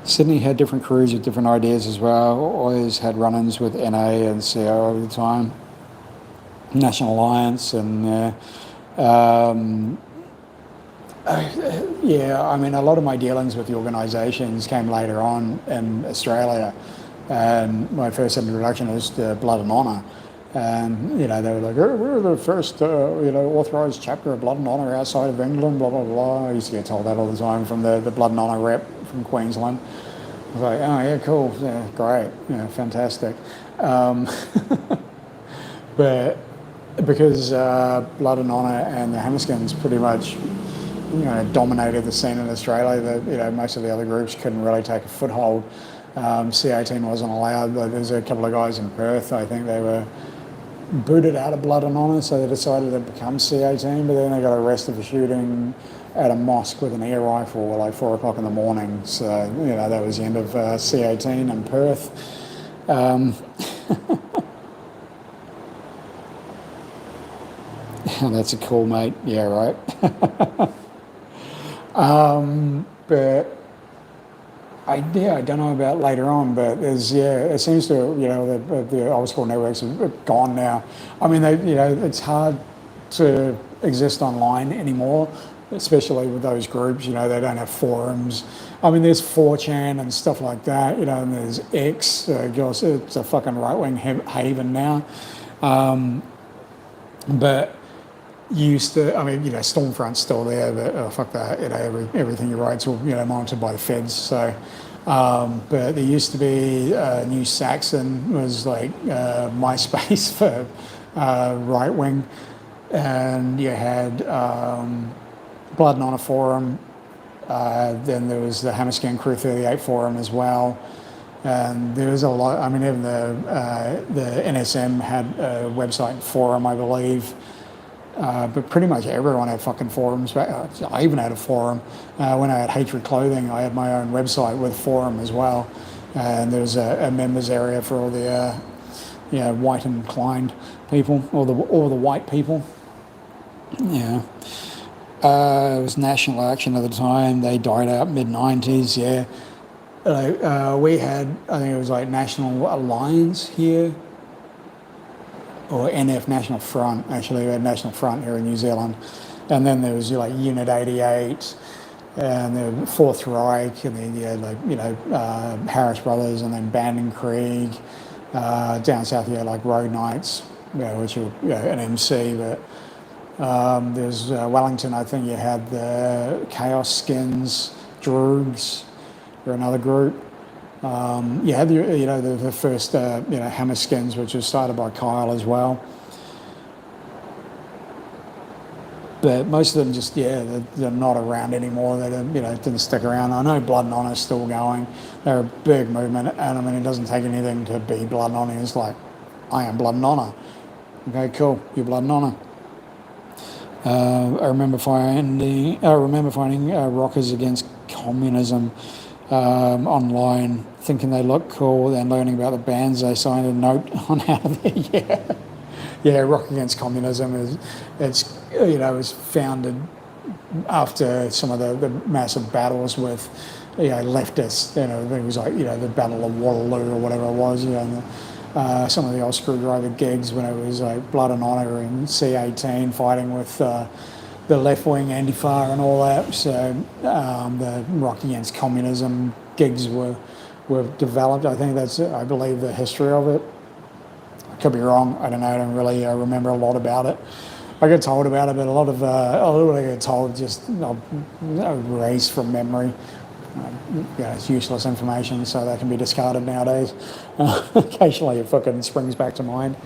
Sydney had different crews with different ideas as well. Always had run-ins with NA and CO over the time. National Alliance and I mean, a lot of my dealings with the organisations came later on in Australia. And my first introduction was to Blood and Honour. And, they were like, oh, we're the first, authorised chapter of Blood and Honour outside of England, blah, blah, blah. I used to get told that all the time from the Blood and Honour rep from Queensland. I was like, oh, yeah, cool, yeah, great, fantastic. But because Blood and Honour and the Hammerskins pretty much, dominated the scene in Australia, that, most of the other groups couldn't really take a foothold. C18 wasn't allowed. There's a couple of guys in Perth, I think they were booted out of Blood and Honour, so they decided to become C18, but then they got arrested for shooting at a mosque with an air rifle at like 4 o'clock in the morning. So, that was the end of C18 in Perth. That's a cool mate. Yeah, right. But I don't know about later on, but it seems to, the old school networks are gone now. I mean, it's hard to exist online anymore, especially with those groups. They don't have forums. I mean, there's 4chan and stuff like that, and there's X. It's a fucking right-wing haven now. But used to, I mean, Stormfront's still there, but fuck that, everything you write's all, monitored by the feds, so, but there used to be, New Saxon was like, MySpace for, right wing, and you had, Blood and Honour forum, then there was the Hammerskin Crew 38 forum as well, and there was a lot, I mean, even the NSM had a website and forum, I believe. But pretty much everyone had fucking forums. I even had a forum. When I had Hatred Clothing, I had my own website with forum as well. And there was a members area for all the white inclined people, all the white people. Yeah. It was National Action at the time. They died out mid-90s, yeah. We had, I think it was like National Alliance here. Or NF, National Front, actually. We had National Front here in New Zealand. And then there was like Unit 88 and the Fourth Reich, and then you had Harris Brothers, and then Band and Krieg. Down south you had like Road Knights, which are an MC, but there's Wellington. I think you had the Chaos Skins, Droogs, or another group. You had the first Hammer Skins, which was started by Kyle as well. But most of them just they're not around anymore. They didn't stick around. I know Blood and Honor is still going. They're a big movement, and I mean it doesn't take anything to be Blood and Honor. It's like I am Blood and Honor. Okay, cool. You're Blood and Honor. I remember finding rockers against communism online, thinking they looked cool, then learning about the bands they signed a note on how they Rock Against Communism was founded after some of the massive battles with leftists. It was like the Battle of Waterloo or whatever it was. Some of the old Screwdriver gigs when it was like Blood and Honor and C18 fighting with the left-wing Antifa and all that. So the Rock Against Communism gigs were developed. I think I believe, the history of it. I could be wrong. I don't know. I don't really remember a lot about it. I get told about it, but a lot of what I get told just erased from memory. It's useless information, so that can be discarded nowadays. Occasionally it fucking springs back to mind.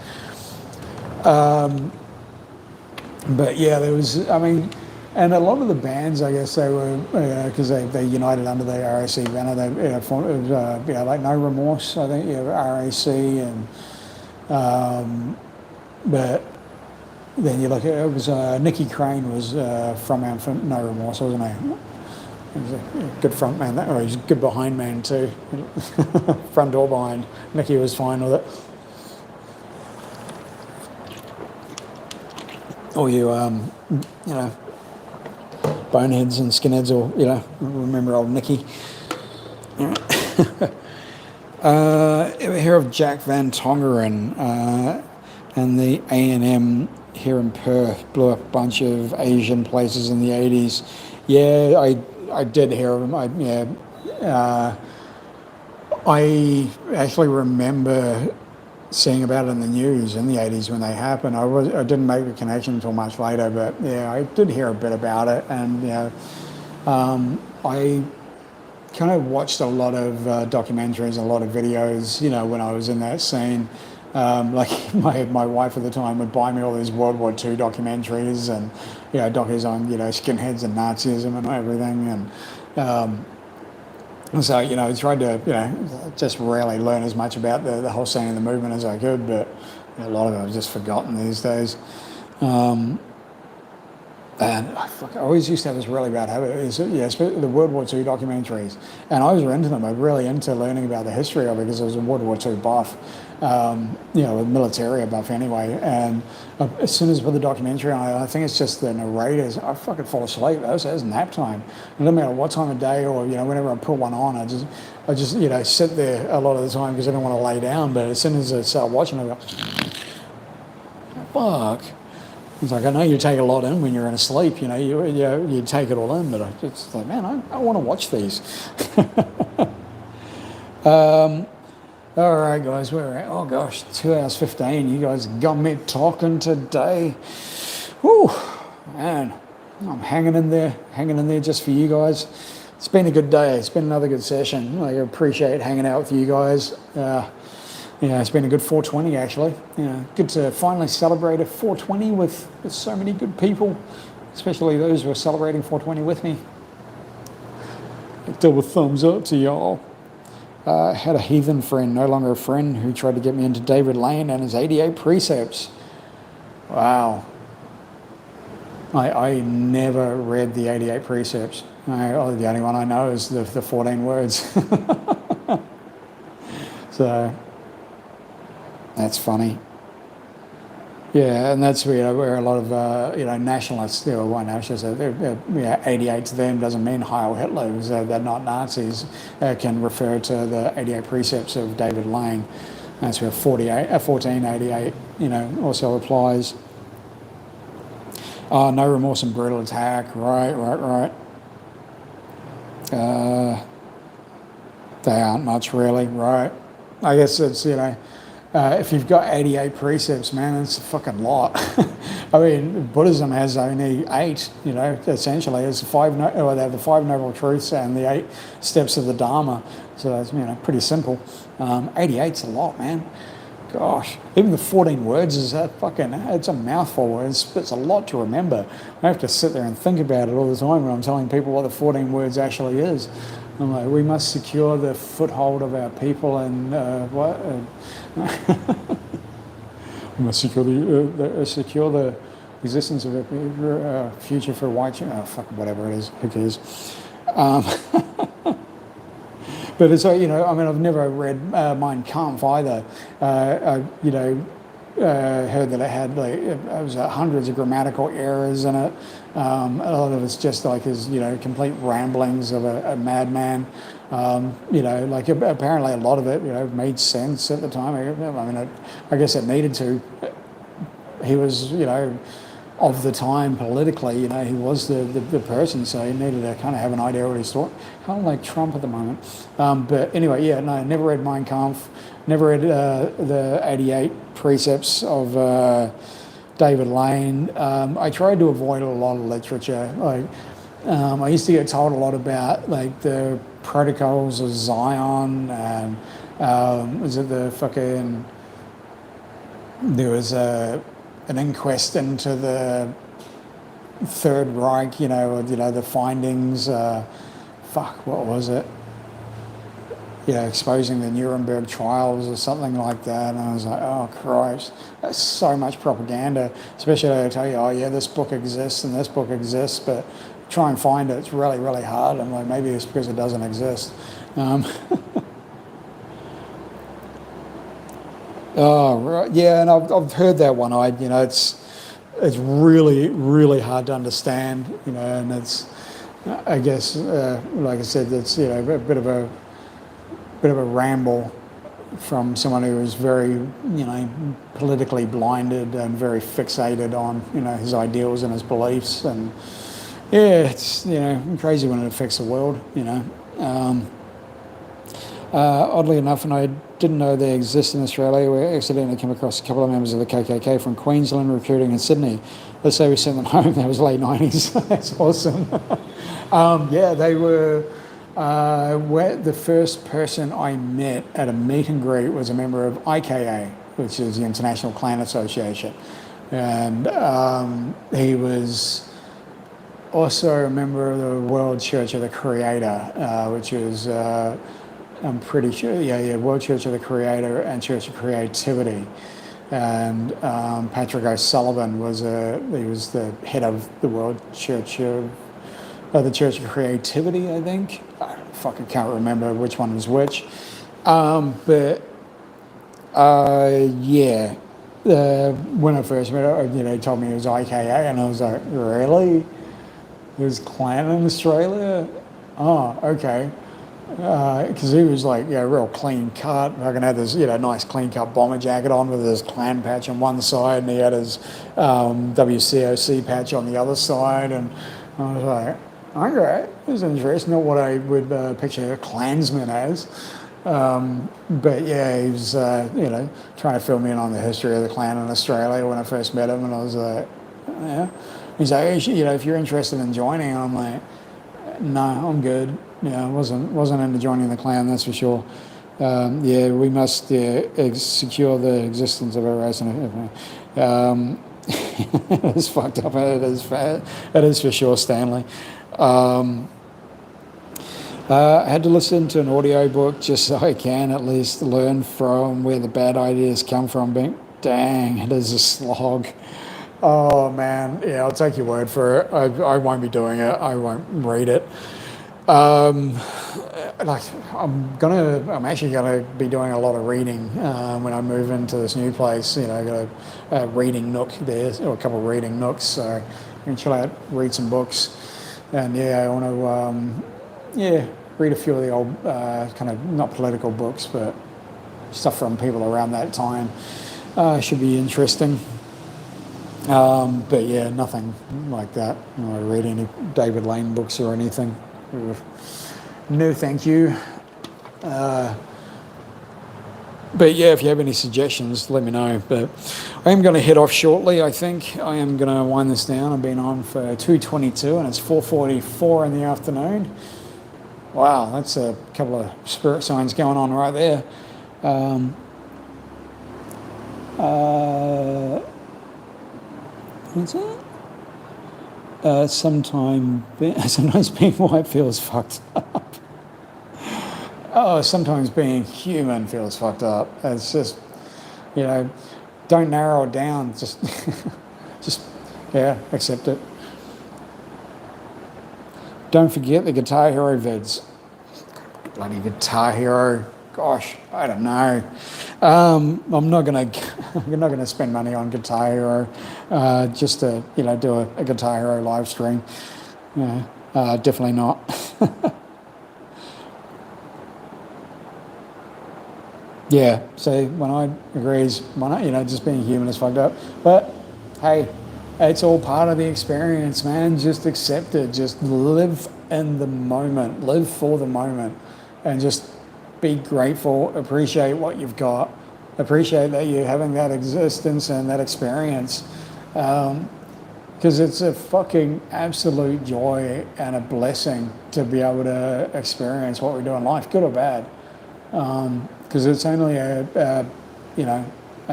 But yeah, there was, and a lot of the bands, I guess they were, because they united under the RAC banner, they formed, it was, like No Remorse, I think, RAC, and, but then you look at it was, Nicky Crane was from No Remorse, wasn't he? He was a good front man, or he was a good behind man too. Front door behind. Nicky was fine with it. All you, boneheads and skinheads, or remember old Nicky. Ever hear of Jack Van Tongeren and the A&M here in Perth? Blew up a bunch of Asian places in the 80s. Yeah, I did hear of him. I actually remember seeing about it in the news in the 80s when they happened. I didn't make the connection until much later, but yeah, I did hear a bit about it, and I kind of watched a lot of documentaries, a lot of videos, when I was in that scene. Like my wife at the time would buy me all these World War II documentaries and documentaries on skinheads and Nazism and everything, and so I tried to just really learn as much about the whole scene and the movement as I could, but a lot of it I've just forgotten these days. And I always used to have this really bad habit. Especially the World War II documentaries, and I was into them. I'm really into learning about the history of it because I was a World War II buff, a military buff anyway. And as soon as I put the documentary on, I think it's just the narrators. I fucking fall asleep. It's nap time. It doesn't matter what time of day or whenever I put one on, I just sit there a lot of the time because I don't want to lay down. But as soon as I start watching, I go, fuck. It's like, I know you take a lot in when you're in a sleep, you take it all in, but it's like, man, I want to watch these. All right, guys, we're at, oh gosh, 2 hours 15. You guys got me talking today. Whew, man, I'm hanging in there just for you guys. It's been a good day. It's been another good session. I appreciate hanging out with you guys. It's been a good 420 actually. Good to finally celebrate a 420 with so many good people, especially those who are celebrating 420 with me. Double thumbs up to y'all. Had a heathen friend, no longer a friend, who tried to get me into David Lane and his 88 precepts. Wow. I never read the 88 precepts. The only one I know is the 14 words. So that's funny. Yeah, and that's where a lot of nationalists, white nationalists, 88 to them doesn't mean Heil Hitler, because they're not Nazis. Can refer to the 88 precepts of David Lane. That's where 1488, also applies. No remorse and brutal attack. Right. They aren't much really, right? I guess it's if you've got 88 precepts, man, it's a fucking lot. I mean, Buddhism has only 8, you know, essentially. It's they have the 5 Noble Truths and the 8 steps of the Dharma. So that's, you know, pretty simple. 88's a lot, man. Gosh, even the 14 words is it's a mouthful. It's a lot to remember. I have to sit there and think about it all the time when I'm telling people what the 14 words actually is. I'm like, we must secure the foothold of our people and what? We must secure the existence of a future for white. Oh, fuck, whatever it is. Who cares? But it's, you know, I mean, I've never read Mein Kampf either. You know, heard that it had like it was hundreds of grammatical errors in it. A lot of it's just like his, you know, complete ramblings of a madman. You know, like apparently a lot of it, you know, made sense at the time. I mean, I guess it needed to. He was, you know, of the time politically, you know, he was the person, so he needed to kind of have an idea what he's thought. Kind of like Trump at the moment. But anyway, yeah, no, never read Mein Kampf, never read the 88 Precepts of David Lane. I tried to avoid a lot of literature. Like, I used to get told a lot about like the Protocols of Zion and was it the fucking, there was an inquest into the Third Reich, you know, the findings, what was it? You know, exposing the Nuremberg trials or something like that. And I was like, oh, Christ, that's so much propaganda, especially they tell you, oh, yeah, this book exists and this book exists, but try and find it, it's really, really hard. I'm like, maybe it's because it doesn't exist. Oh, right. Yeah, and I've heard that one. You know, it's really, really hard to understand, you know, and it's, I guess, like I said, it's, you know, a bit of a ramble from someone who is very, you know, politically blinded and very fixated on, you know, his ideals and his beliefs. And yeah, it's, you know, crazy when it affects the world, you know. Oddly enough, and I didn't know they exist in Australia, we accidentally came across a couple of members of the KKK from Queensland recruiting in Sydney. Let's say we sent them home, that was late 90s. That's awesome. Yeah, they were, the first person I met at a meet and greet was a member of IKA, which is the International Clan Association. And he was also a member of the World Church of the Creator, which is... I'm pretty sure, yeah, World Church of the Creator and Church of Creativity. And Patrick O'Sullivan was the head of the World Church of, the Church of Creativity, I think. I fucking can't remember which one was which. But yeah, when I first met her, you know, he told me it was IKA, and I was like, really? There's Clan in Australia? Oh, okay. Because he was like, yeah, real clean cut. I can have this, you know, nice clean cut bomber jacket on with his Clan patch on one side, and he had his WCOC patch on the other side. And I was like, okay, this is interesting. Not what I would picture a Klansman as. But yeah, he was, you know, trying to fill me in on the history of the Klan in Australia when I first met him, and I was like, yeah. He's like, hey, you know, if you're interested in joining, I'm like, no, I'm good. Yeah, I wasn't into joining the Klan, that's for sure. Yeah, we must secure the existence of a race. And it's fucked up. It is for sure, Stanley. I had to listen to an audio book just so I can at least learn from where the bad ideas come from. Dang, it is a slog. Oh man, yeah, I'll take your word for it. I won't be doing it. I won't read it. Like I'm actually gonna be doing a lot of reading when I move into this new place. You know, I got a reading nook there, or a couple of reading nooks, so I can chill out, read some books, and yeah, I want to read a few of the old kind of not political books, but stuff from people around that time. Should be interesting. But yeah, nothing like that. I don't read any David Lane books or anything. No, thank you. But yeah, if you have any suggestions, let me know. But I am going to head off shortly. I think I am going to wind this down. I've been on for 2:22, and it's 4:44 in the afternoon. Wow, that's a couple of spirit signs going on right there. What's that? Sometimes being white feels fucked up. Oh, sometimes being human feels fucked up. It's just, don't narrow it down. Just, accept it. Don't forget the Guitar Hero vids. Bloody Guitar Hero. Gosh, I don't know. I'm not gonna spend money on Guitar Hero just to do a Guitar Hero live stream. Definitely not. Yeah. So when I agrees, why not? Just being human is fucked up. But hey, it's all part of the experience, man. Just accept it. Just live in the moment. Live for the moment, and just be grateful. Appreciate what you've got. Appreciate that you're having that existence and that experience, because it's a fucking absolute joy and a blessing to be able to experience what we do in life, good or bad. Because it's only a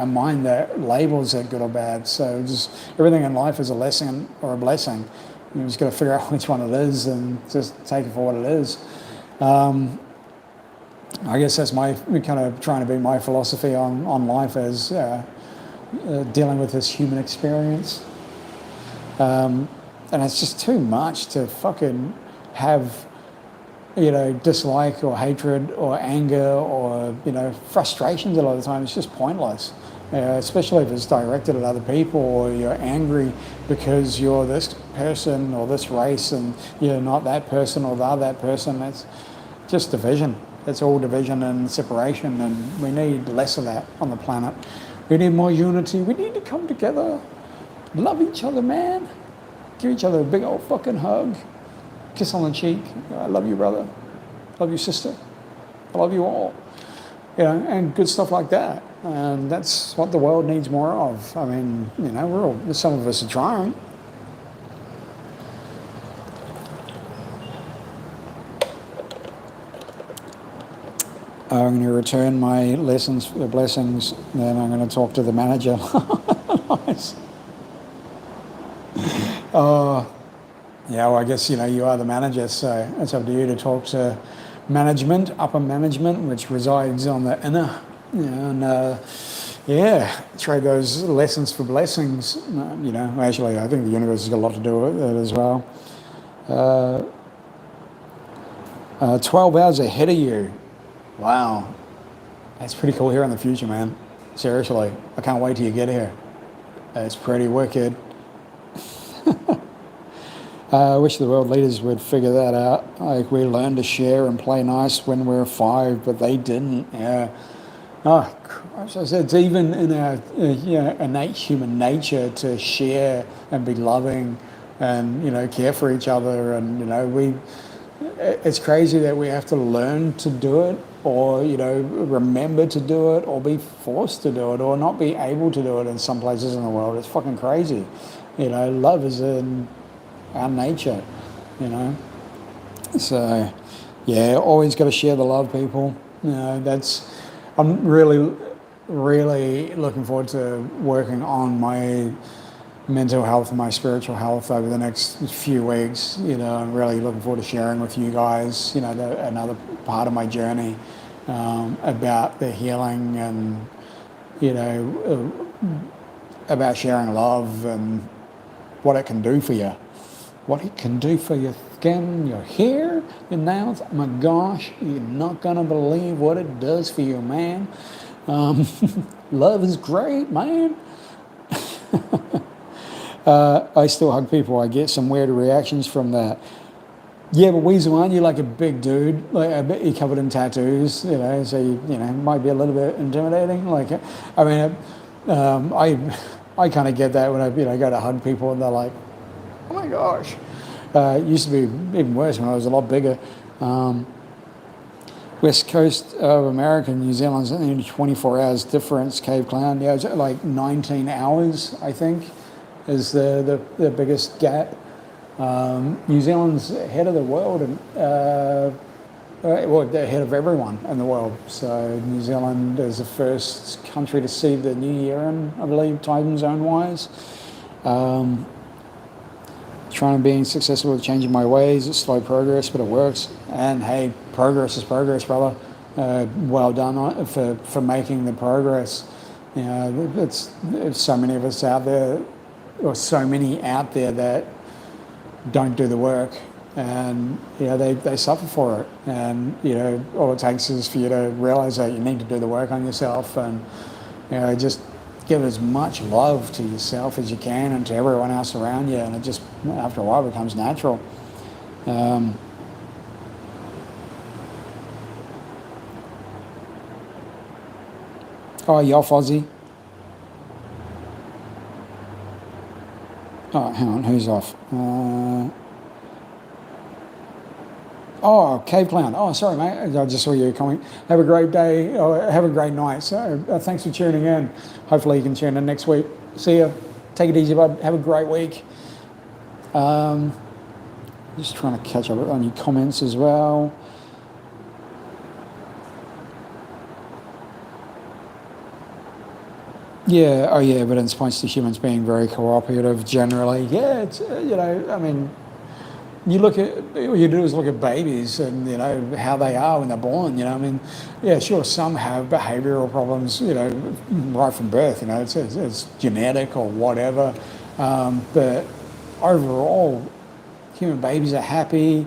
mind that labels it good or bad. So just everything in life is a lesson or a blessing. You just got to figure out which one it is and just take it for what it is. I guess that's my kind of trying to be my philosophy on life as dealing with this human experience. And it's just too much to fucking have dislike or hatred or anger or, frustrations a lot of the time. It's just pointless, especially if it's directed at other people or you're angry because you're this person or this race and you're not that person or that person. It's just division. It's all division and separation, and we need less of that on the planet. We need more unity. We need to come together, love each other, man. Give each other a big old fucking hug. Kiss on the cheek. I love you, brother. Love you, sister. I love you all. And good stuff like that. And that's what the world needs more of. I mean, some of us are trying. I'm going to return my lessons for the blessings. Then I'm going to talk to the manager. Nice. Yeah, well, I guess, you are the manager, so it's up to you to talk to management, upper management, which resides on the inner, and trade those lessons for blessings. Actually, I think the universe has got a lot to do with it as well. 12 hours ahead of you. Wow. That's pretty cool here in the future, man. Seriously, I can't wait till you get here. It's pretty wicked. I wish the world leaders would figure that out. Like, we learned to share and play nice when we were 5, but they didn't. Yeah. Oh, gosh, it's even in our innate human nature to share and be loving and, care for each other. And, it's crazy that we have to learn to do it or, remember to do it or be forced to do it or not be able to do it in some places in the world. It's fucking crazy. Love is in our nature, So, yeah, always got to share the love, people. I'm really, really looking forward to working on my mental health and my spiritual health over the next few weeks. I'm really looking forward to sharing with you guys, another part of my journey about the healing and, about sharing love and what it can do for you. What it can do for your skin, your hair, your nails. Oh my gosh, you're not gonna believe what it does for you, man. Love is great, man. I still hug people. I get some weird reactions from that. Yeah, but Weasel, aren't you like a big dude? Like, I bet you're covered in tattoos, so might be a little bit intimidating. Like, I mean, I kind of get that when I go to hug people and they're like, oh my gosh. It used to be even worse when I was a lot bigger. West coast of America, New Zealand's only 24 hours difference. Cave Clown, yeah, it's like 19 hours, I think, is the biggest gap. New Zealand's ahead of the world, and well, they're ahead of everyone in the world. So New Zealand is the first country to see the new year in, I believe, time zone wise. Trying to be successful with changing my ways. It's slow progress, but it works. And hey, progress is progress, brother. Well done for making the progress. You know, it's so many of us out there, or so many out there that don't do the work, and you know they suffer for it. And you know, all it takes is for you to realize that you need to do the work on yourself, and you know, just give as much love to yourself as you can and to everyone else around you, and it just after a while becomes natural. Oh, you off, Aussie? Oh, hang on, who's off? Oh, Cave Clown. Oh, sorry, mate. I just saw you coming. Have a great day. Have a great night. So, thanks for tuning in. Hopefully, you can tune in next week. See ya. Take it easy, bud. Have a great week. Just trying to catch up on your comments as well. Yeah. Oh, yeah. Evidence points to humans being very cooperative generally. Yeah. It's you know. I mean, you look at what you do is look at babies and you know how they are when they're born. You know, I mean, yeah, sure, some have behavioural problems. You know, right from birth. You know, it's genetic or whatever. But overall, human babies are happy.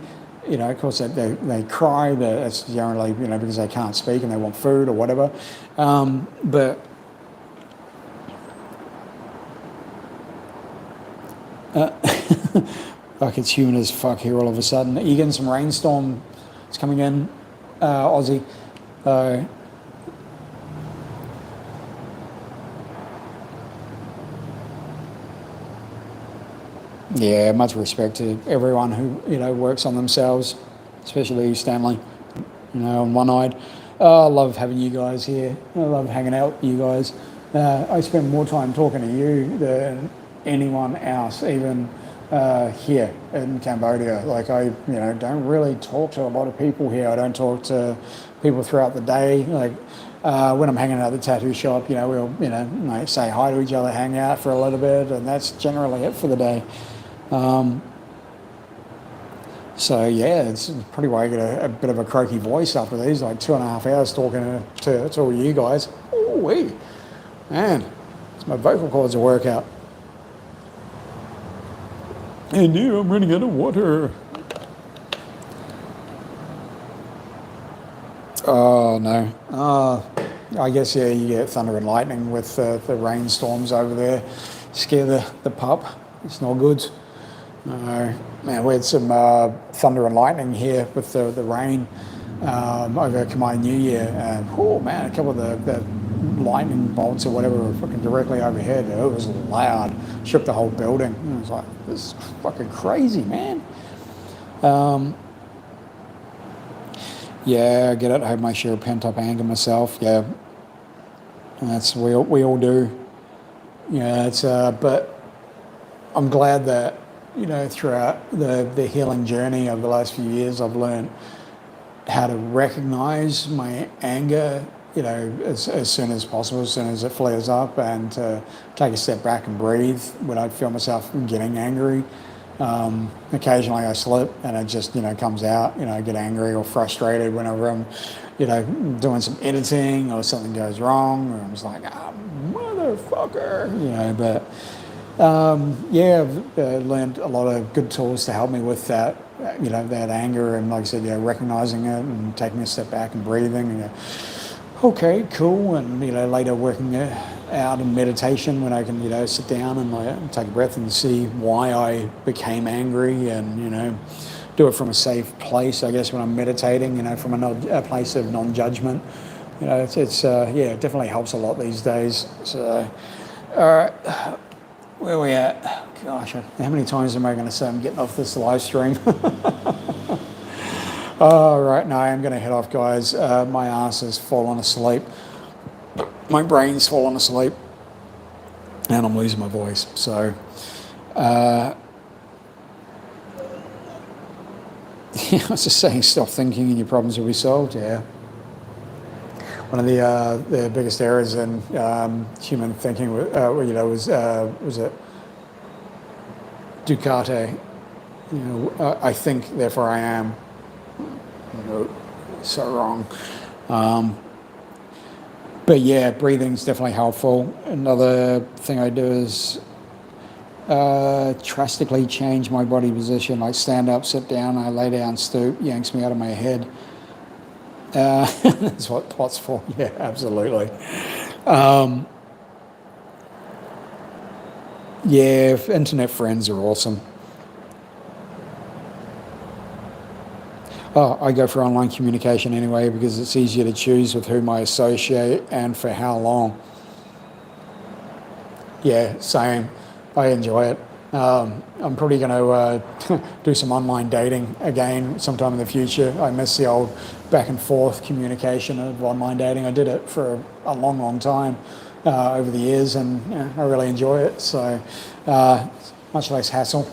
You know, of course, they cry, but it's generally you know because they can't speak and they want food or whatever. But like it's humid as fuck here all of a sudden. Are you getting some rainstorm? It's coming in, Aussie. Yeah, much respect to everyone who you know works on themselves, especially Stanley. You know, on one-eyed. I love having you guys here. I love hanging out with you guys. I spend more time talking to you than anyone else, even here in Cambodia. Like I, you know, don't really talk to a lot of people here. I don't talk to people throughout the day. Like when I'm hanging out at the tattoo shop, you know, we'll, you know, like say hi to each other, hang out for a little bit, and that's generally it for the day. So yeah, it's pretty well I get a bit of a croaky voice after these, like 2.5 hours talking to all you guys. Oh wee, man, it's my vocal cords a workout. And yeah, I'm running out of water. Oh no. I guess yeah, you get thunder and lightning with the rainstorms over there. Scare the pup. It's not good. Man, we had some thunder and lightning here with the rain over Khmer New Year, and oh man, a couple of the lightning bolts or whatever were fucking directly overhead. It was loud, shook the whole building. And it was like, this is fucking crazy, man. Yeah, I get it. I have my share of pent-up anger myself. Yeah, that's we all do. Yeah, it's but I'm glad that you know throughout the healing journey over the last few years, I've learned how to recognize my anger, you know, as soon as possible, as soon as it flares up, and to take a step back and breathe when I feel myself getting angry. Occasionally I slip and it just, you know, comes out, you know, I get angry or frustrated whenever I'm, you know, doing some editing or something goes wrong, or I'm just like, ah, motherfucker, you know, but yeah, I've learned a lot of good tools to help me with that, you know, that anger, and like I said, you know, recognizing it and taking a step back and breathing and okay, cool, and you know, later working it out in meditation when I can, you know, sit down and like, take a breath and see why I became angry, and you know, do it from a safe place, I guess, when I'm meditating, you know, from a place of non-judgment. You know, it's yeah, it definitely helps a lot these days. So, all right. Where are we at? Gosh, how many times am I going to say I'm getting off this live stream? All right, no, I'm going to head off, guys. My ass has fallen asleep. My brain's fallen asleep. And I'm losing my voice. So, I was just saying, stop thinking and your problems will be solved. Yeah. One of the biggest errors in human thinking, was it Ducati? I think, therefore I am. So wrong. But yeah, breathing's definitely helpful. Another thing I do is drastically change my body position, like stand up, sit down, I lay down, stoop, yanks me out of my head. That's what pot's for. Yeah, absolutely. Yeah, internet friends are awesome. Oh, I go for online communication anyway because it's easier to choose with whom I associate and for how long. Yeah, same. I enjoy it. I'm probably going to do some online dating again sometime in the future. I miss the old back and forth communication of online dating. I did it for a long, long time over the years, and I really enjoy it. So much less hassle.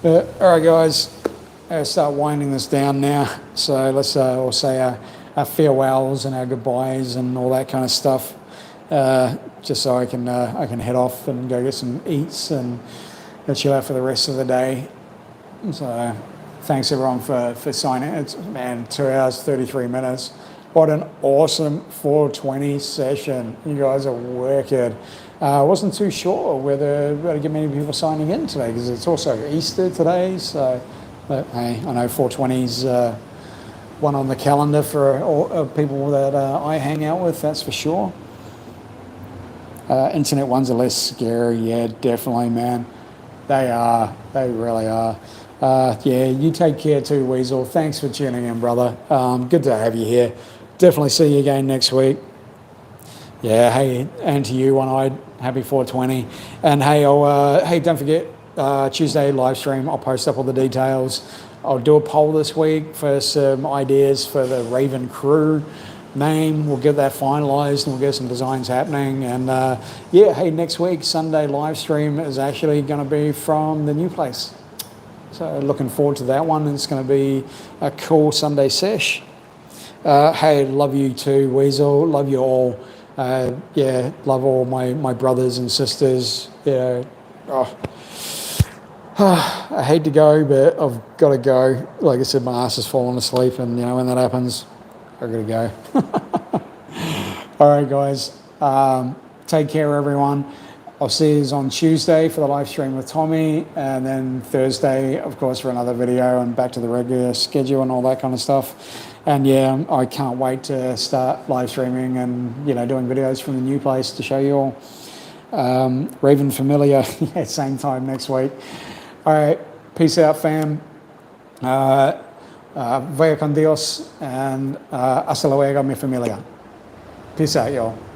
But, all right, guys, I'll start winding this down now. So let's all say our farewells and our goodbyes and all that kind of stuff, just so I can head off and go get some eats and go chill out for the rest of the day. So thanks everyone for signing. It's 2 hours 33 minutes. What an awesome 420 session. You guys are wicked. I wasn't too sure whether we're going to get many people signing in today because it's also Easter today. So, but hey, I know 420's one on the calendar for all people that I hang out with, that's for sure. Internet ones are less scary. Yeah, definitely, man. They are. They really are. Yeah, you take care too, Weasel. Thanks for tuning in, brother. Good to have you here. Definitely see you again next week. Yeah, hey, and to you, One-Eyed, happy 420. And hey, hey, don't forget, Tuesday live stream, I'll post up all the details. I'll do a poll this week for some ideas for the Raven crew name. We'll get that finalised and we'll get some designs happening. And yeah, hey, next week, Sunday live stream is actually going to be from the new place. So looking forward to that one. It's going to be a cool Sunday sesh. Hey, love you too, Weasel. Love you all. Yeah, love all my brothers and sisters. Yeah, I hate to go, but I've got to go. Like I said, my ass has fallen asleep, and when that happens, I've got to go. All right, guys. Take care, everyone. I'll see you on Tuesday for the live stream with Tommy, and then Thursday, of course, for another video and back to the regular schedule and all that kind of stuff. And yeah, I can't wait to start live streaming and doing videos from the new place to show you all. Raven Familiar, yeah, same time next week. All right, peace out, fam. Vaya con Dios, and hasta luego, mi familia. Peace out, y'all.